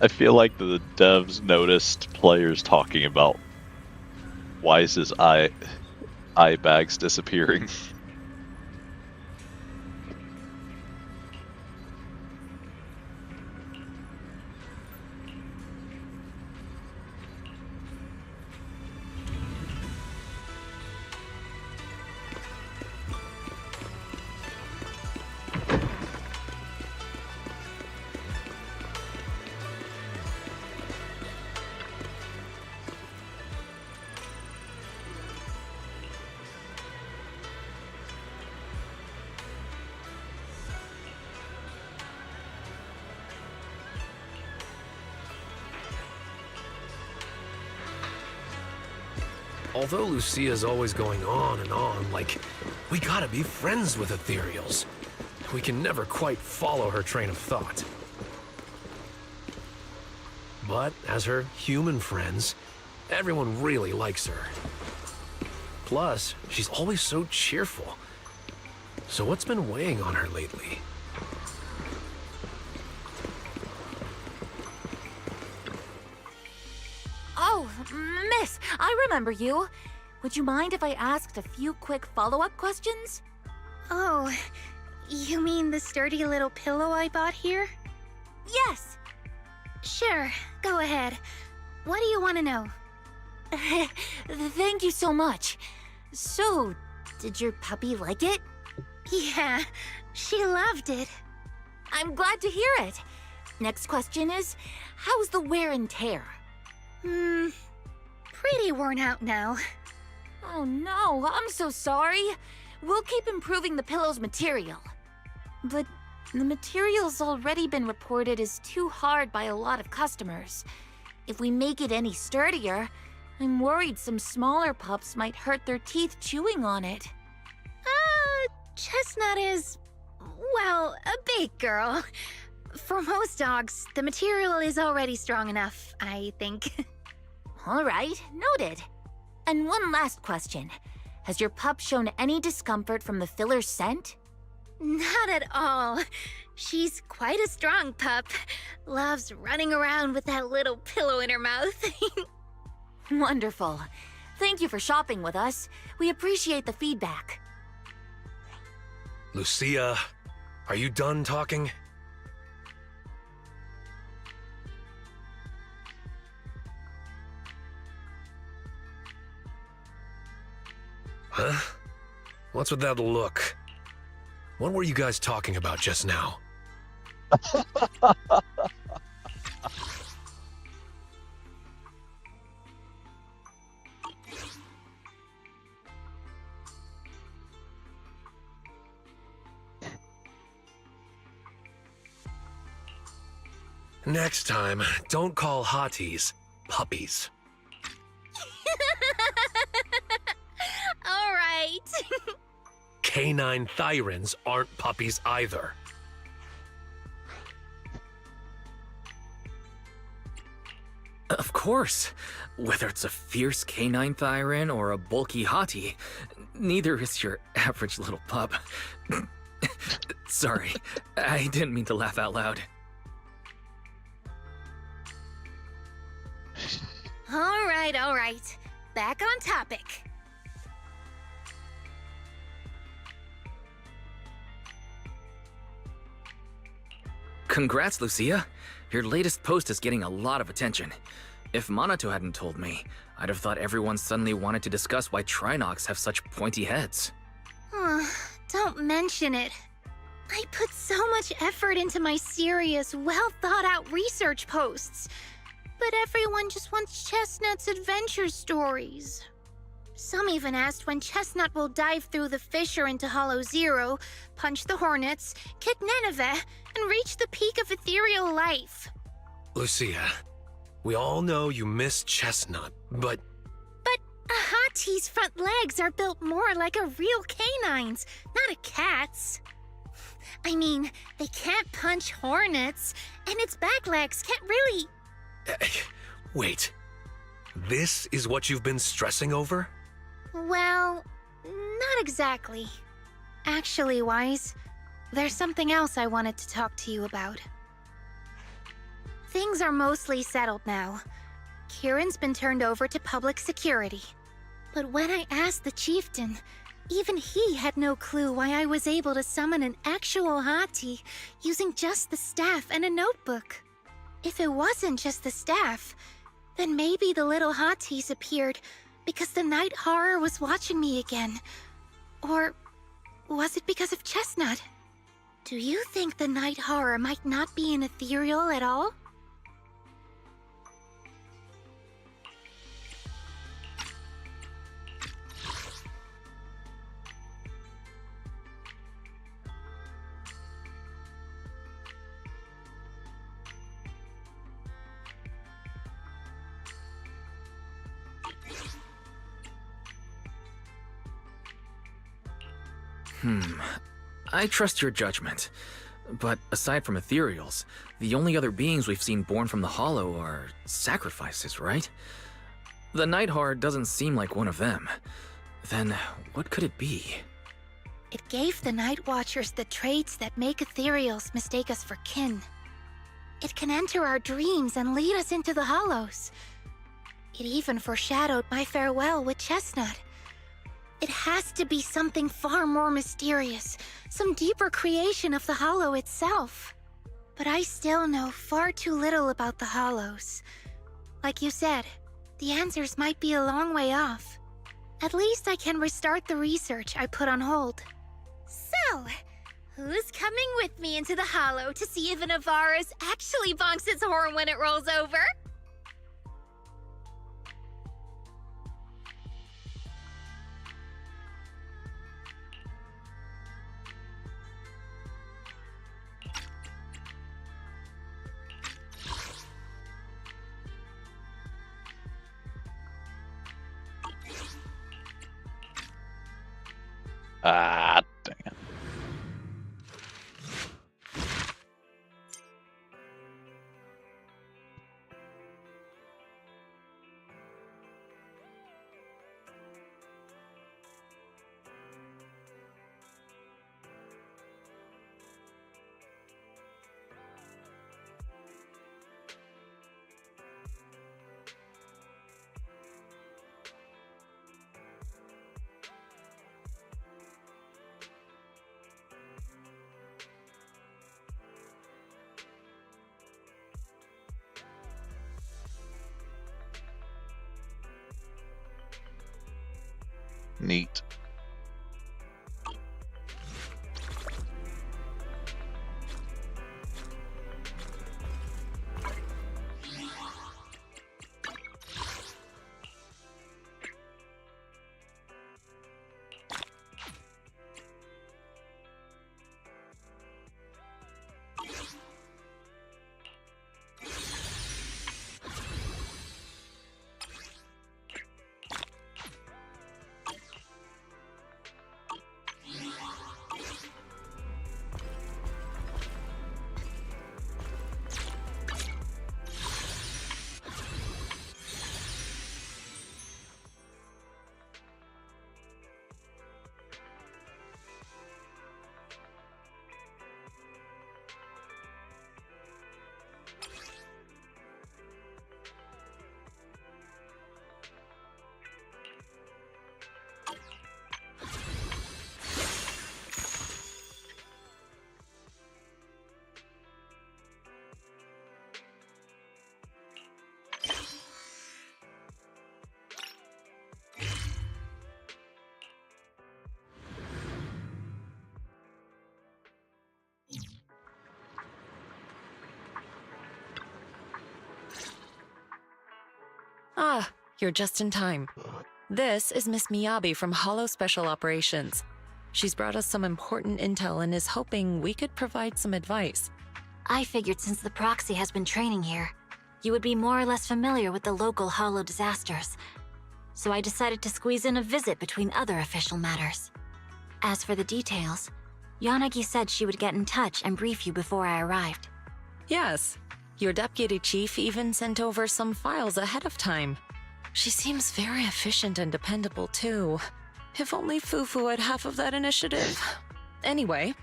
I feel like the devs noticed players talking about Wise's eye bags disappearing. Although Lucia's always going on and on, like, we gotta be friends with ethereals. We can never quite follow her train of thought. But as her human friends, everyone really likes her. Plus, she's always so cheerful. So what's been weighing on her lately? Oh, miss, I remember you. Would you mind if I asked a few quick follow-up questions? Oh, you mean the sturdy little pillow I bought here? Yes. Sure, go ahead. What do you want to know? Thank you so much. So, did your puppy like it? Yeah, she loved it. I'm glad to hear it. Next question is, how's the wear and tear? Pretty worn out now. Oh no, I'm so sorry. We'll keep improving the pillow's material. But the material's already been reported as too hard by a lot of customers. If we make it any sturdier, I'm worried some smaller pups might hurt their teeth chewing on it. Chestnut is, well, a big girl. For most dogs, the material is already strong enough, I think. All right, noted. And one last question. Has your pup shown any discomfort from the filler's scent? Not at all. She's quite a strong pup. Loves running around with that little pillow in her mouth. Wonderful. Thank you for shopping with us. We appreciate the feedback. Lucia, are you done talking? Huh? What's with that look? What were you guys talking about just now? Next time, don't call hotties puppies. All right. Canine Thyrans aren't puppies either. Of course. Whether it's a fierce canine Thyran or a bulky hottie, neither is your average little pup. Sorry, I didn't mean to laugh out loud. All right. Back on topic. Congrats, Lucia. Your latest post is getting a lot of attention. If Minato hadn't told me, I'd have thought everyone suddenly wanted to discuss why Trinox have such pointy heads. Don't mention it. I put so much effort into my serious, well-thought-out research posts. But everyone just wants Chestnut's adventure stories. Some even asked when Chestnut will dive through the fissure into Hollow Zero, punch the Hornets, kick Nineveh, and reach the peak of ethereal life. Lucia, we all know you miss Chestnut, but... But a Hattie's front legs are built more like a real canine's, not a cat's. I mean, they can't punch Hornets, and its back legs can't really... Wait. This is what you've been stressing over? Well, not exactly. Actually, Wise, there's something else I wanted to talk to you about. Things are mostly settled now. Kieran's been turned over to public security. But when I asked the chieftain, even he had no clue why I was able to summon an actual Hati using just the staff and a notebook. If it wasn't just the staff, then maybe the little Hatis appeared because the night horror was watching me again. Or was it because of Chestnut? Do you think the night horror might not be an ethereal at all? I trust your judgment. But aside from ethereals, the only other beings we've seen born from the Hollow are sacrifices, right? The Night Horror doesn't seem like one of them. Then what could it be? It gave the Night Watchers the traits that make ethereals mistake us for kin. It can enter our dreams and lead us into the Hollows. It even foreshadowed my farewell with Chestnut. It has to be something far more mysterious, some deeper creation of the Hollow itself. But I still know far too little about the Hollows. Like you said, the answers might be a long way off. At least I can restart the research I put on hold. So, who's coming with me into the Hollow to see if an Avaris actually bonks its horn when it rolls over? Ah, dang it. Neat. Ah, you're just in time. This is Miss Miyabi from Hollow Special Operations. She's brought us some important intel and is hoping we could provide some advice. I figured since the proxy has been training here, you would be more or less familiar with the local Hollow disasters. So I decided to squeeze in a visit between other official matters. As for the details, Yanagi said she would get in touch and brief you before I arrived. Yes, your deputy chief even sent over some files ahead of time. She seems very efficient and dependable too. If only Fufu had half of that initiative. Anyway,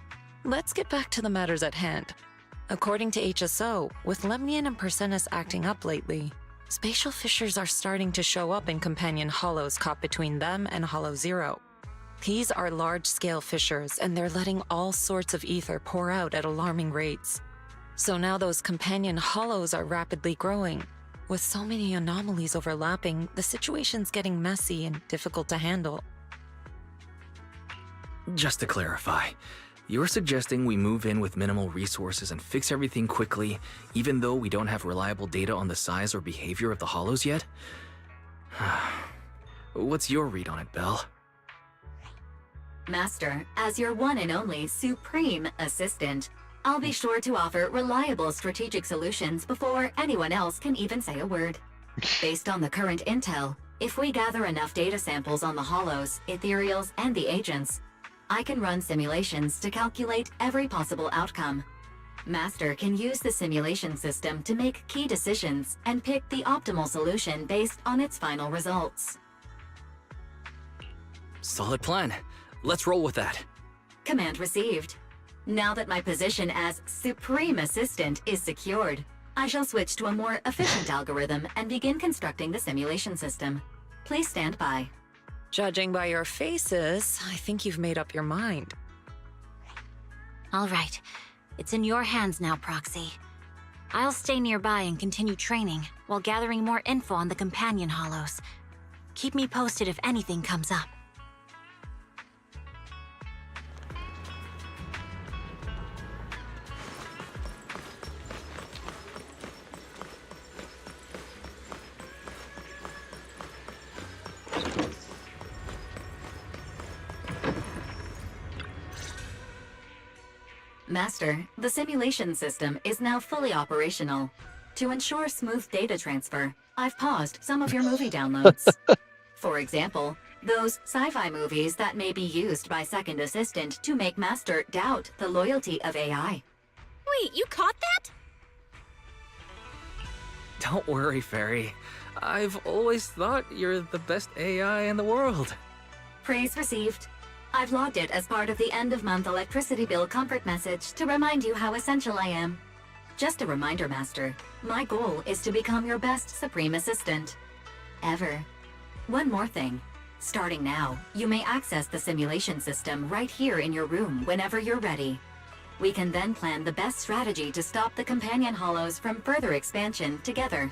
let's get back to the matters at hand. According to HSO, with Lemnian and Persenis acting up lately, spatial fissures are starting to show up in companion hollows caught between them and Hollow Zero. These are large-scale fissures, and they're letting all sorts of ether pour out at alarming rates. So now those companion hollows are rapidly growing. With so many anomalies overlapping, the situation's getting messy and difficult to handle. Just to clarify, you're suggesting we move in with minimal resources and fix everything quickly, even though we don't have reliable data on the size or behavior of the hollows yet? What's your read on it, Belle? Master, as your one and only supreme assistant, I'll be sure to offer reliable strategic solutions before anyone else can even say a word. Based on the current intel, if we gather enough data samples on the hollows, ethereals, and the agents, I can run simulations to calculate every possible outcome. Master can use the simulation system to make key decisions and pick the optimal solution based on its final results. Solid plan. Let's roll with that. Command received. Now that my position as Supreme Assistant is secured, I shall switch to a more efficient algorithm and begin constructing the simulation system. Please stand by. Judging by your faces, I think you've made up your mind. All right. It's in your hands now, Proxy. I'll stay nearby and continue training while gathering more info on the companion hollows. Keep me posted if anything comes up. Master, the simulation system is now fully operational. To ensure smooth data transfer, I've paused some of your movie downloads. For example, those sci-fi movies that may be used by Second Assistant to make Master doubt the loyalty of AI. Wait, you caught that? Don't worry, Fairy. I've always thought you're the best AI in the world. Praise received. I've logged it as part of the end-of-month electricity bill comfort message to remind you how essential I am. Just a reminder, Master, my goal is to become your best Supreme Assistant. Ever. One more thing. Starting now, you may access the simulation system right here in your room whenever you're ready. We can then plan the best strategy to stop the companion hollows from further expansion together.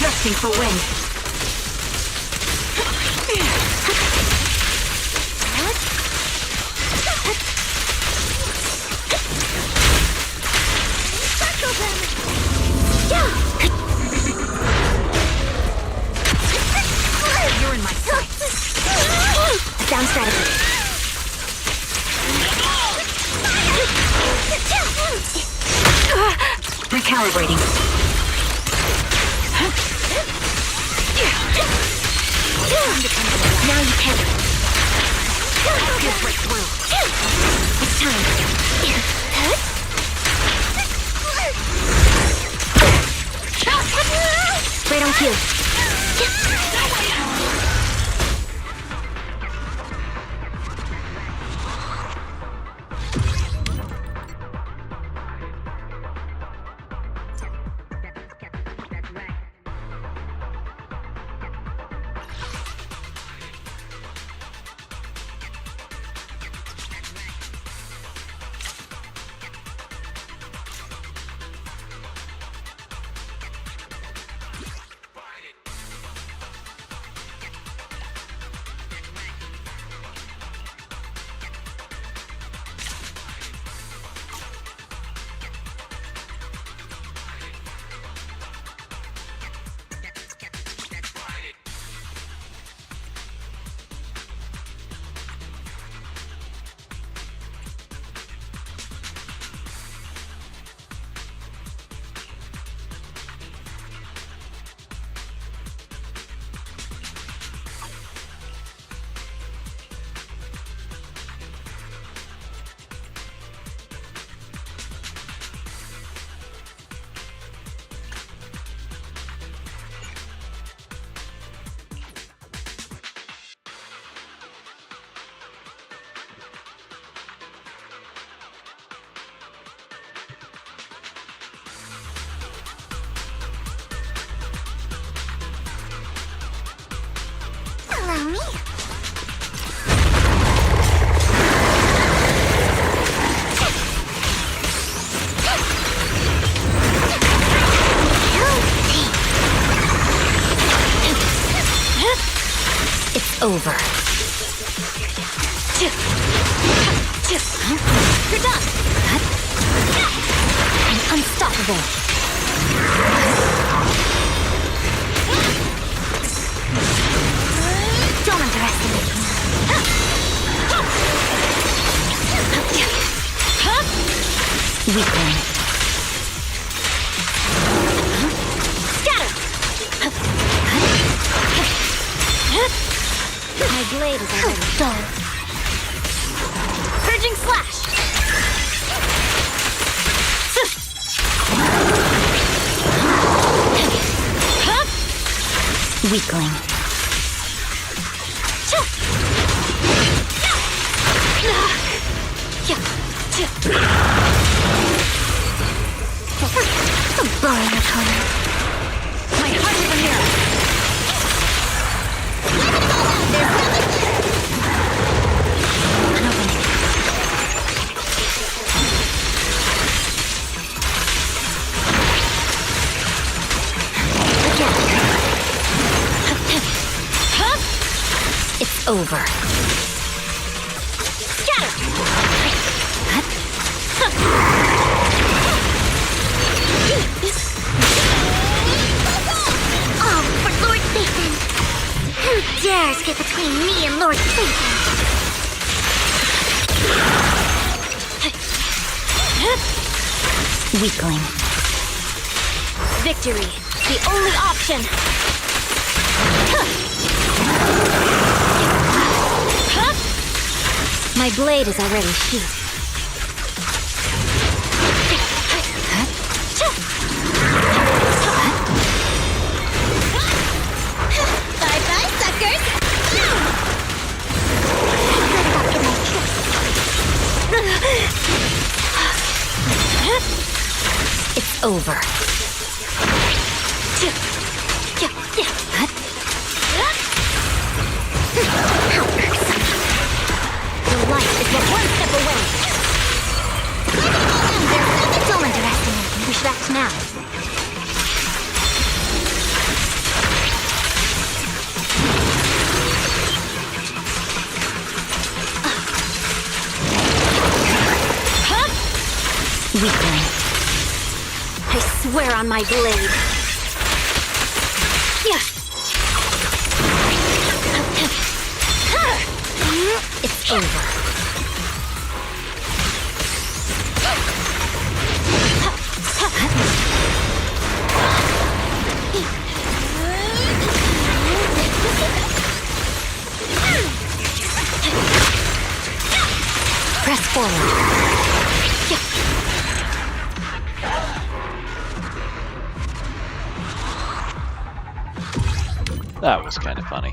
Adjusting for wind. You're in my sights. Down strategy. Recalibrating. Now you can. Break through. It's time. Right on cue. me. It's over. You're done. I'm unstoppable. Don't underestimate me. Weakling. Scatter! My blade is already dull. Purging slash! Weakling. Burn the color. My heart is a mirror. It's over. Oh, for Lord Satan! Who dares get between me and Lord Satan? Weakling. Victory, the only option. My blade is already sheathed. Bye-bye, suckers! It's over. Your life is but one step away. Don't underestimate me. We should act now. Weakling. I swear on my blade. It's over. Press forward. That was kind of funny.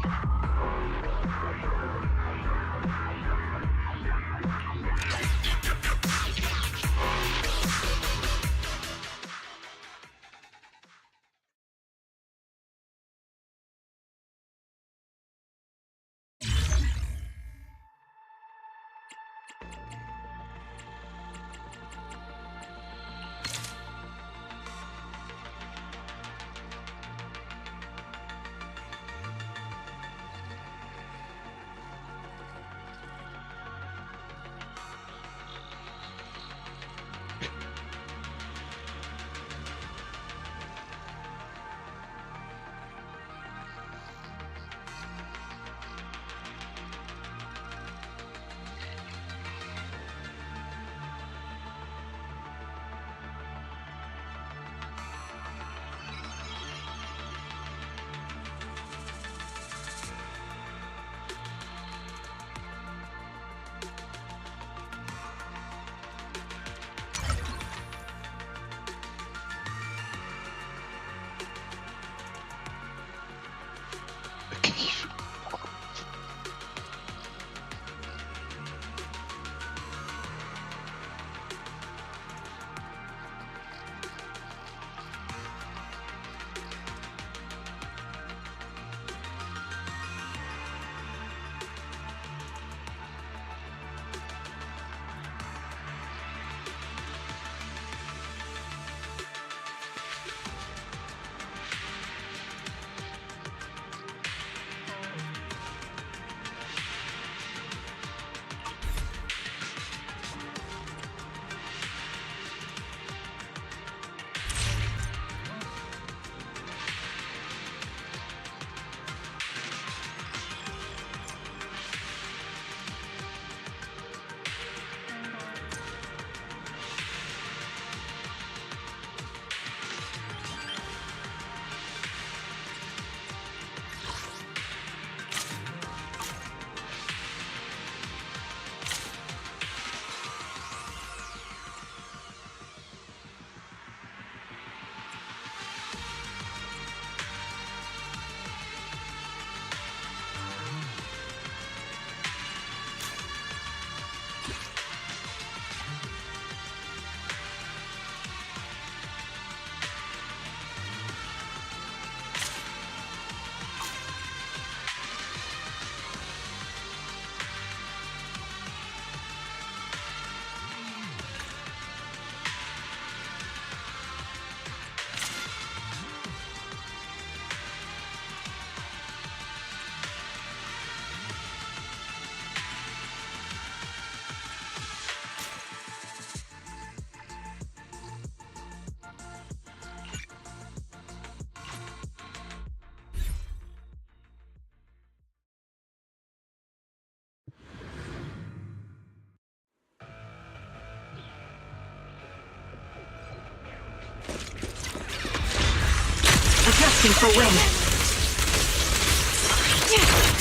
Bracing for wind.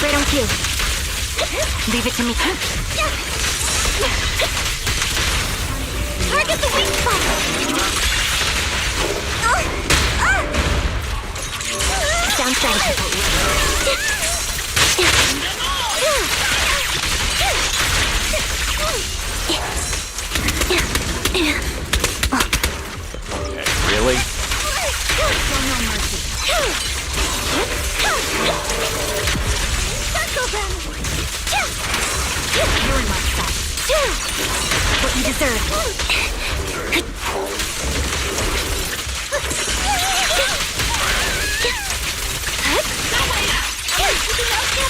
Right on cue. Leave it to me. Target the weak spot! Down strategy. Really? You're in my sight. What you deserve.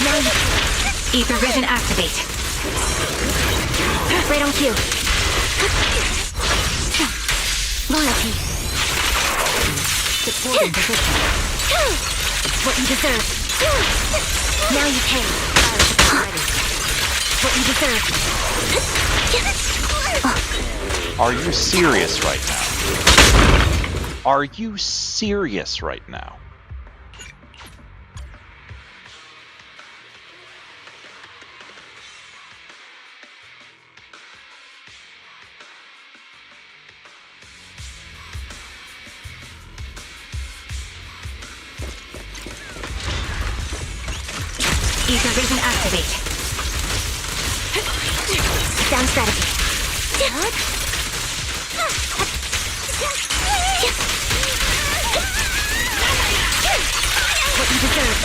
Now you... Ether vision activate. Right on cue. Loyalty. Supporting position. What you deserve. Now you pay. Ready. What you deserve. Are you serious right now? Are you serious right now? Ether vision activate. Down strategy. What you deserve.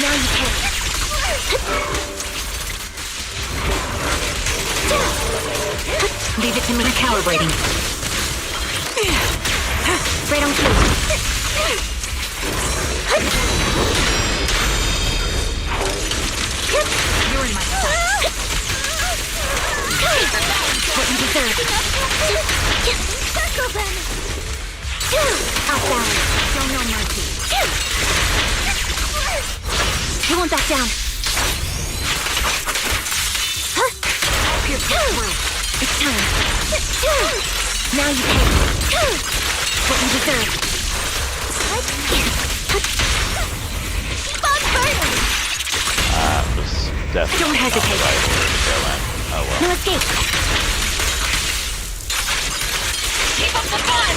Now you pay. Leave it to me. Calibrating. Right on cue. You're in my sight. What you deserve. Outbound. Show no mercy. You won't back down. Pierce through. It's time. Now you pay. What you deserve. Keep on burning. That was definitely Don't hesitate. not the right order to go in. Oh well. No escape. Keep up the fun.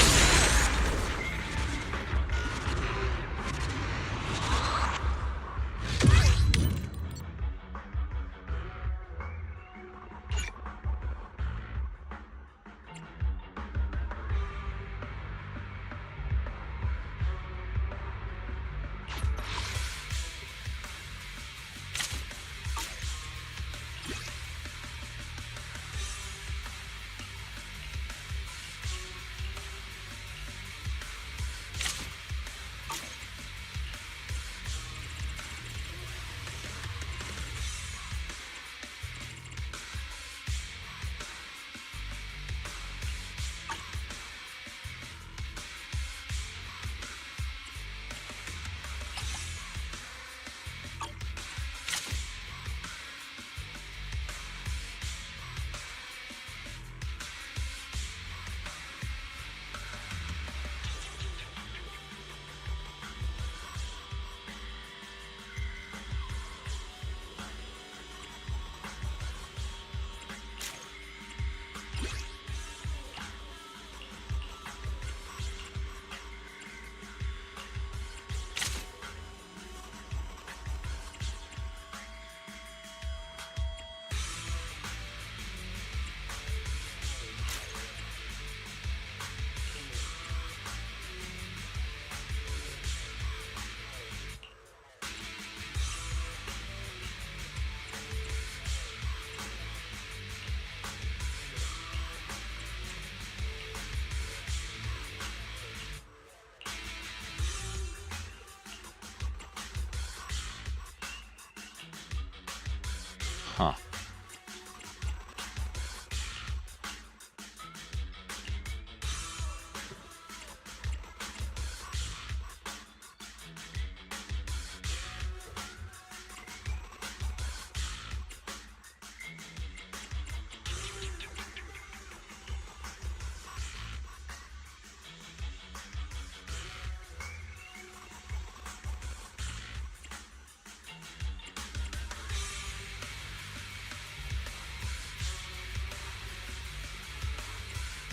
Huh.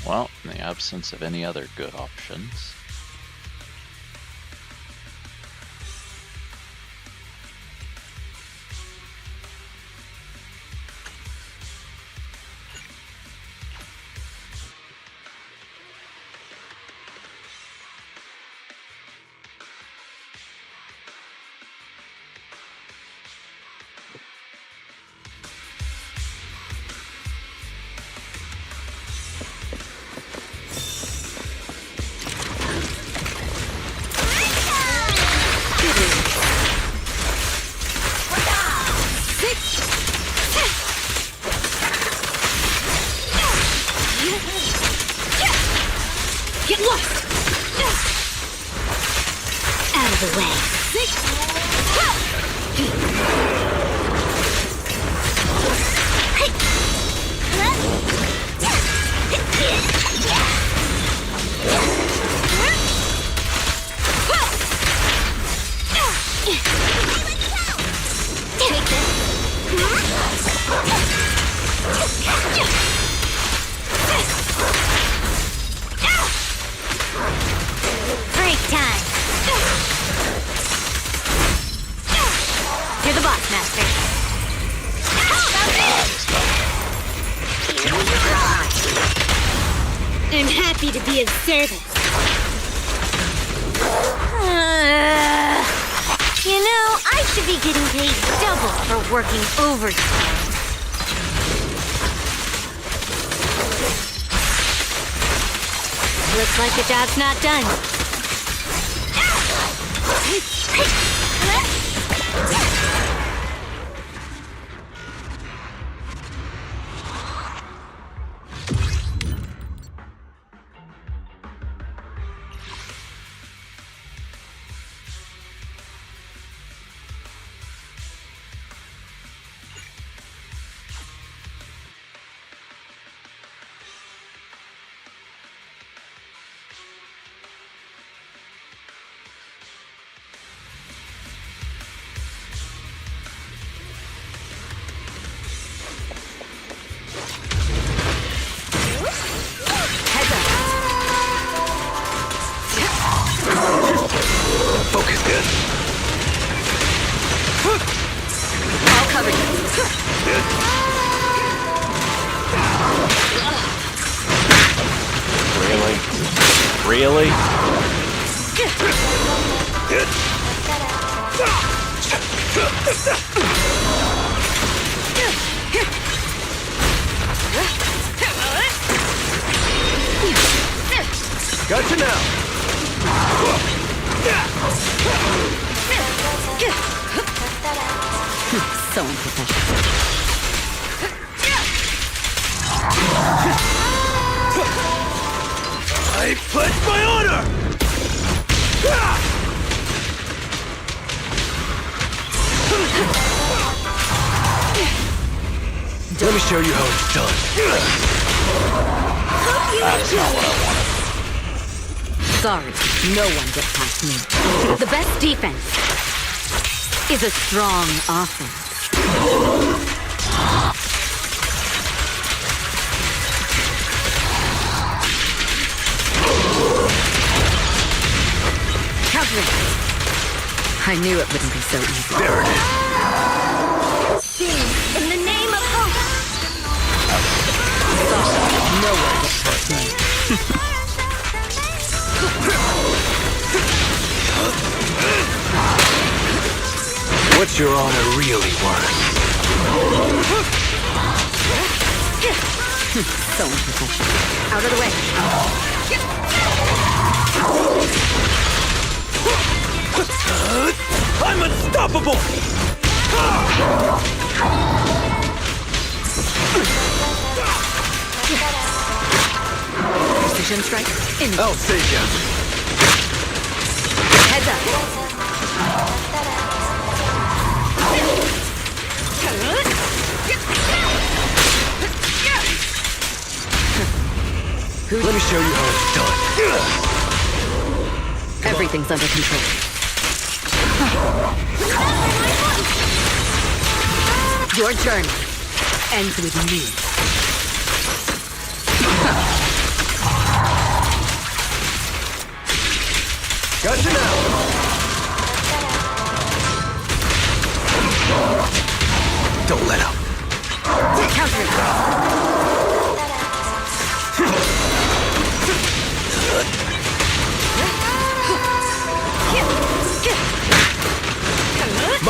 Well, in the absence of any other good options. Get lost! Out of the way. Take this. Break time. You're the boss, Master. I'm happy to be of service. You know, I should be getting paid double for working overtime. Looks like the job's not done. Focus good. All covered. Good. Really? Good. Gotcha now. So unprofessional. I pledge my honor! Let me show you how it's done. That's not what I wanted. Sorry, no one gets past me. The best defense is a strong offense. Cover it. I knew it wouldn't be so easy. There it is. Sing in the name of hope. Sorry, no one gets past me. What's your honor really worth? So unprofessional. Out of the way. I'm unstoppable! Precision strike. I'll save ya. Heads up. Let me show you how it's done. Everything's under control. Your journey ends with me.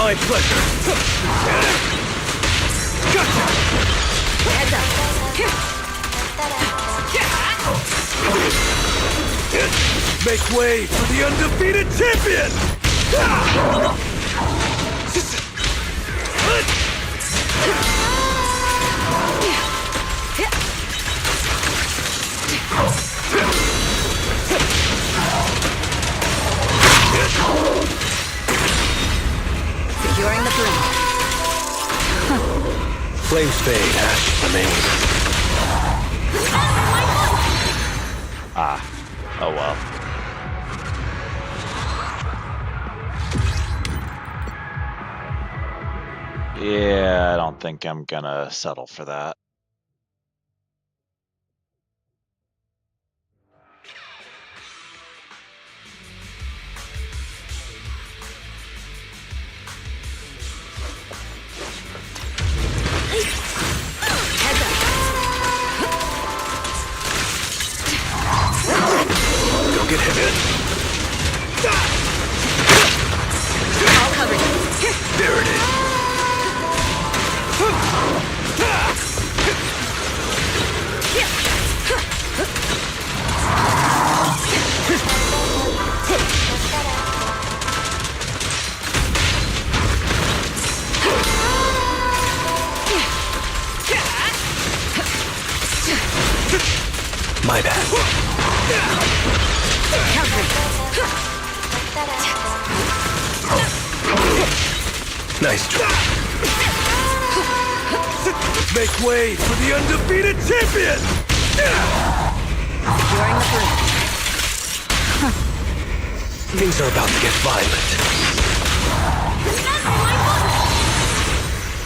My pleasure. Gotcha. Heads up. Make way for the undefeated champion! Securing the blink. Flames fade, ash remain. Ah. Oh well. Yeah, I don't think I'm gonna settle for that. Don't get hit. All covered. There it is. My bad. Nice try. Make way for the undefeated champion! Securing the blink. Things are about to get violent.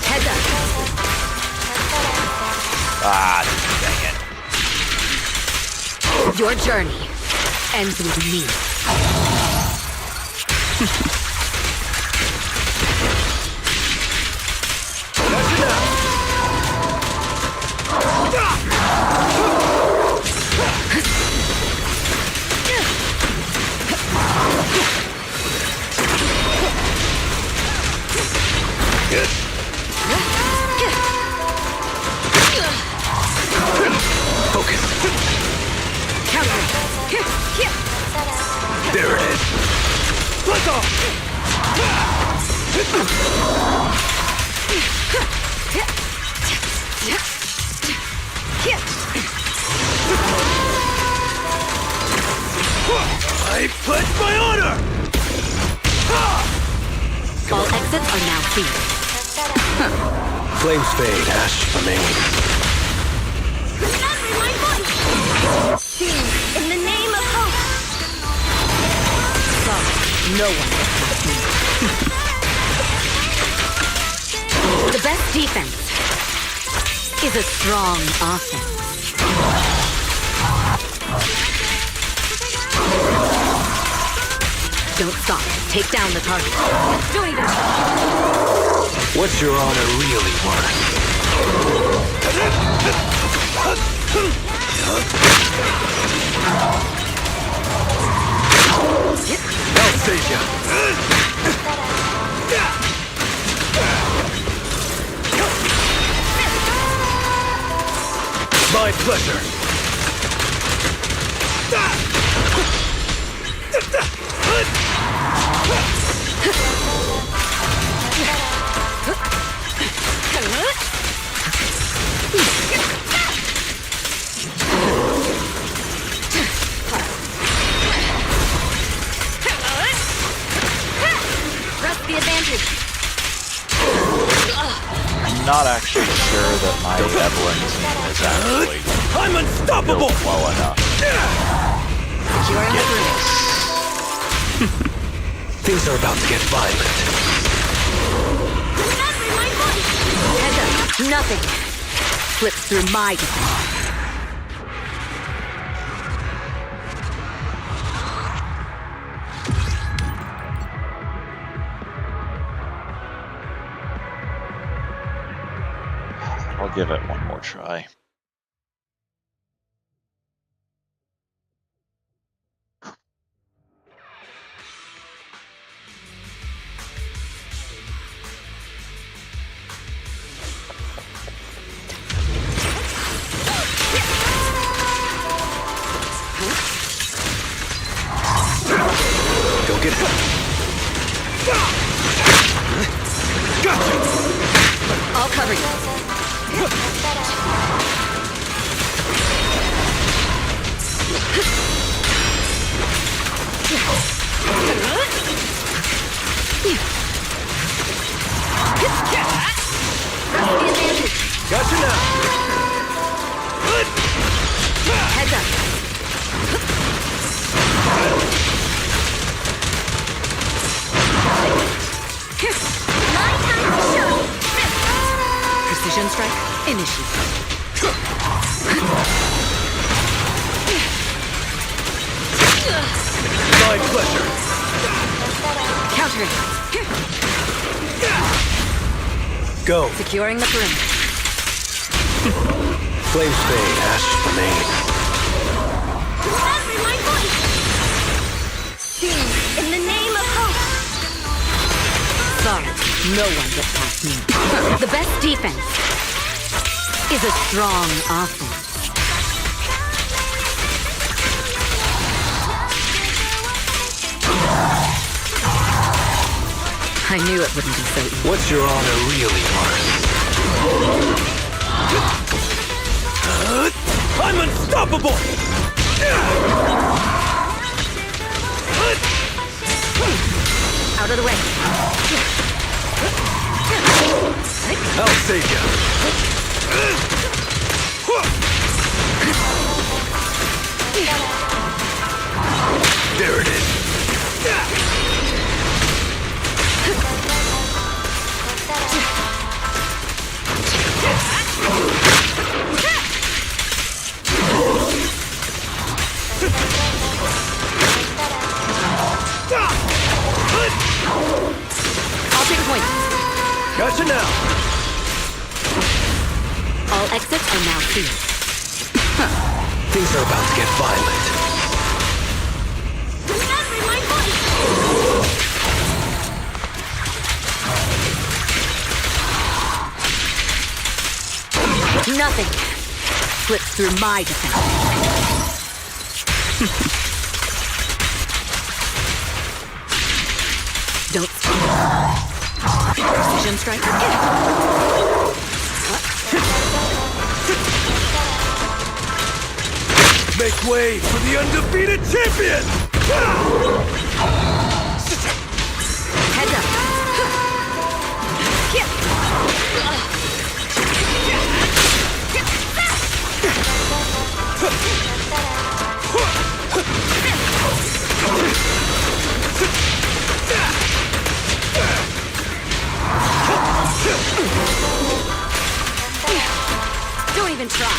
Heads up. Ah, dang it. Your journey ends with me. Focus. There it is. Let's go. I pledge my honor. All exits are now free. Flames fade, ash remain. In the name of hope. Sorry, no one can pass me. The best defense is a strong offense. Don't stop. Take down the target. Doing it. What's your honor really worth? I'll save you. My pleasure. Press the advantage. I'm not actually sure that my Evelyn team is actually I'm unstoppable. built well enough to get this. Things are about to get violent. Heads up. Nothing slips through my defense. I'll give it one more try. Look at him. Gotcha! I'll cover you. Gotcha now! Heads up. My time to show. Precision strike, initiate. My pleasure! Countering. Go! Securing the perimeter. Flames fade, ashes remain. Remember my voice. In the name of hope. Sorry, no one gets past me. The best defense is a strong offense. I knew it wouldn't be so easy. What's your honor really worth? I'm unstoppable! Out of the way. I'll save you. There it is. I'll take point. Gotcha now. All exits are now sealed. Things are about to get violent. Remember my voice. Nothing slips through my defense. Don't speak. Precision strike. Make way for the undefeated champion! Heads up. Don't even try.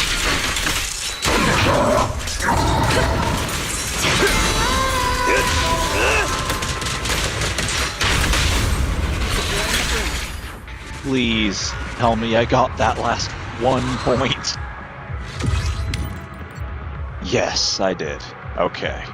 Please tell me I got that last 1 point. Yes, I did. Okay.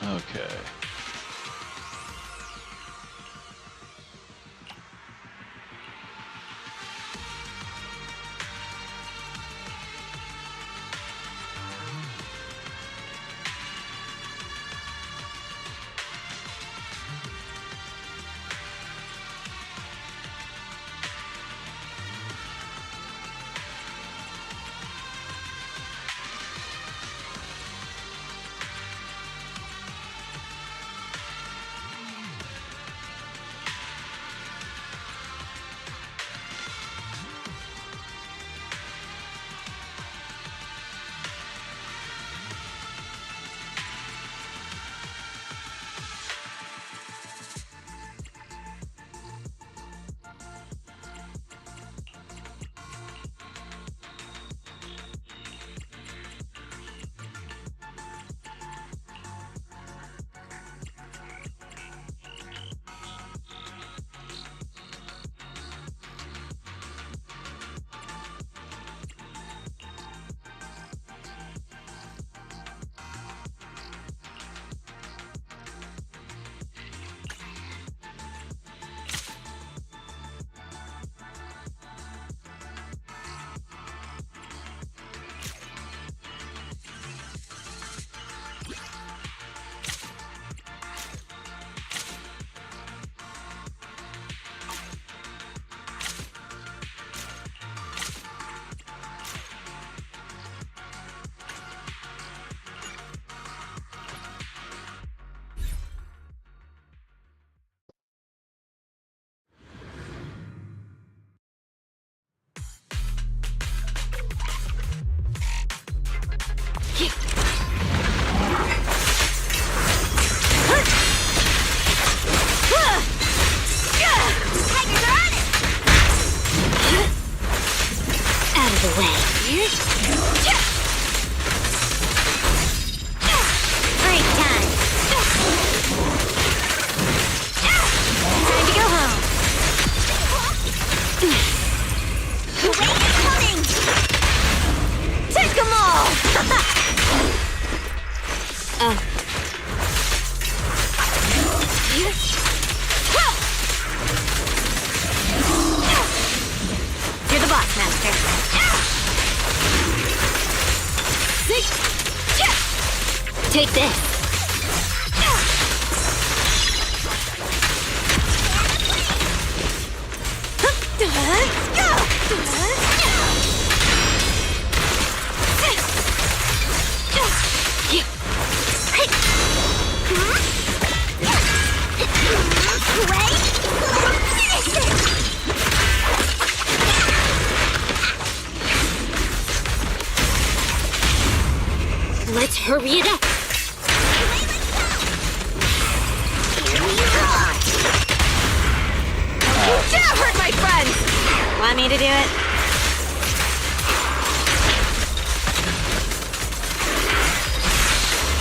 Okay. You're the boss, Master. Take this. Let's hurry it up. That hurt my friends! Want me to do it?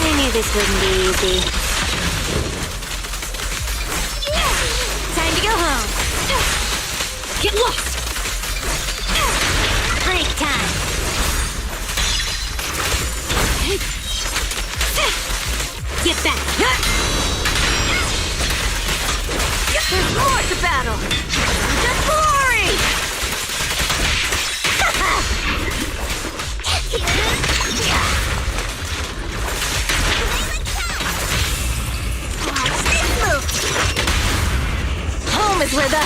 I knew this wouldn't be easy. Time to go home. Get lost! Break time! Get back! There's more to battle! Just glory! Home is where the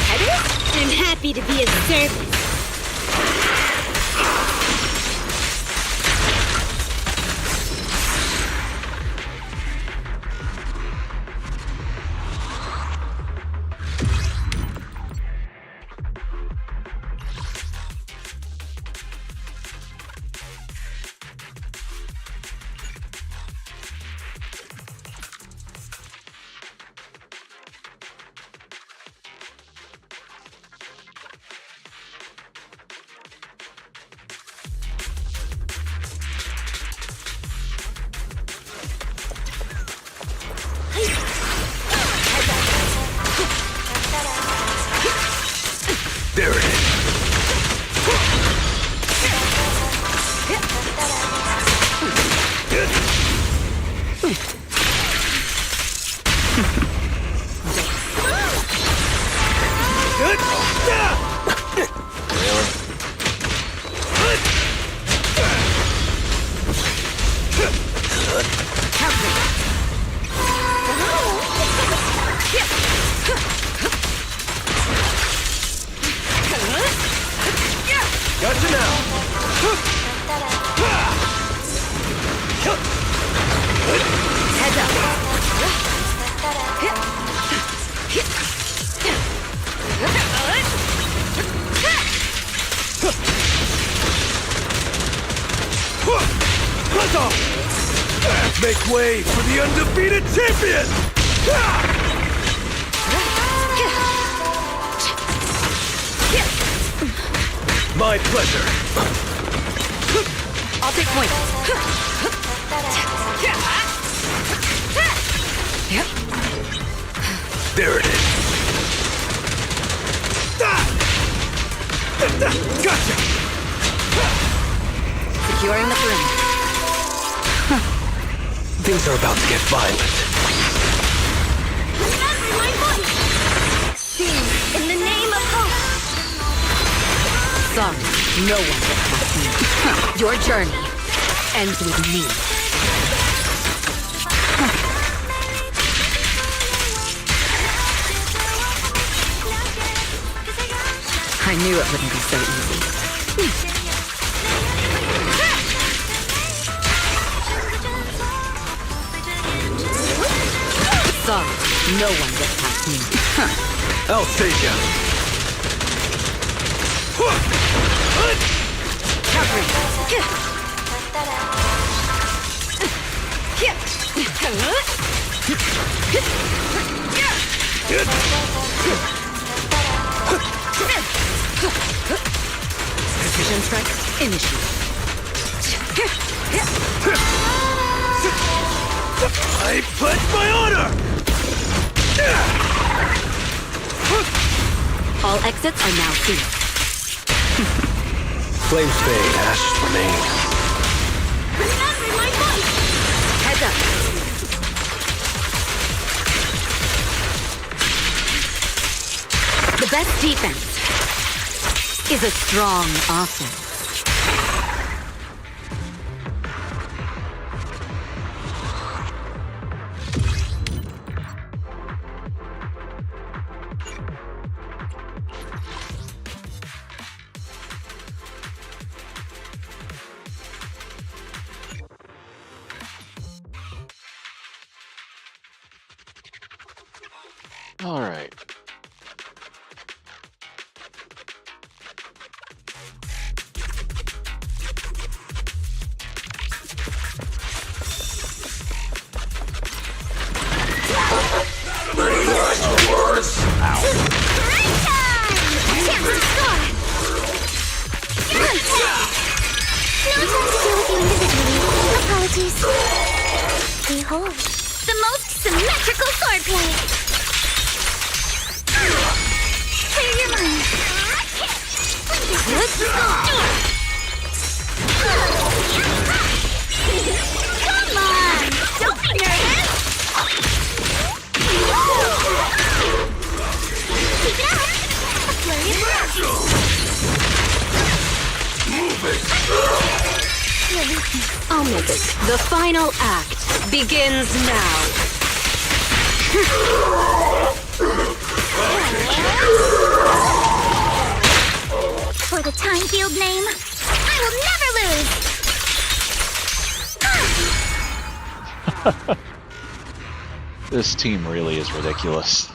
head is? I'm happy to be of service. Muzzle! Make way for the undefeated champion! My pleasure. I'll take point. There it is. Gotcha! Securing the perimeter. Things are about to get violent. Remember my voice! Sing in the name of hope! Sorry, no one will pass me. Your journey ends with me. I knew it wouldn't be so easy. Sorry, no one gets past me. I'll save ya. Precision strike, initiate. I pledge my honor! All exits are now clear. Flames fade, ashes remain. Remember my voice! Heads up. The best defense is a strong offense. All right. Apologies. Behold, the most symmetrical swordplay. Clear your mind. Let's go. Come on, don't be nervous. Keep it up. A flurry of blows. Move it! I'll make it. The final act begins now. For the Time Field name, I will never lose! This team really is ridiculous.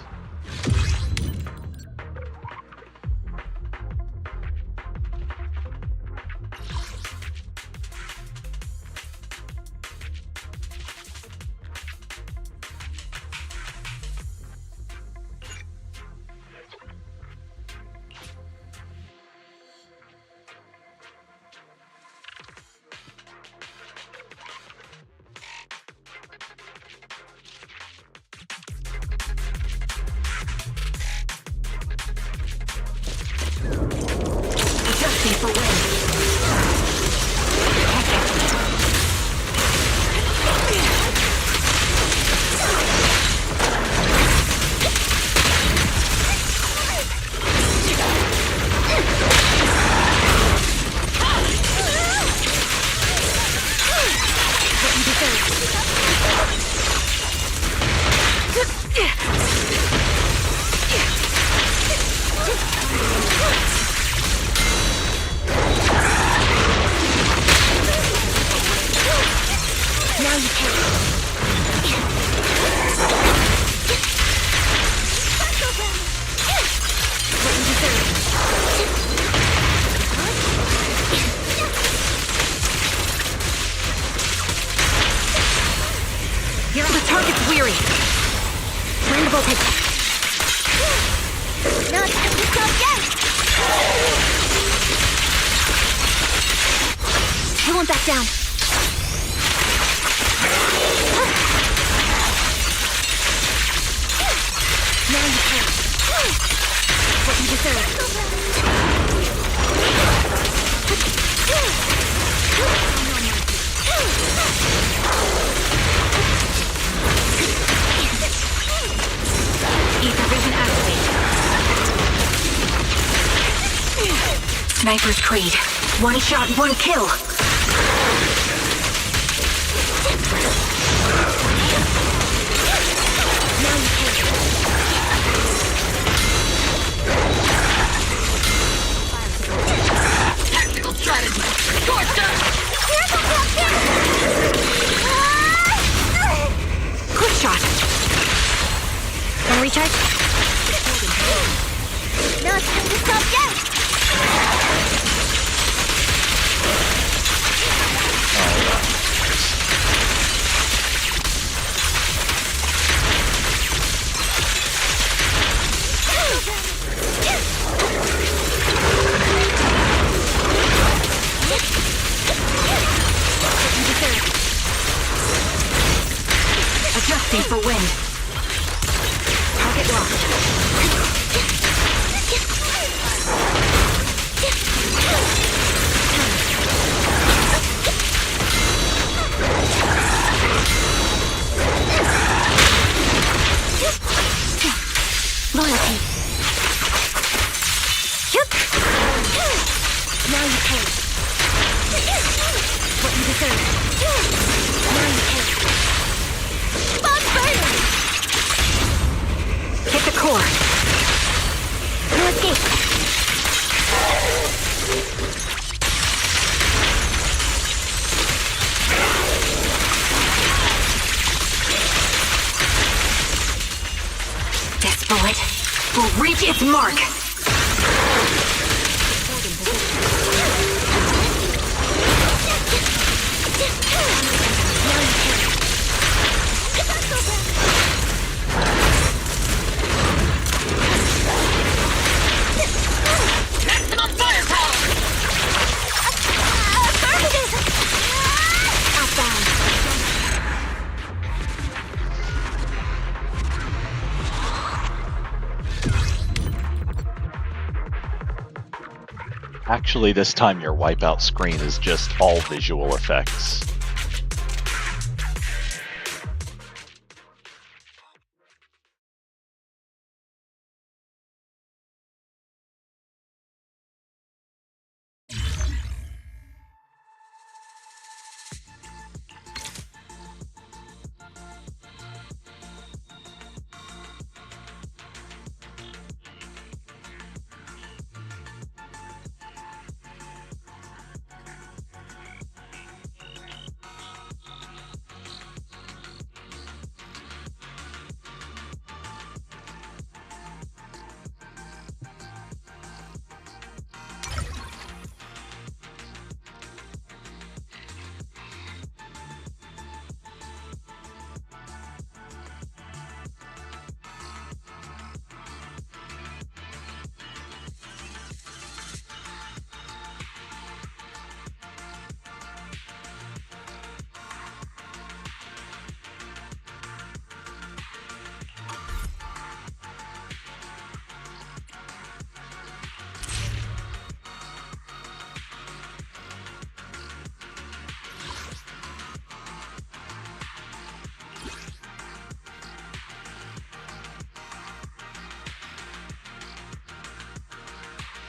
Target's weary. Bring the voltage. Not time to stop yet! I won't back down. Now you pay. What you deserve. Ether vision activated. Sniper's Creed. One shot, one kill. Now you pay. Tactical strategy. Quick shot. Gonna recharge? Not time to stop yet! Adjusting for wind. Target locked. Loyalty. Now you pay. What you deserve. Now you pay. Bob burner! Hit the core. No escape. This bullet will reach its mark. Maximum firepower! Affirmative! Outbound. Actually, this time your wipeout screen is just all visual effects.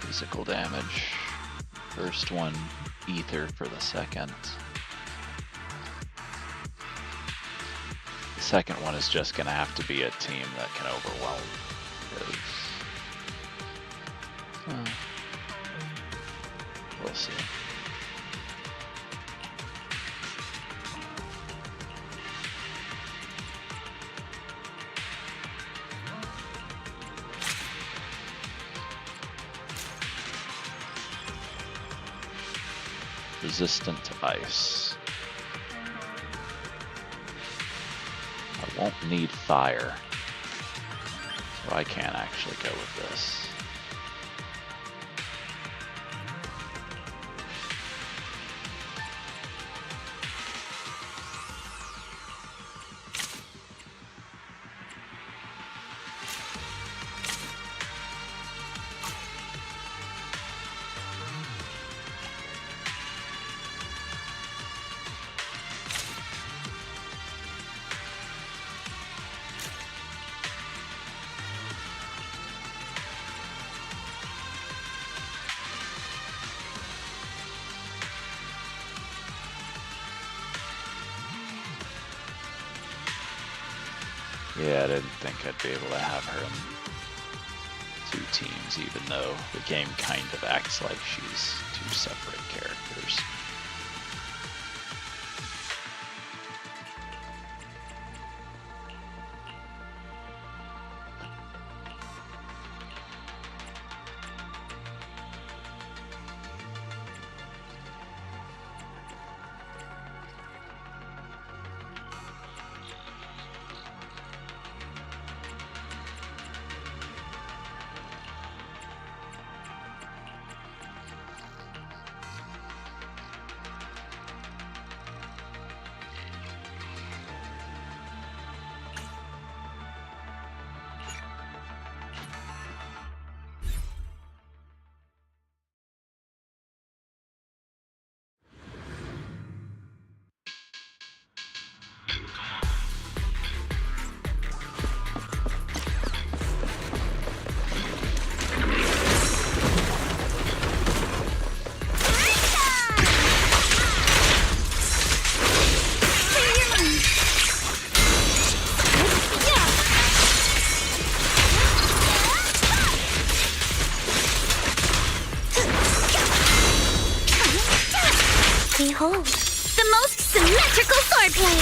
Physical damage. First one, ether for the second. The second one is just gonna have to be a team that can overwhelm. We'll see. Resistant to ice. I won't need fire. So I can actually go with this. Yeah, I didn't think I'd be able to have her in 2 teams, even though the game kind of acts like she's 2 separate characters. Behold, the most symmetrical swordplay!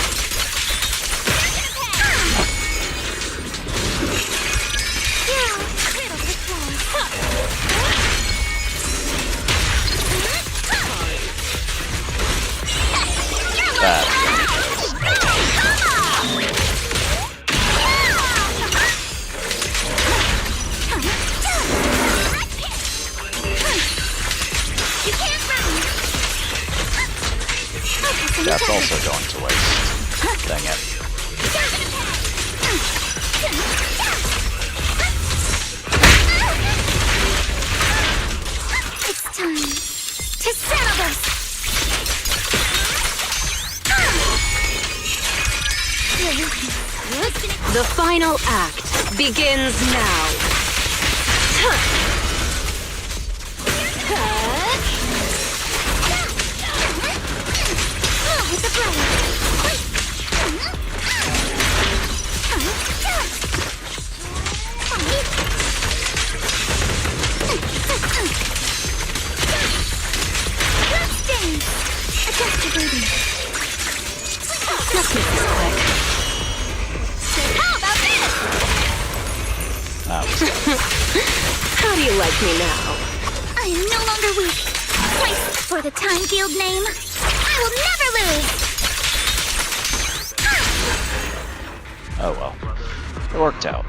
That's also going to waste. Dang it. It's time to settle this! The final act begins now. Let's make this quick. How about this? How do you like me now? I am no longer weak. Twice for the Time Guild name. I will never lose. Oh well. It worked out.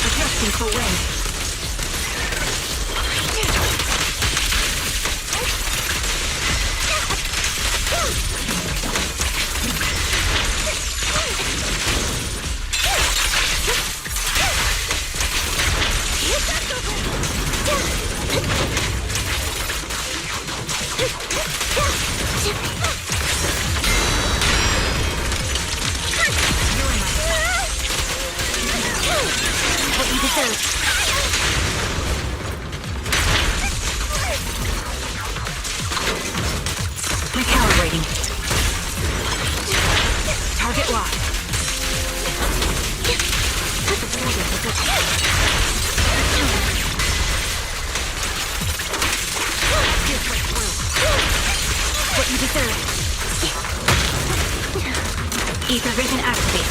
Adjusting for wind. What you deserve. Ether Ribbon activate.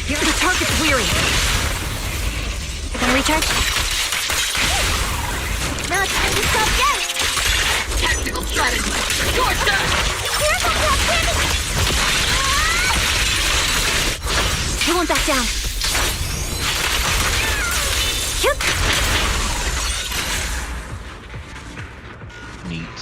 The target's weary. Gonna recharge? No time to stop yet! Tactical strategy. Towards that! Careful, Captain! I won't back down. Shoot! Neat.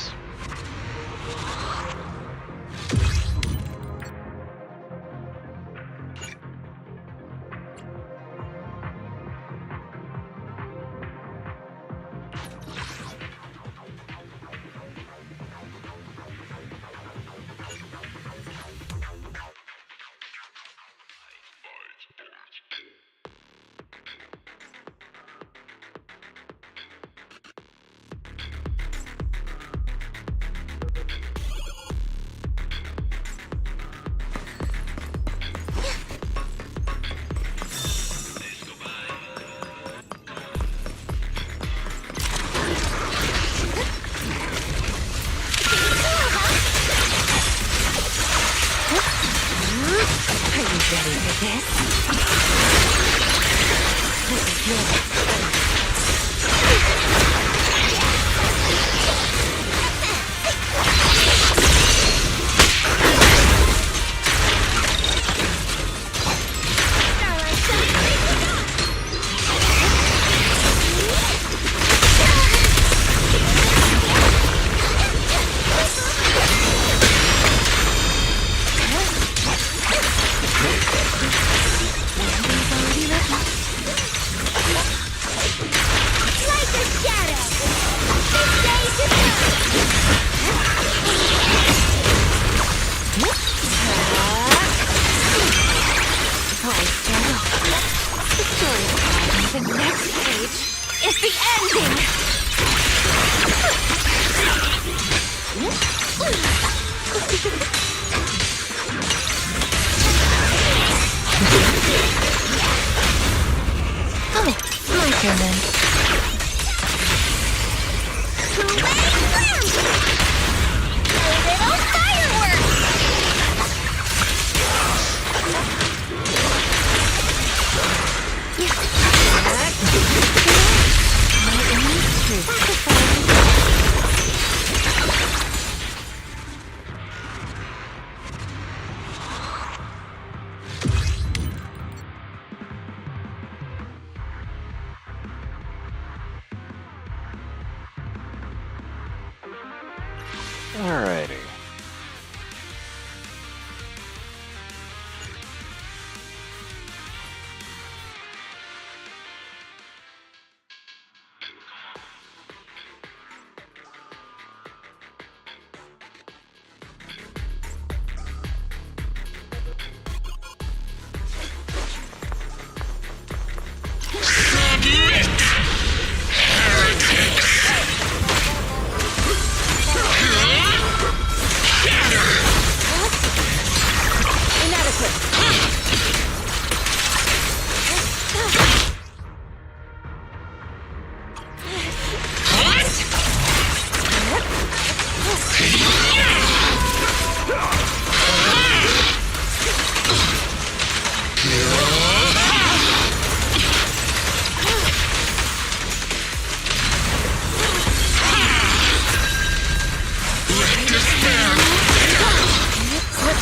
Are you ready for this? This is yours. The next page is the ending! Oh, my turn then. Little fireworks! Alrighty.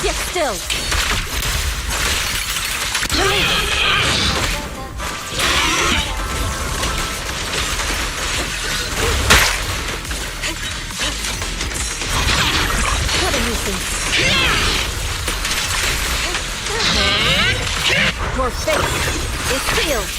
Sit still! What a nuisance! Your fate is sealed!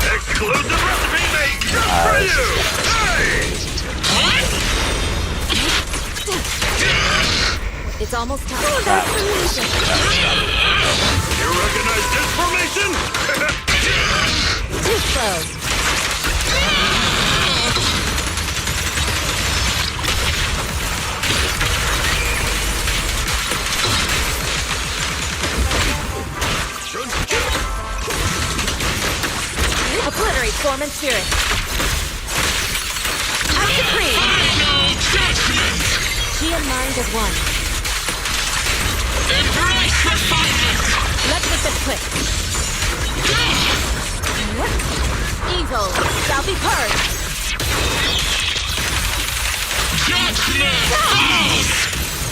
Exclusive recipe made just for you! Hey! It's almost time. You recognize this formation? Too slow. Obliterate form and spirit. I'm supreme. Chi and mind as one. Embrace refinement. Let's make this quick. Evil shall be purged. Judgment falls.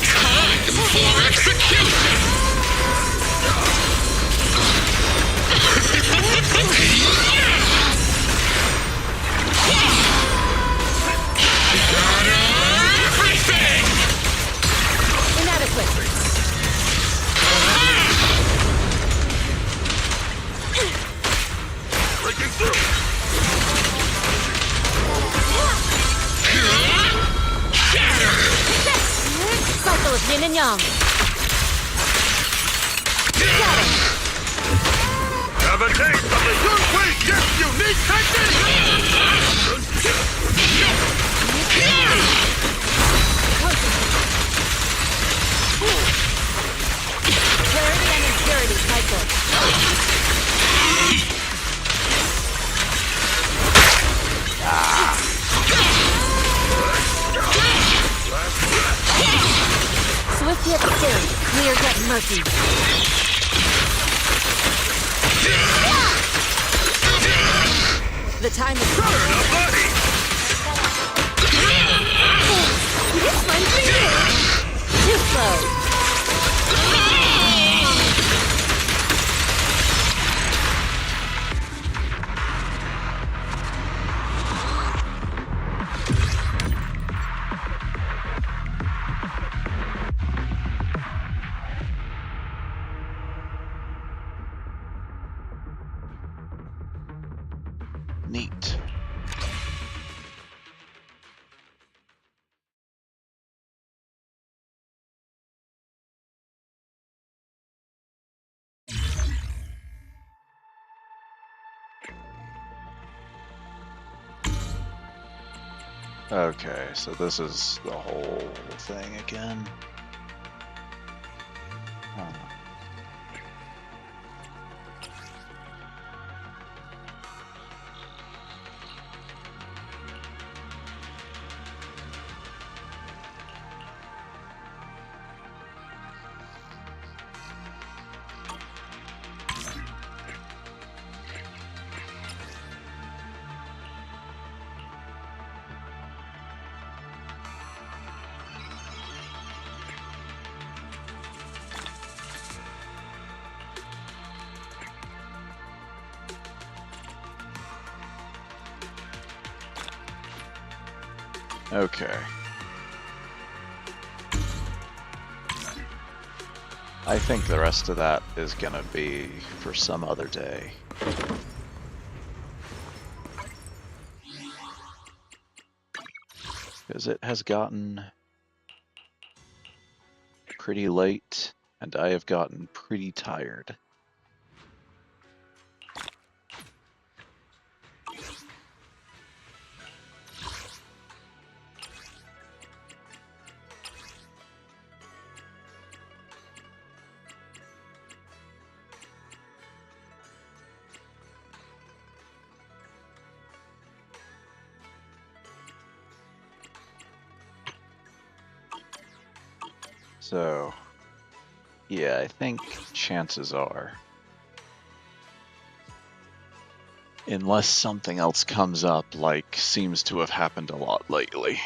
Time for execution. Everything! Inadequate. Breaking through! Cycle of yin and yang. Got it. Have a taste of the Yunhui Gift unique technique! Clarity and impurity cycle. Swift yet steady, clear yet murky. The time is right. This one's for you. Too slow. Neat. Okay, so this is the whole thing again. Huh. Okay. I think the rest of that is gonna be for some other day. Because it has gotten pretty late, and I have gotten pretty tired. So, yeah, I think chances are, unless something else comes up, like seems to have happened a lot lately,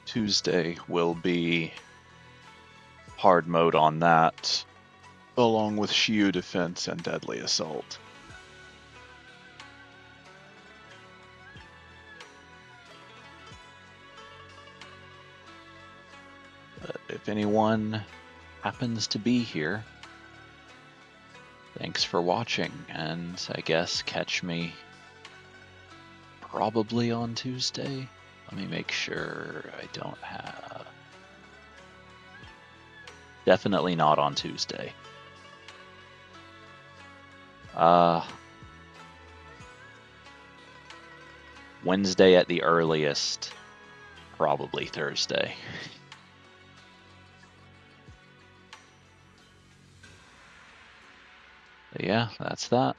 Tuesday will be hard mode on that, along with Shiyu Defense and Deadly Assault. If anyone happens to be here, thanks for watching, and I guess catch me probably on Tuesday. Let me make sure I don't have Definitely not on Tuesday. Wednesday at the earliest. Probably Thursday. But yeah, that's that.